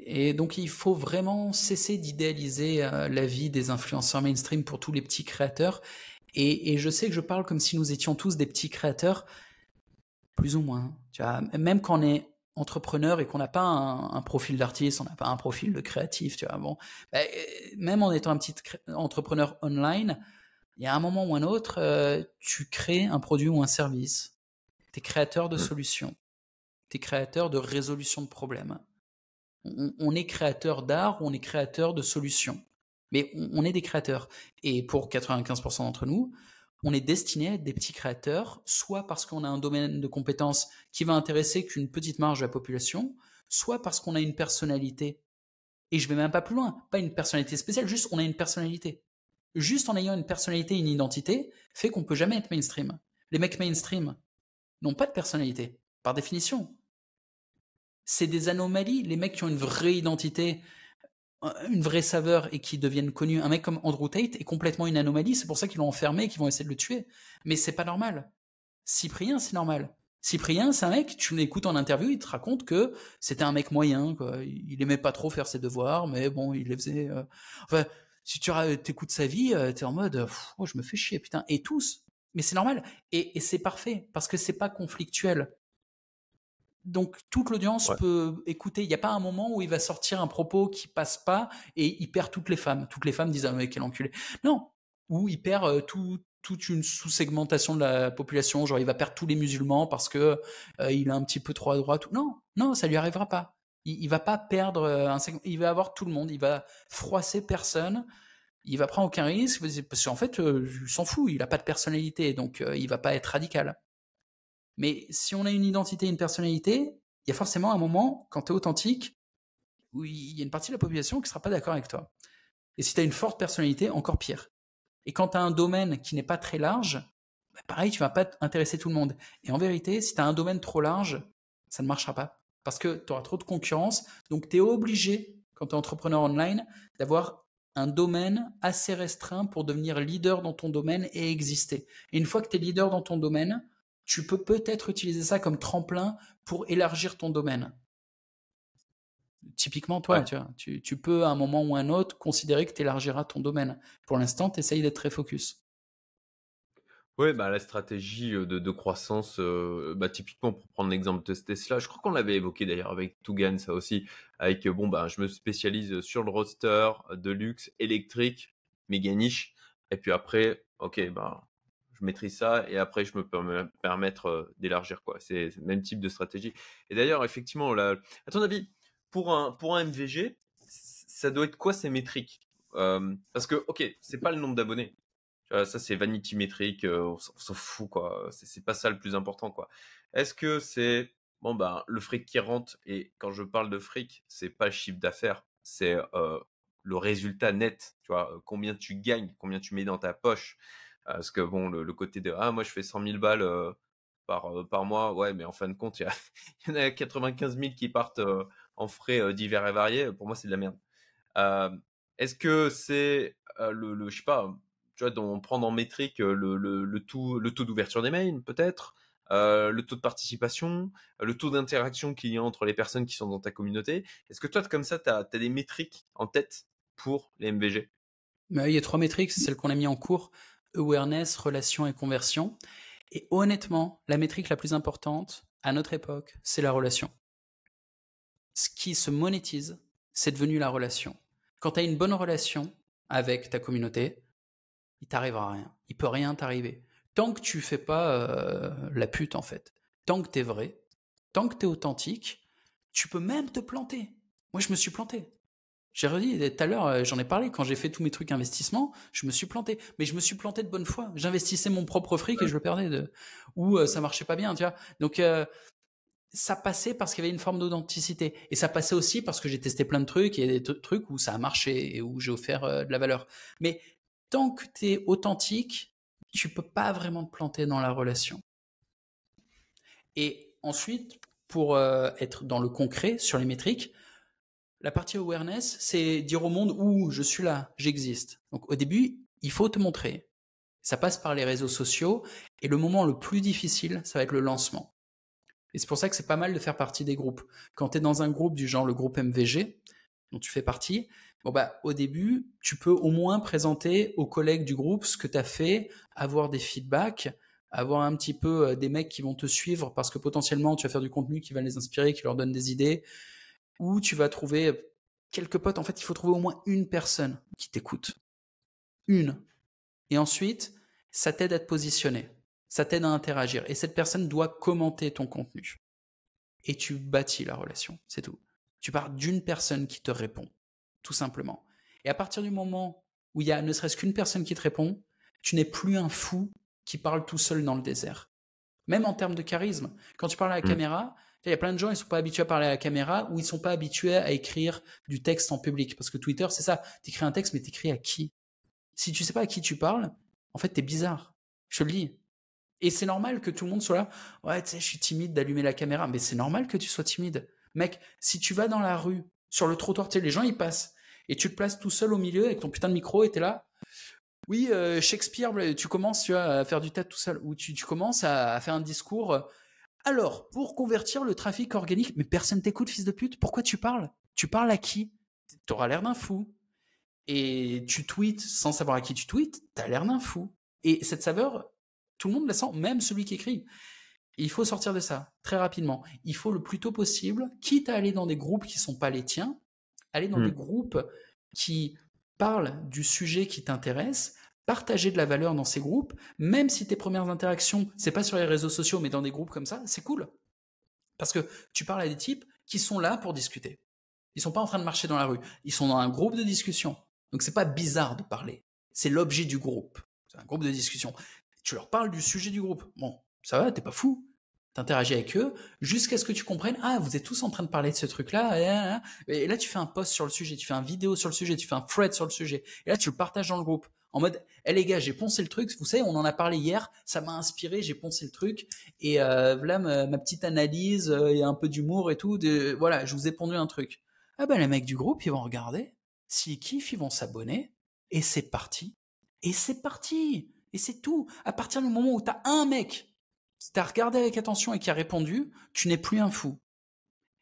Et donc il faut vraiment cesser d'idéaliser la vie des influenceurs mainstream pour tous les petits créateurs. Et je sais que je parle comme si nous étions tous des petits créateurs, plus ou moins. Tu vois, même quand on est entrepreneur et qu'on n'a pas un profil d'artiste, on n'a pas un profil de créatif, tu vois. Bon, bah, même en étant un petit entrepreneur online, il y a un moment ou un autre, tu crées un produit ou un service. Tu es créateur de Mm. solutions. Tu es créateur de résolution de problèmes. On est créateur d'art ou on est créateur de solutions. Mais on est des créateurs. Et pour 95% d'entre nous, on est destiné à être des petits créateurs, soit parce qu'on a un domaine de compétences qui va intéresser qu'une petite marge de la population, soit parce qu'on a une personnalité. Et je vais même pas plus loin, pas une personnalité spéciale, juste on a une personnalité. Juste en ayant une personnalité, une identité, fait qu'on peut jamais être mainstream. Les mecs mainstream n'ont pas de personnalité, par définition. C'est des anomalies. Les mecs qui ont une vraie identité, une vraie saveur et qui deviennent connus. Un mec comme Andrew Tate est complètement une anomalie. C'est pour ça qu'ils l'ont enfermé et qu'ils vont essayer de le tuer. Mais c'est pas normal. Cyprien, c'est normal. Cyprien, c'est un mec, tu l'écoutes en interview, il te raconte que c'était un mec moyen, quoi. Il aimait pas trop faire ses devoirs, mais bon, il les faisait. Enfin, si tu écoutes sa vie, t'es en mode, oh, je me fais chier, putain. Et tous. Mais c'est normal. Et c'est parfait, parce que c'est pas conflictuel. Donc toute l'audience Ouais. peut écouter. Il n'y a pas un moment où il va sortir un propos qui passe pas et il perd toutes les femmes. Toutes les femmes disent ah mais quel enculé. Non. Ou il perd toute une sous-segmentation de la population. Genre il va perdre tous les musulmans parce que il est un petit peu trop à droite. Non, non, ça lui arrivera pas. Il va pas perdre un segment. Il va avoir tout le monde. Il va froisser personne. Il va prendre aucun risque parce qu'en fait, il s'en fout. Il a pas de personnalité, donc il va pas être radical. Mais si on a une identité, une personnalité, il y a forcément un moment, quand tu es authentique, où il y a une partie de la population qui ne sera pas d'accord avec toi. Et si tu as une forte personnalité, encore pire. Et quand tu as un domaine qui n'est pas très large, bah pareil, tu vas pas intéresser tout le monde. Et en vérité, si tu as un domaine trop large, ça ne marchera pas. Parce que tu auras trop de concurrence. Donc tu es obligé, quand tu es entrepreneur online, d'avoir un domaine assez restreint pour devenir leader dans ton domaine et exister. Et une fois que tu es leader dans ton domaine, tu peux peut-être utiliser ça comme tremplin pour élargir ton domaine. Typiquement, toi, Ouais. tu vois, tu peux à un moment ou un autre considérer que tu élargiras ton domaine. Pour l'instant, tu essayes d'être très focus. Ouais, bah, la stratégie de croissance, bah, typiquement pour prendre l'exemple de Tesla, je crois qu'on l'avait évoqué d'ailleurs avec Tougan, ça aussi, avec bon, bah, je me spécialise sur le roadster de luxe électrique, méga niche, et puis après, ok, bah, je maîtrise ça, et après, je me peux me permettre d'élargir, quoi. C'est le même type de stratégie. Et d'ailleurs, effectivement, à ton avis, pour un MVG, ça doit être quoi ces métriques? Parce que, ok, c'est pas le nombre d'abonnés. Ça, c'est vanity métrique, on s'en fout, quoi. C'est pas ça le plus important, quoi. Est-ce que c'est, bon, ben, le fric qui rentre, et quand je parle de fric, c'est pas le chiffre d'affaires, c'est le résultat net, tu vois, combien tu gagnes, combien tu mets dans ta poche. Parce que, bon, le côté de, ah, moi, je fais 100 000 balles par mois, ouais, mais en fin de compte, il y en a 95 000 qui partent en frais divers et variés. Pour moi, c'est de la merde. Euh, Est-ce que c'est je sais pas, tu vois, prendre en métrique le taux d'ouverture des mails, peut-être, le taux de participation, le taux d'interaction qu'il y a entre les personnes qui sont dans ta communauté. Est-ce que toi, comme ça, tu as des métriques en tête pour les MVG? Mais il y a 3 métriques, c'est celles qu'on a mis en cours, awareness, relation et conversion. Et honnêtement, la métrique la plus importante à notre époque, c'est la relation. Ce qui se monétise, c'est devenu la relation. Quand tu as une bonne relation avec ta communauté, il t'arrivera rien. Il peut rien t'arriver. Tant que tu fais pas la pute, en fait. Tant que t'es vrai, tant que t'es authentique, tu peux même te planter. Moi, je me suis planté. J'ai redit tout à l'heure, j'en ai parlé, quand j'ai fait tous mes trucs investissement, je me suis planté. Mais je me suis planté de bonne foi. J'investissais mon propre fric et je le perdais. Ou ça marchait pas bien, tu vois. Donc, ça passait parce qu'il y avait une forme d'authenticité. Et ça passait aussi parce que j'ai testé plein de trucs et des trucs où ça a marché et où j'ai offert de la valeur. Mais tant que tu es authentique, tu peux pas vraiment te planter dans la relation. Et ensuite, pour être dans le concret, sur les métriques, la partie awareness, c'est dire au monde où je suis là, j'existe. Donc au début, il faut te montrer. Ça passe par les réseaux sociaux et le moment le plus difficile, ça va être le lancement. Et c'est pour ça que c'est pas mal de faire partie des groupes. Quand tu es dans un groupe du genre le groupe MVG, dont tu fais partie, au début, tu peux au moins présenter aux collègues du groupe ce que tu as fait, avoir des feedbacks, avoir un petit peu des mecs qui vont te suivre parce que potentiellement tu vas faire du contenu qui va les inspirer, qui leur donne des idées, ou tu vas trouver quelques potes. En fait, il faut trouver au moins une personne qui t'écoute. Une. Et ensuite, ça t'aide à te positionner. Ça t'aide à interagir. Et cette personne doit commenter ton contenu. Et tu bâtis la relation. C'est tout. Tu pars d'une personne qui te répond. Tout simplement. Et à partir du moment où il y a ne serait-ce qu'une personne qui te répond, tu n'es plus un fou qui parle tout seul dans le désert. Même en termes de charisme. Quand tu parles à la caméra, il y a plein de gens, ils ne sont pas habitués à parler à la caméra ou ils ne sont pas habitués à écrire du texte en public. Parce que Twitter, c'est ça. Tu écris un texte, mais tu écris à qui? Si tu ne sais pas à qui tu parles, en fait, tu es bizarre. Je te le dis. Et c'est normal que tout le monde soit là. Ouais, tu sais, je suis timide d'allumer la caméra. Mais c'est normal que tu sois timide. Mec, si tu vas dans la rue, sur le trottoir, tu sais, les gens, ils passent. Et tu te places tout seul au milieu avec ton putain de micro et tu es là. Oui, Shakespeare, tu commences à faire du théâtre tout seul. Ou tu commences à faire un discours. Alors, pour convertir le trafic organique, mais personne t'écoute, fils de pute. Pourquoi tu parles? Tu parles à qui? T'auras l'air d'un fou. Et tu tweets sans savoir à qui tu tweets, t'as l'air d'un fou. Et cette saveur, tout le monde la sent, même celui qui écrit. Et il faut sortir de ça, très rapidement. Il faut le plus tôt possible, quitte à aller dans des groupes qui ne sont pas les tiens, aller dans des groupes qui parlent du sujet qui t'intéresse, partager de la valeur dans ces groupes, même si tes premières interactions, c'est pas sur les réseaux sociaux, mais dans des groupes comme ça, c'est cool. Parce que tu parles à des types qui sont là pour discuter. Ils sont pas en train de marcher dans la rue. Ils sont dans un groupe de discussion. Donc c'est pas bizarre de parler. C'est l'objet du groupe. C'est un groupe de discussion. Tu leur parles du sujet du groupe. Bon, ça va, t'es pas fou. T'interagis avec eux jusqu'à ce que tu comprennes, ah, vous êtes tous en train de parler de ce truc-là. Et là, tu fais un post sur le sujet, tu fais une vidéo sur le sujet, tu fais un thread sur le sujet. Et là, tu le partages dans le groupe. En mode, les gars, j'ai poncé le truc. Vous savez, on en a parlé hier. Ça m'a inspiré, j'ai poncé le truc. Et voilà ma petite analyse et un peu d'humour et tout. Voilà, je vous ai pondu un truc. Ah ben, les mecs du groupe, ils vont regarder. S'ils kiffent, ils vont s'abonner. Et c'est parti. Et c'est parti. Et c'est tout. À partir du moment où tu as un mec qui t'a regardé avec attention et qui a répondu, tu n'es plus un fou.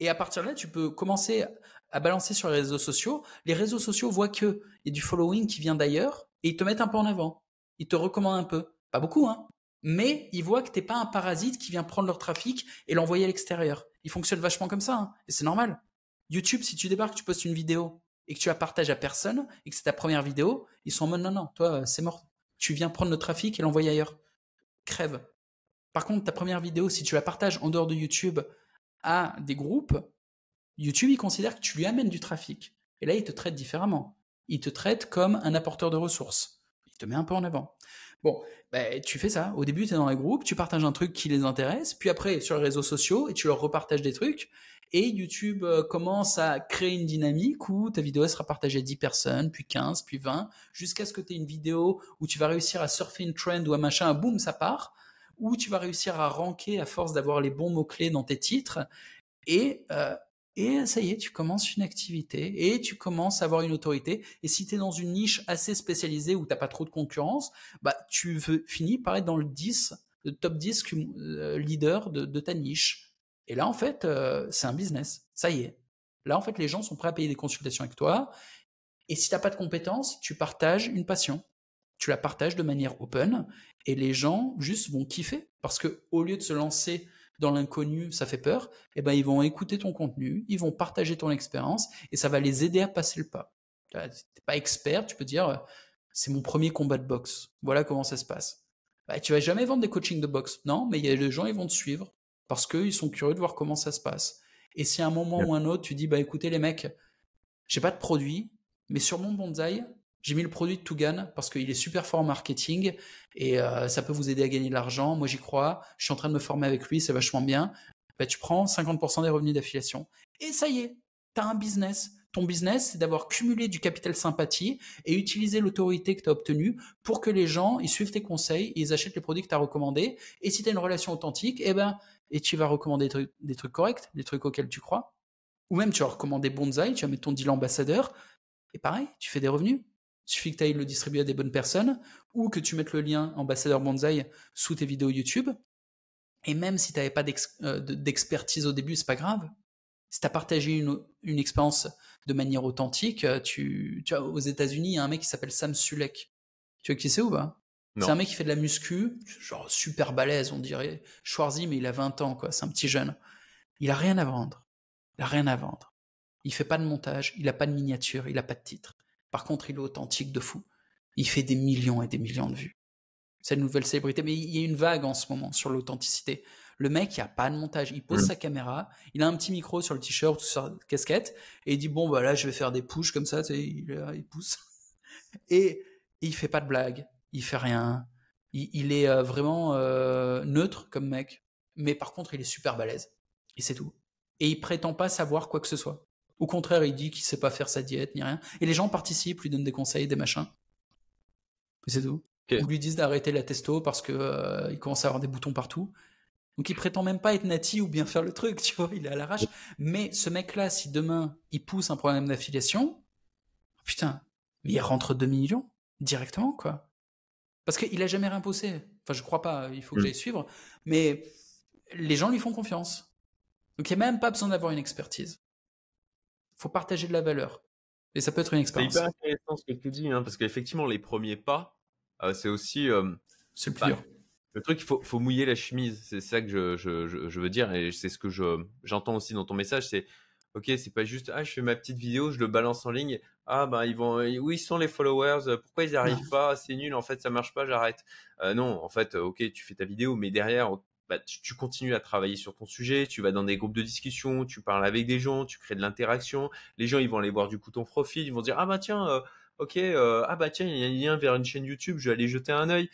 Et à partir de là, tu peux commencer à balancer sur les réseaux sociaux. Les réseaux sociaux voient qu'il y a du following qui vient d'ailleurs et ils te mettent un peu en avant. Ils te recommandent un peu. Pas beaucoup, hein. Mais ils voient que t'es pas un parasite qui vient prendre leur trafic et l'envoyer à l'extérieur. Ils fonctionnent vachement comme ça, hein. Et c'est normal. YouTube, si tu débarques, tu postes une vidéo et que tu la partages à personne et que c'est ta première vidéo, ils sont en mode non, toi, c'est mort. Tu viens prendre le trafic et l'envoyer ailleurs. Crève. Par contre, ta première vidéo, si tu la partages en dehors de YouTube à des groupes, YouTube, il considère que tu lui amènes du trafic. Et là, il te traite différemment. Il te traite comme un apporteur de ressources. Il te met un peu en avant. Bon, tu fais ça. Au début, tu es dans les groupes, tu partages un truc qui les intéresse, puis après, sur les réseaux sociaux, et tu leur repartages des trucs. Et YouTube commence à créer une dynamique où ta vidéo sera partagée à 10 personnes, puis 15, puis 20, jusqu'à ce que tu aies une vidéo où tu vas réussir à surfer une trend ou un machin, boum, ça part. Où tu vas réussir à ranker à force d'avoir les bons mots-clés dans tes titres. Et ça y est, tu commences une activité et tu commences à avoir une autorité. Et si tu es dans une niche assez spécialisée où tu n'as pas trop de concurrence, tu finis par être dans le top 10 leader de ta niche. Et là, en fait, c'est un business. Ça y est. Là, en fait, les gens sont prêts à payer des consultations avec toi. Et si tu n'as pas de compétences, tu partages une passion. Tu la partages de manière open et les gens juste vont kiffer parce que au lieu de se lancer dans l'inconnu, ça fait peur, ils vont écouter ton contenu, ils vont partager ton expérience et ça va les aider à passer le pas. Tu n'es pas expert, tu peux dire c'est mon premier combat de boxe, voilà comment ça se passe. Tu vas jamais vendre des coachings de boxe, non, mais il y a les gens, ils vont te suivre parce qu'ils sont curieux de voir comment ça se passe. Et si à un moment ou un autre, tu dis écoutez les mecs, j'ai pas de produit, mais sur mon bonsaï, j'ai mis le produit de Tougan parce qu'il est super fort en marketing et ça peut vous aider à gagner de l'argent. Moi, j'y crois. Je suis en train de me former avec lui, c'est vachement bien. Tu prends 50% des revenus d'affiliation. Et ça y est, tu as un business. Ton business, c'est d'avoir cumulé du capital sympathie et utiliser l'autorité que tu as obtenue pour que les gens ils suivent tes conseils et ils achètent les produits que tu as recommandés. Et si tu as une relation authentique, et tu vas recommander des trucs corrects, des trucs auxquels tu crois. Ou même tu vas recommander Bonsaï, tu vas mettre ton deal ambassadeur. Et pareil, tu fais des revenus. Il suffit que tu ailles le distribuer à des bonnes personnes ou que tu mettes le lien ambassadeur Bonsaï sous tes vidéos YouTube. Et même si tu n'avais pas d'expertise au début, c'est pas grave. Si tu as partagé une expérience de manière authentique, tu vois, aux États-Unis, il y a un mec qui s'appelle Sam Sulek. Tu vois qui c'est ou pas? C'est un mec qui fait de la muscu, genre super balèze, on dirait Schwarzy, mais il a 20 ans, quoi. C'est un petit jeune. Il a rien à vendre. Il a rien à vendre. Il fait pas de montage, il a pas de miniature, il a pas de titre. Par contre, il est authentique de fou. Il fait des millions et des millions de vues. C'est une nouvelle célébrité, mais il y a une vague en ce moment sur l'authenticité. Le mec, il a pas de montage, il pose sa caméra, il a un petit micro sur le t-shirt ou sur la casquette, et il dit bon bah là je vais faire des pushes comme ça, tu sais, il pousse. Et il fait pas de blagues, il fait rien. Il est vraiment neutre comme mec, mais par contre il est super balèze. Et c'est tout. Et il prétend pas savoir quoi que ce soit. Au contraire, il dit qu'il sait pas faire sa diète ni rien. Et les gens participent, lui donnent des conseils, des machins. Et c'est tout. Ok. Ou lui disent d'arrêter la testo parce que il commence à avoir des boutons partout. Donc il prétend même pas être nati ou bien faire le truc, tu vois, il est à l'arrache. Mais ce mec-là, si demain il pousse un problème d'affiliation, putain, mais il rentre 2 millions directement, quoi. Parce qu'il a jamais rien posé. Enfin, je crois pas, il faut que j'aille suivre. Mais les gens lui font confiance. Donc il n'y a même pas besoin d'avoir une expertise. Il faut partager de la valeur. Et ça peut être une C'est expérience. hyper intéressant ce que tu dis, hein, parce qu'effectivement, les premiers pas, c'est aussi C'est le plus dur. le truc, il faut mouiller la chemise. C'est ça que je veux dire, et c'est ce que j'entends aussi dans ton message. C'est ok, c'est pas juste je fais ma petite vidéo, je le balance en ligne. Ah bah où ils sont les followers? Pourquoi ils n'y arrivent pas? C'est nul, en fait, ça marche pas, j'arrête. Non, en fait, ok, tu fais ta vidéo, mais derrière, bah, tu continues à travailler sur ton sujet, tu vas dans des groupes de discussion, tu parles avec des gens, tu crées de l'interaction. Les gens, ils vont aller voir du coup ton profil, ils vont dire ah bah tiens, ok, ah bah tiens, il y a un lien vers une chaîne YouTube, je vais aller jeter un œil.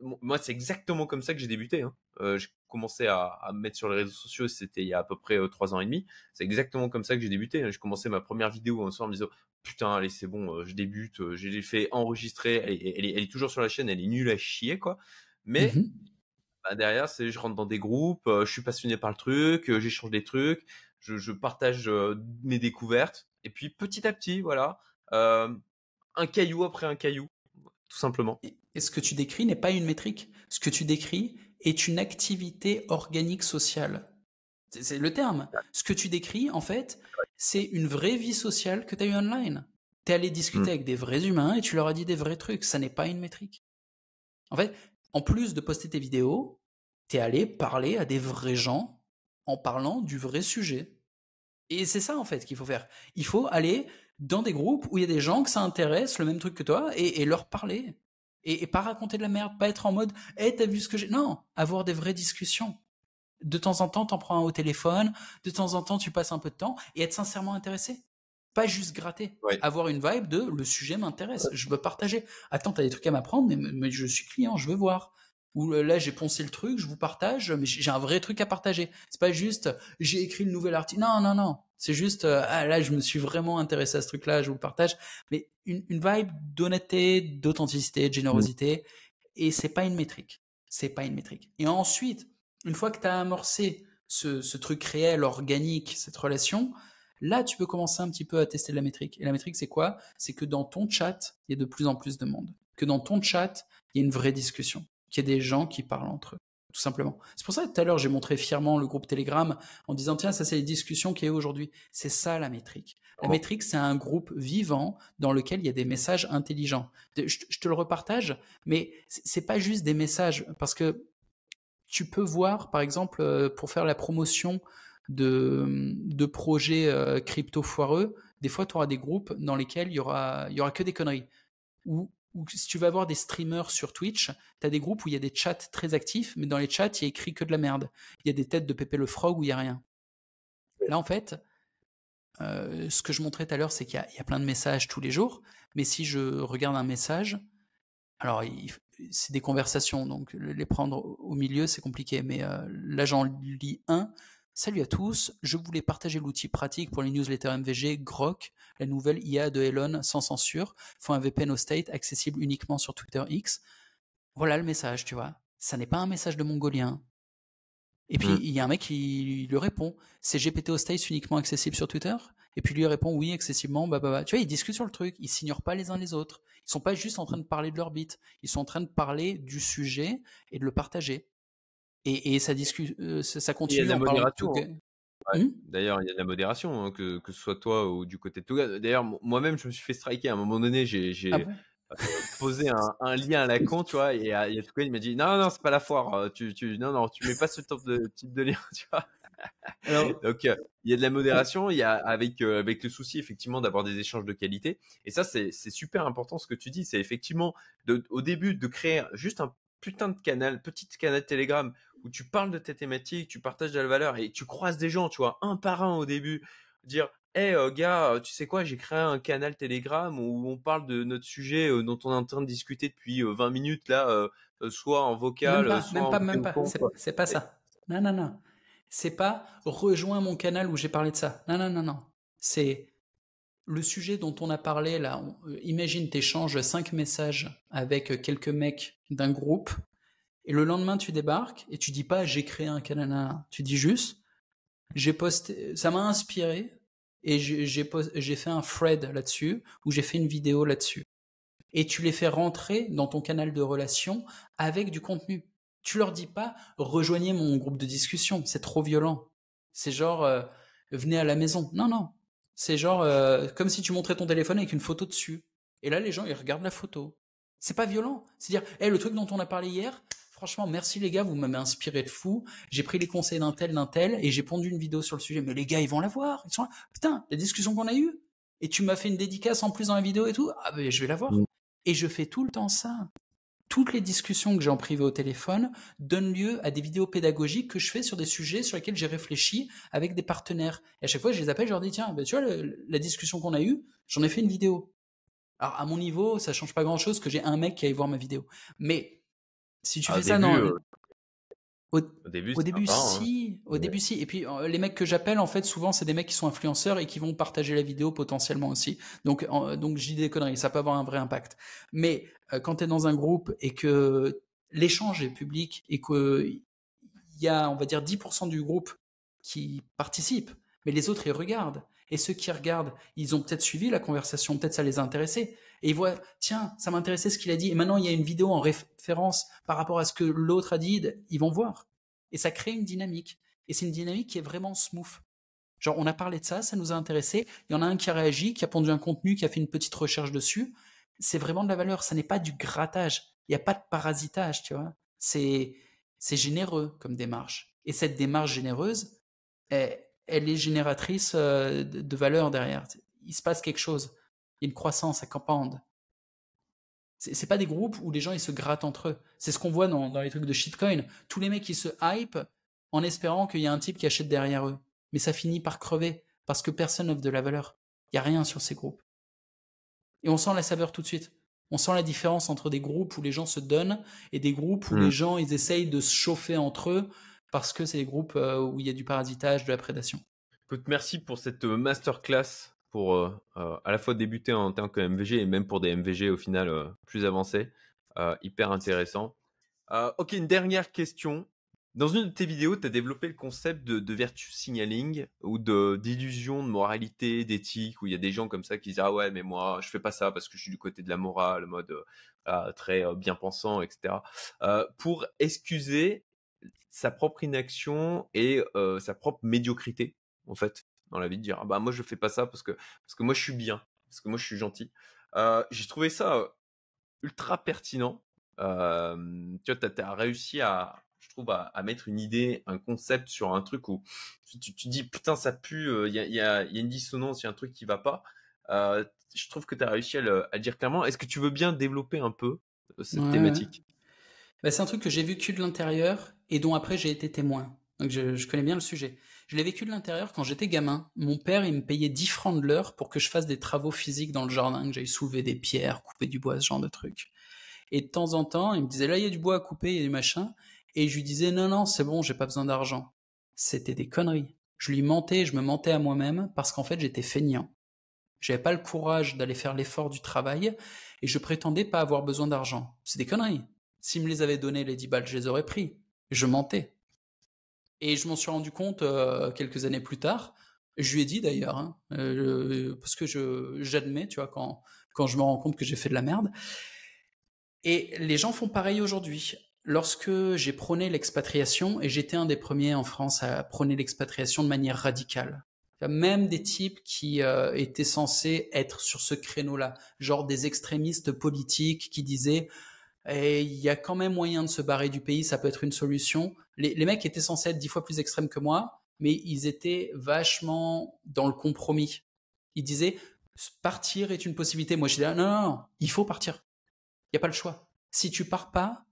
Moi, c'est exactement comme ça que j'ai débuté, hein. J'ai commencé à me mettre sur les réseaux sociaux, c'était il y a à peu près 3 ans et demi. C'est exactement comme ça que j'ai débuté, hein. J'ai commencé ma première vidéo un soir en me disant putain, allez, c'est bon, je débute, je l'ai fait enregistrer, elle est toujours sur la chaîne, elle est nulle à chier, quoi. Mais bah, derrière, je rentre dans des groupes, je suis passionné par le truc, j'échange des trucs, je partage mes découvertes, et puis petit à petit, voilà, un caillou après un caillou, tout simplement. Et ce que tu décris n'est pas une métrique. Ce que tu décris est une activité organique sociale. C'est le terme. Ce que tu décris, en fait, c'est une vraie vie sociale que tu as eue online. Tu es allé discuter avec des vrais humains et tu leur as dit des vrais trucs. Ça n'est pas une métrique. En fait, en plus de poster tes vidéos, tu es allé parler à des vrais gens en parlant du vrai sujet. Et c'est ça, en fait, qu'il faut faire. Il faut aller dans des groupes où il y a des gens que ça intéresse, le même truc que toi, et leur parler. Et pas raconter de la merde, pas être en mode « Hey, t'as vu ce que j'ai ?» Non, avoir des vraies discussions. De temps en temps, t'en prends un au téléphone, de temps en temps, tu passes un peu de temps, et être sincèrement intéressé. Pas juste gratter. Ouais. Avoir une vibe de « Le sujet m'intéresse, je veux partager. Attends, t'as des trucs à m'apprendre, mais je suis client, je veux voir. » Ou là, j'ai poncé le truc, je vous partage, mais j'ai un vrai truc à partager. C'est pas juste « J'ai écrit le nouvel article. » Non, non, non. C'est juste là, je me suis vraiment intéressé à ce truc-là, je vous le partage. Mais une vibe d'honnêteté, d'authenticité, de générosité, et c'est pas une métrique. C'est pas une métrique. Et ensuite, une fois que tu as amorcé ce truc réel, organique, cette relation, là, tu peux commencer un petit peu à tester la métrique. Et la métrique, c'est quoi? C'est que dans ton chat, il y a de plus en plus de monde. Que dans ton chat, il y a une vraie discussion. Qu'il y a des gens qui parlent entre eux, tout simplement. C'est pour ça que tout à l'heure, j'ai montré fièrement le groupe Telegram en disant, tiens, ça, c'est les discussions qu'il y a aujourd'hui. C'est ça, la métrique. La métrique, c'est un groupe vivant dans lequel il y a des messages intelligents. Je te le repartage, mais c'est pas juste des messages, parce que tu peux voir, par exemple, pour faire la promotion de projets crypto foireux, des fois, tu auras des groupes dans lesquels il y aura que des conneries. Ou si tu vas voir des streamers sur Twitch, tu as des groupes où il y a des chats très actifs, mais dans les chats, il y a écrit que de la merde. Il y a des têtes de Pépé le Frog où il n'y a rien. Là, en fait, ce que je montrais tout à l'heure, c'est qu'il y a plein de messages tous les jours, mais si je regarde un message, alors c'est des conversations, donc les prendre au milieu, c'est compliqué, mais là, j'en lis un. Salut à tous, je voulais partager l'outil pratique pour les newsletters MVG Grok, la nouvelle IA de Elon sans censure, font un VPN au state accessible uniquement sur Twitter X. Voilà le message, tu vois. Ça n'est pas un message de mongolien. Et puis, il y a un mec qui lui répond, c'est GPT au state uniquement accessible sur Twitter? Et puis lui répond, oui, accessiblement, Tu vois, ils discutent sur le truc, ils s'ignorent pas les uns les autres. Ils sont pas juste en train de parler de leur bit, ils sont en train de parler du sujet et de le partager. Et ça ça Il y a de continue la en parlant de modération. Ouais. Hmm. D'ailleurs, il y a de la modération, hein, que ce soit toi ou du côté de Toga. D'ailleurs, moi-même, je me suis fait striker. À un moment donné, Ah j'ai bon? posé un lien à la con, tu vois, et il y a Toga, il m'a dit, non, non, c'est pas la foire. Non, tu mets pas ce type de lien, tu vois. Alors, Donc, il y a de la modération, il y a avec le souci effectivement d'avoir des échanges de qualité. Et ça, c'est super important ce que tu dis. C'est effectivement au début de créer juste un putain de canal, petit canal Telegram où tu parles de tes thématiques, tu partages de la valeur et tu croises des gens, tu vois, un par un au début, dire, hé gars, tu sais quoi, j'ai créé un canal Telegram où on parle de notre sujet dont on est en train de discuter depuis 20 minutes là, soit en même vocal, pas, soit même en pas, même vidéo pas. con, quoi. C'est pas ça. Non, non, non. C'est pas rejoins mon canal où j'ai parlé de ça. Non, non, non, non. C'est le sujet dont on a parlé là. Imagine, t'échanges 5 messages avec quelques mecs d'un groupe et le lendemain tu débarques et tu dis pas j'ai créé un canal. Non, non. Tu dis juste j'ai posté, ça m'a inspiré et j'ai fait un thread là-dessus ou j'ai fait une vidéo là-dessus. Et tu les fais rentrer dans ton canal de relation avec du contenu. Tu leur dis pas rejoignez mon groupe de discussion, c'est trop violent. C'est genre venez à la maison. Non, non. C'est genre comme si tu montrais ton téléphone avec une photo dessus. Et là les gens ils regardent la photo. C'est pas violent. C'est dire hey, le truc dont on a parlé hier, franchement merci les gars, vous m'avez inspiré de fou. J'ai pris les conseils d'un tel et j'ai pondu une vidéo sur le sujet. Mais les gars ils vont la voir. Ils sont là. Putain, la discussion qu'on a eue. Et tu m'as fait une dédicace en plus dans la vidéo et tout. Ah ben je vais la voir. Et je fais tout le temps ça. Toutes les discussions que j'ai en privé au téléphone donnent lieu à des vidéos pédagogiques que je fais sur des sujets sur lesquels j'ai réfléchi avec des partenaires. Et à chaque fois, je les appelle, je leur dis, tiens, ben, tu vois, la discussion qu'on a eue, j'en ai fait une vidéo. Alors, à mon niveau, ça change pas grand chose que j'ai un mec qui aille voir ma vidéo. Mais si tu Au fais ça début, dans, au, au début, au c'est début, sympa, hein. si. Au Mais début, si. Et puis, les mecs que j'appelle, en fait, souvent, c'est des mecs qui sont influenceurs et qui vont partager la vidéo potentiellement aussi. Donc je dis des conneries. Ça peut avoir un vrai impact. Mais quand tu es dans un groupe et que l'échange est public et qu'il y a, on va dire, 10% du groupe qui participe, mais les autres, ils regardent. Et ceux qui regardent, ils ont peut-être suivi la conversation, peut-être ça les a intéressés. Et ils voient, tiens, ça m'intéressait ce qu'il a dit. Et maintenant, il y a une vidéo en référence par rapport à ce que l'autre a dit. Ils vont voir. Et ça crée une dynamique. Et c'est une dynamique qui est vraiment smooth. Genre, on a parlé de ça, ça nous a intéressé. Il y en a un qui a réagi, qui a pondu un contenu, qui a fait une petite recherche dessus. C'est vraiment de la valeur. Ça n'est pas du grattage. Il n'y a pas de parasitage, tu vois. C'est généreux comme démarche. Et cette démarche généreuse, elle est génératrice de valeur derrière. Il se passe quelque chose. Il y a une croissance à campande. C'est pas des groupes où les gens ils se grattent entre eux. C'est ce qu'on voit dans les trucs de shitcoin. Tous les mecs ils se hype en espérant qu'il y a un type qui achète derrière eux. Mais ça finit par crever parce que personne n'offre de la valeur. Il y a rien sur ces groupes. Et on sent la saveur tout de suite. On sent la différence entre des groupes où les gens se donnent et des groupes où les gens ils essayent de se chauffer entre eux parce que c'est des groupes où il y a du parasitage, de la prédation. écoute, merci pour cette masterclass pour à la fois débuter en tant que MVG et même pour des MVG au final plus avancés. Hyper intéressant. Ok, une dernière question. Dans une de tes vidéos, tu as développé le concept de virtue signaling ou d'illusion de moralité, d'éthique, où il y a des gens comme ça qui disent ah ouais mais moi je fais pas ça parce que je suis du côté de la morale, mode très bien pensant, etc. Pour excuser sa propre inaction et sa propre médiocrité en fait dans la vie, de dire ah bah moi je fais pas ça parce que moi je suis bien, parce que moi je suis gentil. J'ai trouvé ça ultra pertinent. Tu vois, t'as réussi à, je trouve, à mettre une idée, un concept sur un truc où tu dis putain ça pue, il y a une dissonance, il y a un truc qui va pas. Je trouve que tu as réussi à le dire clairement. Est-ce que tu veux bien développer un peu cette Ouais. thématique? Bah, c'est un truc que j'ai vécu de l'intérieur et dont après j'ai été témoin. Donc je connais bien le sujet. Je l'ai vécu de l'intérieur quand j'étais gamin. Mon père, il me payait 10 francs de l'heure pour que je fasse des travaux physiques dans le jardin, que j'aille soulever des pierres, couper du bois, ce genre de trucs. Et de temps en temps, il me disait là, il y a du bois à couper, il y a du machin. Et je lui disais non, non, c'est bon, j'ai pas besoin d'argent. C'était des conneries. Je lui mentais, je me mentais à moi-même parce qu'en fait, j'étais feignant. J'avais pas le courage d'aller faire l'effort du travail et je prétendais pas avoir besoin d'argent. C'est des conneries. S'il me les avait donné les 10 balles, je les aurais pris. Je mentais. Et je m'en suis rendu compte quelques années plus tard. Je lui ai dit d'ailleurs, hein, parce que j'admets, tu vois, quand je me rends compte que j'ai fait de la merde. Et les gens font pareil aujourd'hui. Lorsque j'ai prôné l'expatriation, et j'étais un des premiers en France à prôner l'expatriation de manière radicale, même des types qui étaient censés être sur ce créneau-là, genre des extrémistes politiques qui disaient et il y a quand même moyen de se barrer du pays, ça peut être une solution. Les mecs étaient censés être 10 fois plus extrêmes que moi, mais ils étaient vachement dans le compromis. Ils disaient partir est une possibilité. Moi, je disais non, non, non, il faut partir. Il n'y a pas le choix. Si tu pars pas,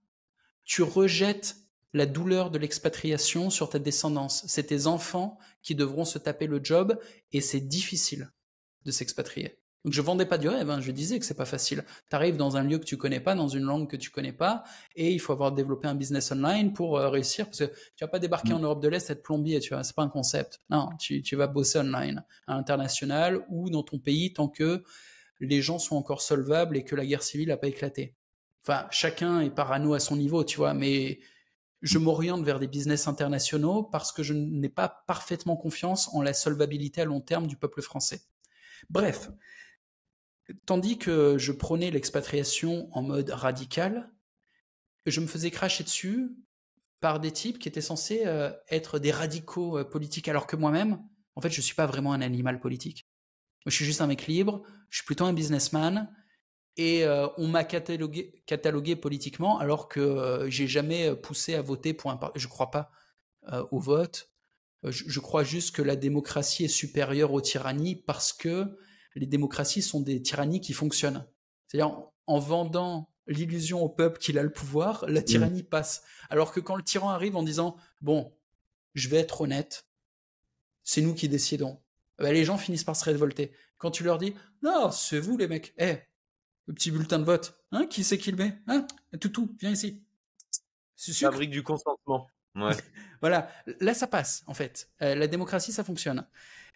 tu rejettes la douleur de l'expatriation sur ta descendance. C'est tes enfants qui devront se taper le job et c'est difficile de s'expatrier. Donc je vendais pas du rêve, hein, je disais que c'est pas facile. Tu arrives dans un lieu que tu connais pas, dans une langue que tu connais pas, et il faut avoir développé un business online pour réussir, parce que tu vas pas débarquer en Europe de l'Est, être plombier, tu vois, c'est pas un concept. Non, tu vas bosser online, à l'international ou dans ton pays tant que les gens sont encore solvables et que la guerre civile a pas éclaté. Enfin, chacun est parano à son niveau, tu vois, mais je m'oriente vers des business internationaux parce que je n'ai pas parfaitement confiance en la solvabilité à long terme du peuple français. Bref, tandis que je prônais l'expatriation en mode radical, je me faisais cracher dessus par des types qui étaient censés être des radicaux politiques, alors que moi-même, en fait, je ne suis pas vraiment un animal politique. Moi, je suis juste un mec libre, je suis plutôt un businessman, et on m'a catalogué politiquement, alors que j'ai jamais poussé à voter pour un parti. Je ne crois pas au vote. Je crois juste que la démocratie est supérieure aux tyrannies parce que les démocraties sont des tyrannies qui fonctionnent. C'est-à-dire, en vendant l'illusion au peuple qu'il a le pouvoir, la tyrannie passe. Alors que quand le tyran arrive en disant « Bon, je vais être honnête, c'est nous qui décidons », ben, les gens finissent par se révolter. Quand tu leur dis « Non, c'est vous les mecs, le petit bulletin de vote, hein, qui c'est qui le met, hein, Toutou, viens ici. C'est sucre. » Fabrique du consentement. Ouais. Voilà, là ça passe en fait. La démocratie ça fonctionne.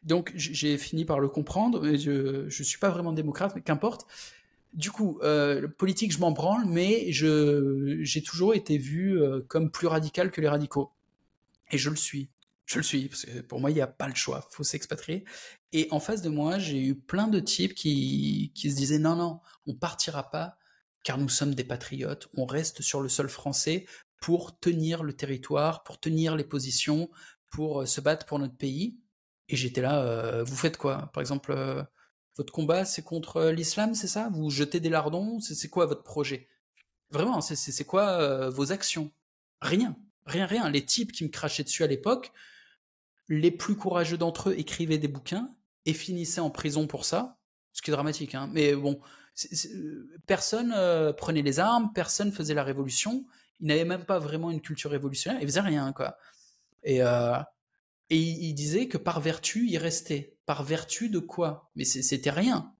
Donc j'ai fini par le comprendre. Je suis pas vraiment démocrate, mais qu'importe. Du coup, politique je m'en branle, mais j'ai toujours été vu comme plus radical que les radicaux. Et je le suis. Je le suis, parce que pour moi, il n'y a pas le choix, faut s'expatrier. Et en face de moi, j'ai eu plein de types qui se disaient non, non, on partira pas, car nous sommes des patriotes, on reste sur le sol français pour tenir le territoire, pour tenir les positions, pour se battre pour notre pays. Et j'étais là, vous faites quoi? Par exemple, votre combat, c'est contre l'islam, c'est ça? Vous jetez des lardons? C'est quoi votre projet? Vraiment, c'est quoi vos actions? Rien, rien, rien. Les types qui me crachaient dessus à l'époque, les plus courageux d'entre eux écrivaient des bouquins et finissaient en prison pour ça, ce qui est dramatique, hein. Mais bon, personne prenait les armes, personne faisait la révolution, ils n'avaient même pas vraiment une culture révolutionnaire, ils faisaient rien, quoi. Et, ils disaient que par vertu, ils restaient. Par vertu de quoi? Mais c'était rien.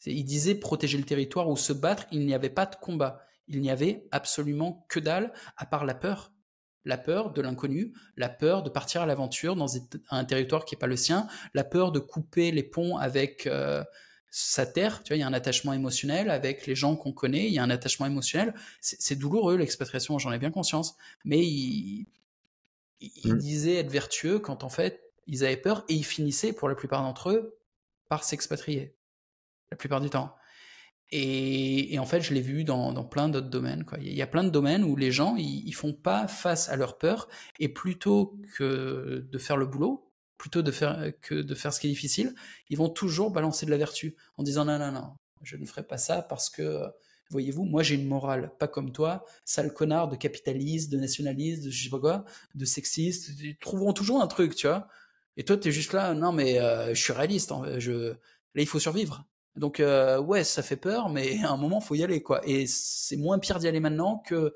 Ils disaient protéger le territoire ou se battre, il n'y avait pas de combat. Il n'y avait absolument que dalle, à part la peur. La peur de l'inconnu, la peur de partir à l'aventure dans un territoire qui n'est pas le sien, la peur de couper les ponts avec sa terre. Tu vois, il y a un attachement émotionnel avec les gens qu'on connaît, il y a un attachement émotionnel. C'est douloureux l'expatriation, j'en ai bien conscience. Mais ils disaient être vertueux quand en fait ils avaient peur et ils finissaient pour la plupart d'entre eux par s'expatrier. La plupart du temps. Et en fait, je l'ai vu dans plein d'autres domaines, quoi. Il y a plein de domaines où les gens, ils font pas face à leur peur, et plutôt que de faire le boulot, plutôt que de faire ce qui est difficile, ils vont toujours balancer de la vertu, en disant non, non, non, je ne ferai pas ça parce que, voyez-vous, moi j'ai une morale, pas comme toi, sale connard de capitaliste, de nationaliste, de je sais pas quoi, de sexiste, ils trouveront toujours un truc, tu vois. Et toi, t'es juste là, non mais je suis réaliste, hein, là il faut survivre. Donc ouais, ça fait peur, mais à un moment, faut y aller, quoi. Et c'est moins pire d'y aller maintenant que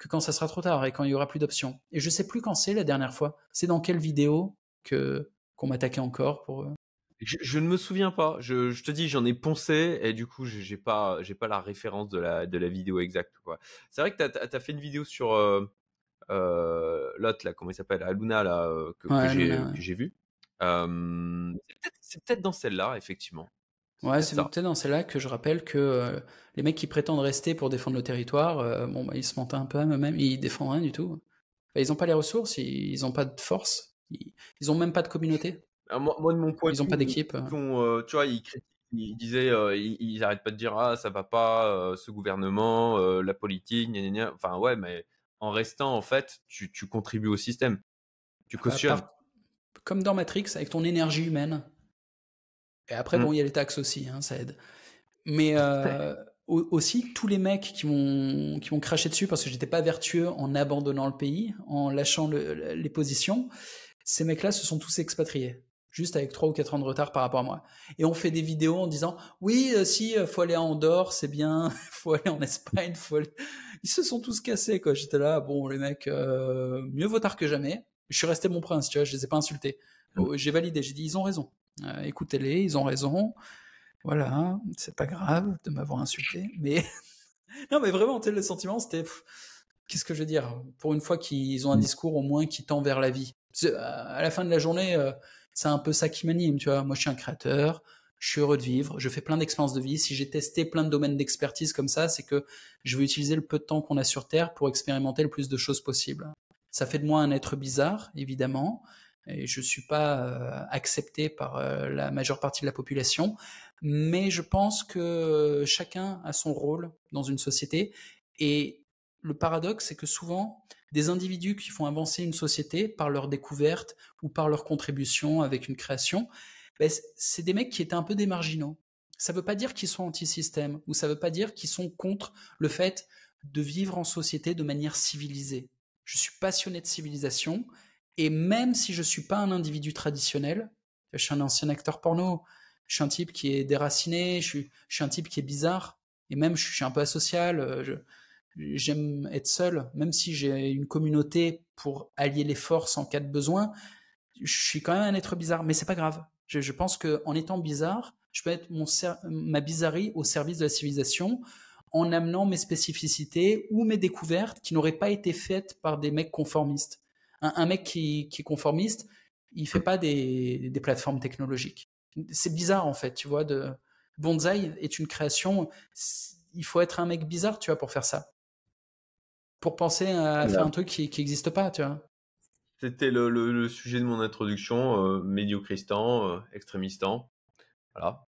quand ça sera trop tard et quand il y aura plus d'options. Et je sais plus quand c'est la dernière fois. C'est dans quelle vidéo qu'on m'attaquait encore pour. Je ne me souviens pas. Je te dis, j'en ai poncé et du coup, j'ai pas la référence de la vidéo exacte, quoi. C'est vrai que t'as fait une vidéo sur l'autre là, comment il s'appelle, Aluna là, Ouais, Luna, ouais. que j'ai vu. C'est peut-être dans celle-là, effectivement. C'est Ouais, peut-être c'est ça. peut-être dans celle-là que je rappelle que les mecs qui prétendent rester pour défendre le territoire, bon, bah, ils se mentent un peu à eux-mêmes, ils défendent rien du tout. Bah, ils ont pas les ressources, ils ont pas de force, ils ont même pas de communauté, Moi, de mon point ils de ont vue, pas d'équipe. tu vois, ils disaient, ils arrêtent pas de dire ah ça va pas, ce gouvernement, la politique, gna gna gna. Enfin ouais, mais en restant en fait, tu contribues au système, tu Ah bah, cautionnes. comme dans Matrix, avec ton énergie humaine. Et après, bon, Mm. il y a les taxes aussi, hein, ça aide. Mais aussi, tous les mecs qui m'ont craché dessus parce que j'étais pas vertueux en abandonnant le pays, en lâchant les positions, ces mecs-là se sont tous expatriés. Juste avec 3 ou 4 ans de retard par rapport à moi. Et on fait des vidéos en disant oui, si, faut aller à Andorre, c'est bien, faut aller en Espagne, Ils se sont tous cassés, quoi. J'étais là, bon, les mecs, mieux vaut tard que jamais. Je suis resté mon prince, tu vois, je les ai pas insultés. Oh, j'ai validé, j'ai dit ils ont raison. Écoutez-les, ils ont raison. Voilà, c'est pas grave de m'avoir insulté, mais non, mais vraiment, tu sais, le sentiment, c'était qu'est-ce que je veux dire? Pour une fois qu'ils ont un Mm. discours au moins qui tend vers la vie. À la fin de la journée, c'est un peu ça qui m'anime, tu vois. Moi, je suis un créateur, je suis heureux de vivre, je fais plein d'expériences de vie. Si j'ai testé plein de domaines d'expertise comme ça, c'est que je veux utiliser le peu de temps qu'on a sur Terre pour expérimenter le plus de choses possible. Ça fait de moi un être bizarre, évidemment, et je suis pas accepté par la majeure partie de la population, mais je pense que chacun a son rôle dans une société, et le paradoxe, c'est que souvent, des individus qui font avancer une société par leur découverte ou par leur contribution avec une création, ben, c'est des mecs qui étaient un peu des marginaux. Ça ne veut pas dire qu'ils sont anti-système, ou ça ne veut pas dire qu'ils sont contre le fait de vivre en société de manière civilisée. Je suis passionné de civilisation, et même si je ne suis pas un individu traditionnel, je suis un ancien acteur porno, je suis un type qui est déraciné, je suis un type qui est bizarre, et même je suis un peu asocial, j'aime être seul, même si j'ai une communauté pour allier les forces en cas de besoin, je suis quand même un être bizarre, mais c'est pas grave. Je pense qu'en étant bizarre, je peux être ma bizarrerie au service de la civilisation, en amenant mes spécificités ou mes découvertes qui n'auraient pas été faites par des mecs conformistes. Un mec qui est conformiste, il fait pas des plateformes technologiques. C'est bizarre en fait, tu vois. Bonsaï est une création. Il faut être un mec bizarre, tu vois, pour faire ça, pour penser à faire un truc qui n'existe pas, tu vois. C'était le sujet de mon introduction, médiocristan, extrémistan. Voilà.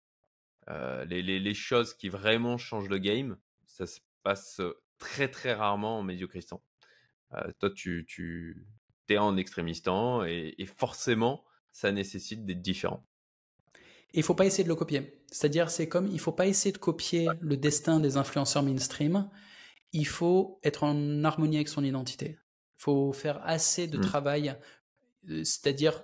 Les choses qui vraiment changent le game, ça se passe très très rarement en médiocristan. Toi, tu es en extrémistan et forcément, ça nécessite d'être différent. Et il faut pas essayer de le copier. C'est-à-dire, c'est comme, il faut pas essayer de copier le destin des influenceurs mainstream. Il faut être en harmonie avec son identité. Il faut faire assez de travail, c'est-à-dire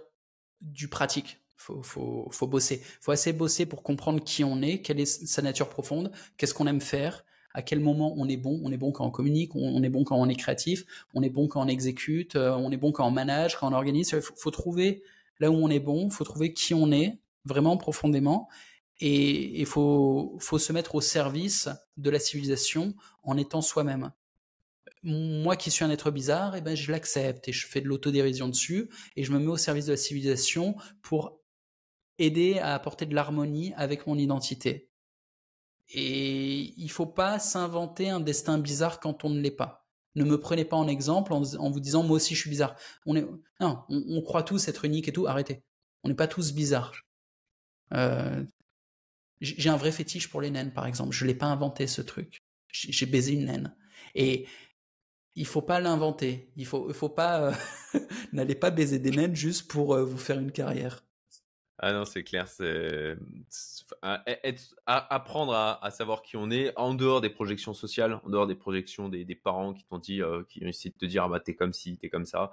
du pratique. Faut bosser. Faut assez bosser pour comprendre qui on est, quelle est sa nature profonde, qu'est-ce qu'on aime faire, à quel moment on est bon. On est bon quand on communique, on est bon quand on est créatif, on est bon quand on exécute, on est bon quand on manage, quand on organise. Faut trouver là où on est bon, faut trouver qui on est vraiment profondément, et il faut se mettre au service de la civilisation en étant soi-même. Moi qui suis un être bizarre, eh ben, je l'accepte et je fais de l'autodérision dessus, et je me mets au service de la civilisation pour aider à apporter de l'harmonie avec mon identité. Et il faut pas s'inventer un destin bizarre quand on ne l'est pas. Ne me prenez pas en exemple en vous disant moi aussi je suis bizarre. Non, on croit tous être unique et tout. Arrêtez. On n'est pas tous bizarres. J'ai un vrai fétiche pour les naines, par exemple. Je l'ai pas inventé, ce truc. J'ai baisé une naine. Et il faut pas l'inventer. Il faut pas n'allez pas baiser des naines juste pour vous faire une carrière. Ah non, c'est clair, apprendre à savoir qui on est en dehors des projections sociales, en dehors des projections des parents qui t'ont dit, qui ont essayé de te dire ah bah t'es comme ci, t'es comme ça.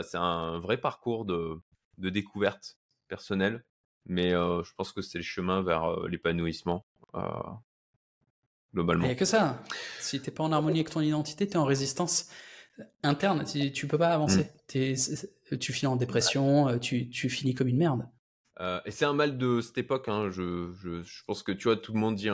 C'est un vrai parcours de découverte personnelle, mais je pense que c'est le chemin vers l'épanouissement Il n'y a globalement. que ça. Si t'es pas en harmonie avec ton identité, t'es en résistance interne. Tu peux pas Mm. avancer. Tu finis en dépression, tu finis comme une merde. Et c'est un mal de cette époque, hein. Je pense que tu vois, tout le monde dit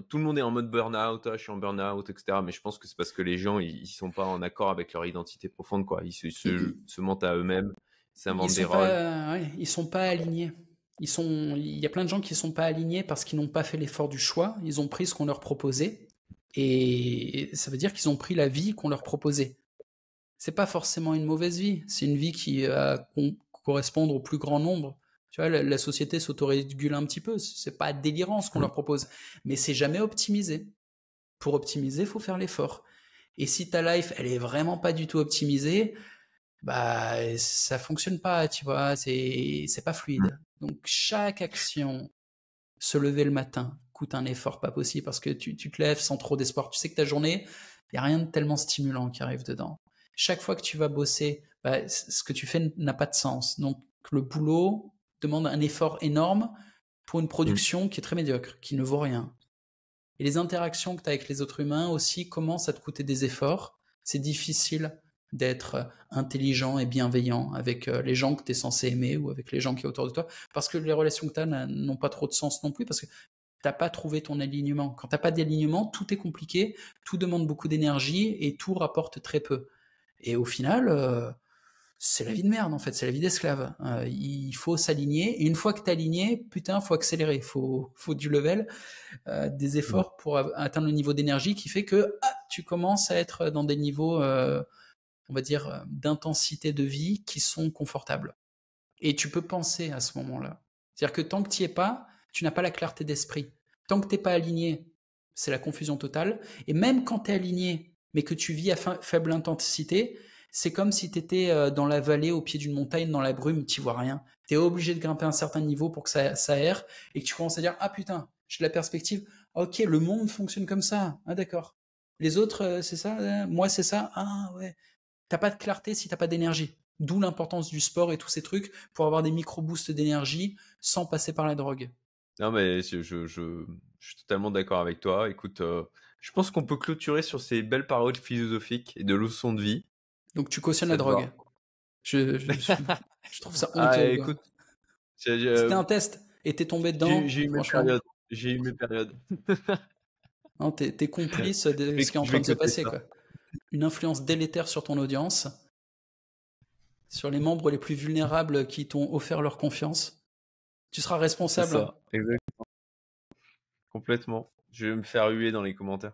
tout le monde est en mode burn-out, je suis en burn-out, etc. Mais je pense que c'est parce que les gens, ils sont pas en accord avec leur identité profonde, quoi. Ils se mentent à eux-mêmes, Ils s'inventent des sont rôles. pas, ouais, ils sont pas alignés. Il y a plein de gens qui sont pas alignés parce qu'ils n'ont pas fait l'effort du choix. Ils ont pris ce qu'on leur proposait et ça veut dire qu'ils ont pris la vie qu'on leur proposait. C'est pas forcément une mauvaise vie. C'est une vie qui va correspondre au plus grand nombre. Tu vois, la société s'autorégule un petit peu. C'est pas délirant ce qu'on leur propose, mais c'est jamais optimisé. Pour optimiser, faut faire l'effort. Et si ta life, elle est vraiment pas du tout optimisée, bah ça fonctionne pas, tu vois, c'est pas fluide. Donc chaque action, se lever le matin, coûte un effort pas possible parce que tu te lèves sans trop d'espoir. Tu sais que ta journée, il y a rien de tellement stimulant qui arrive dedans. Chaque fois que tu vas bosser, bah, ce que tu fais n'a pas de sens. Donc le boulot demande un effort énorme pour une production qui est très médiocre, qui ne vaut rien. Et les interactions que tu as avec les autres humains aussi commencent à te coûter des efforts. C'est difficile d'être intelligent et bienveillant avec les gens que tu es censé aimer ou avec les gens qui sont autour de toi, parce que les relations que tu as n'ont pas trop de sens non plus, parce que tu n'as pas trouvé ton alignement. Quand tu n'as pas d'alignement, tout est compliqué, tout demande beaucoup d'énergie et tout rapporte très peu. Et au final, c'est la vie de merde en fait, c'est la vie d'esclave. Il faut s'aligner, et une fois que t'es aligné, putain, faut accélérer, faut du level, des efforts pour atteindre le niveau d'énergie qui fait que tu commences à être dans des niveaux, on va dire, d'intensité de vie qui sont confortables. Et tu peux penser à ce moment-là. C'est-à-dire que tant que tu n'y es pas, tu n'as pas la clarté d'esprit. Tant que tu n'es pas aligné, c'est la confusion totale. Et même quand tu es aligné, mais que tu vis à faible intensité, c'est comme si tu étais dans la vallée, au pied d'une montagne, dans la brume, tu vois rien. Tu es obligé de grimper un certain niveau pour que ça aère et que tu commences à dire « Ah putain, j'ai de la perspective. Ok, le monde fonctionne comme ça. Ah d'accord. Les autres, c'est ça. Moi, c'est ça. Ah ouais. » T'as pas de clarté si t'as pas d'énergie. D'où l'importance du sport et tous ces trucs pour avoir des micro-boosts d'énergie sans passer par la drogue. Non, mais je suis totalement d'accord avec toi. Écoute, je pense qu'on peut clôturer sur ces belles paroles philosophiques et de leçons de vie. Donc tu cautionnes la Ça te va? drogue. Je trouve ça Ah, honteux, quoi. écoute, C'était un test et t'es tombé dedans, j'ai eu mes franchement. périodes. J'ai eu mes périodes. Non, t'es complice de ce qui est en Je train vais de se coter passer, ça. quoi. Une influence délétère sur ton audience, sur les membres les plus vulnérables qui t'ont offert leur confiance. Tu seras C'est responsable. ça, exactement. Complètement. Je vais me faire huer dans les commentaires.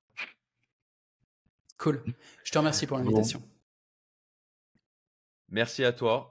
Cool. Je te remercie pour Bon, l'invitation. merci à toi.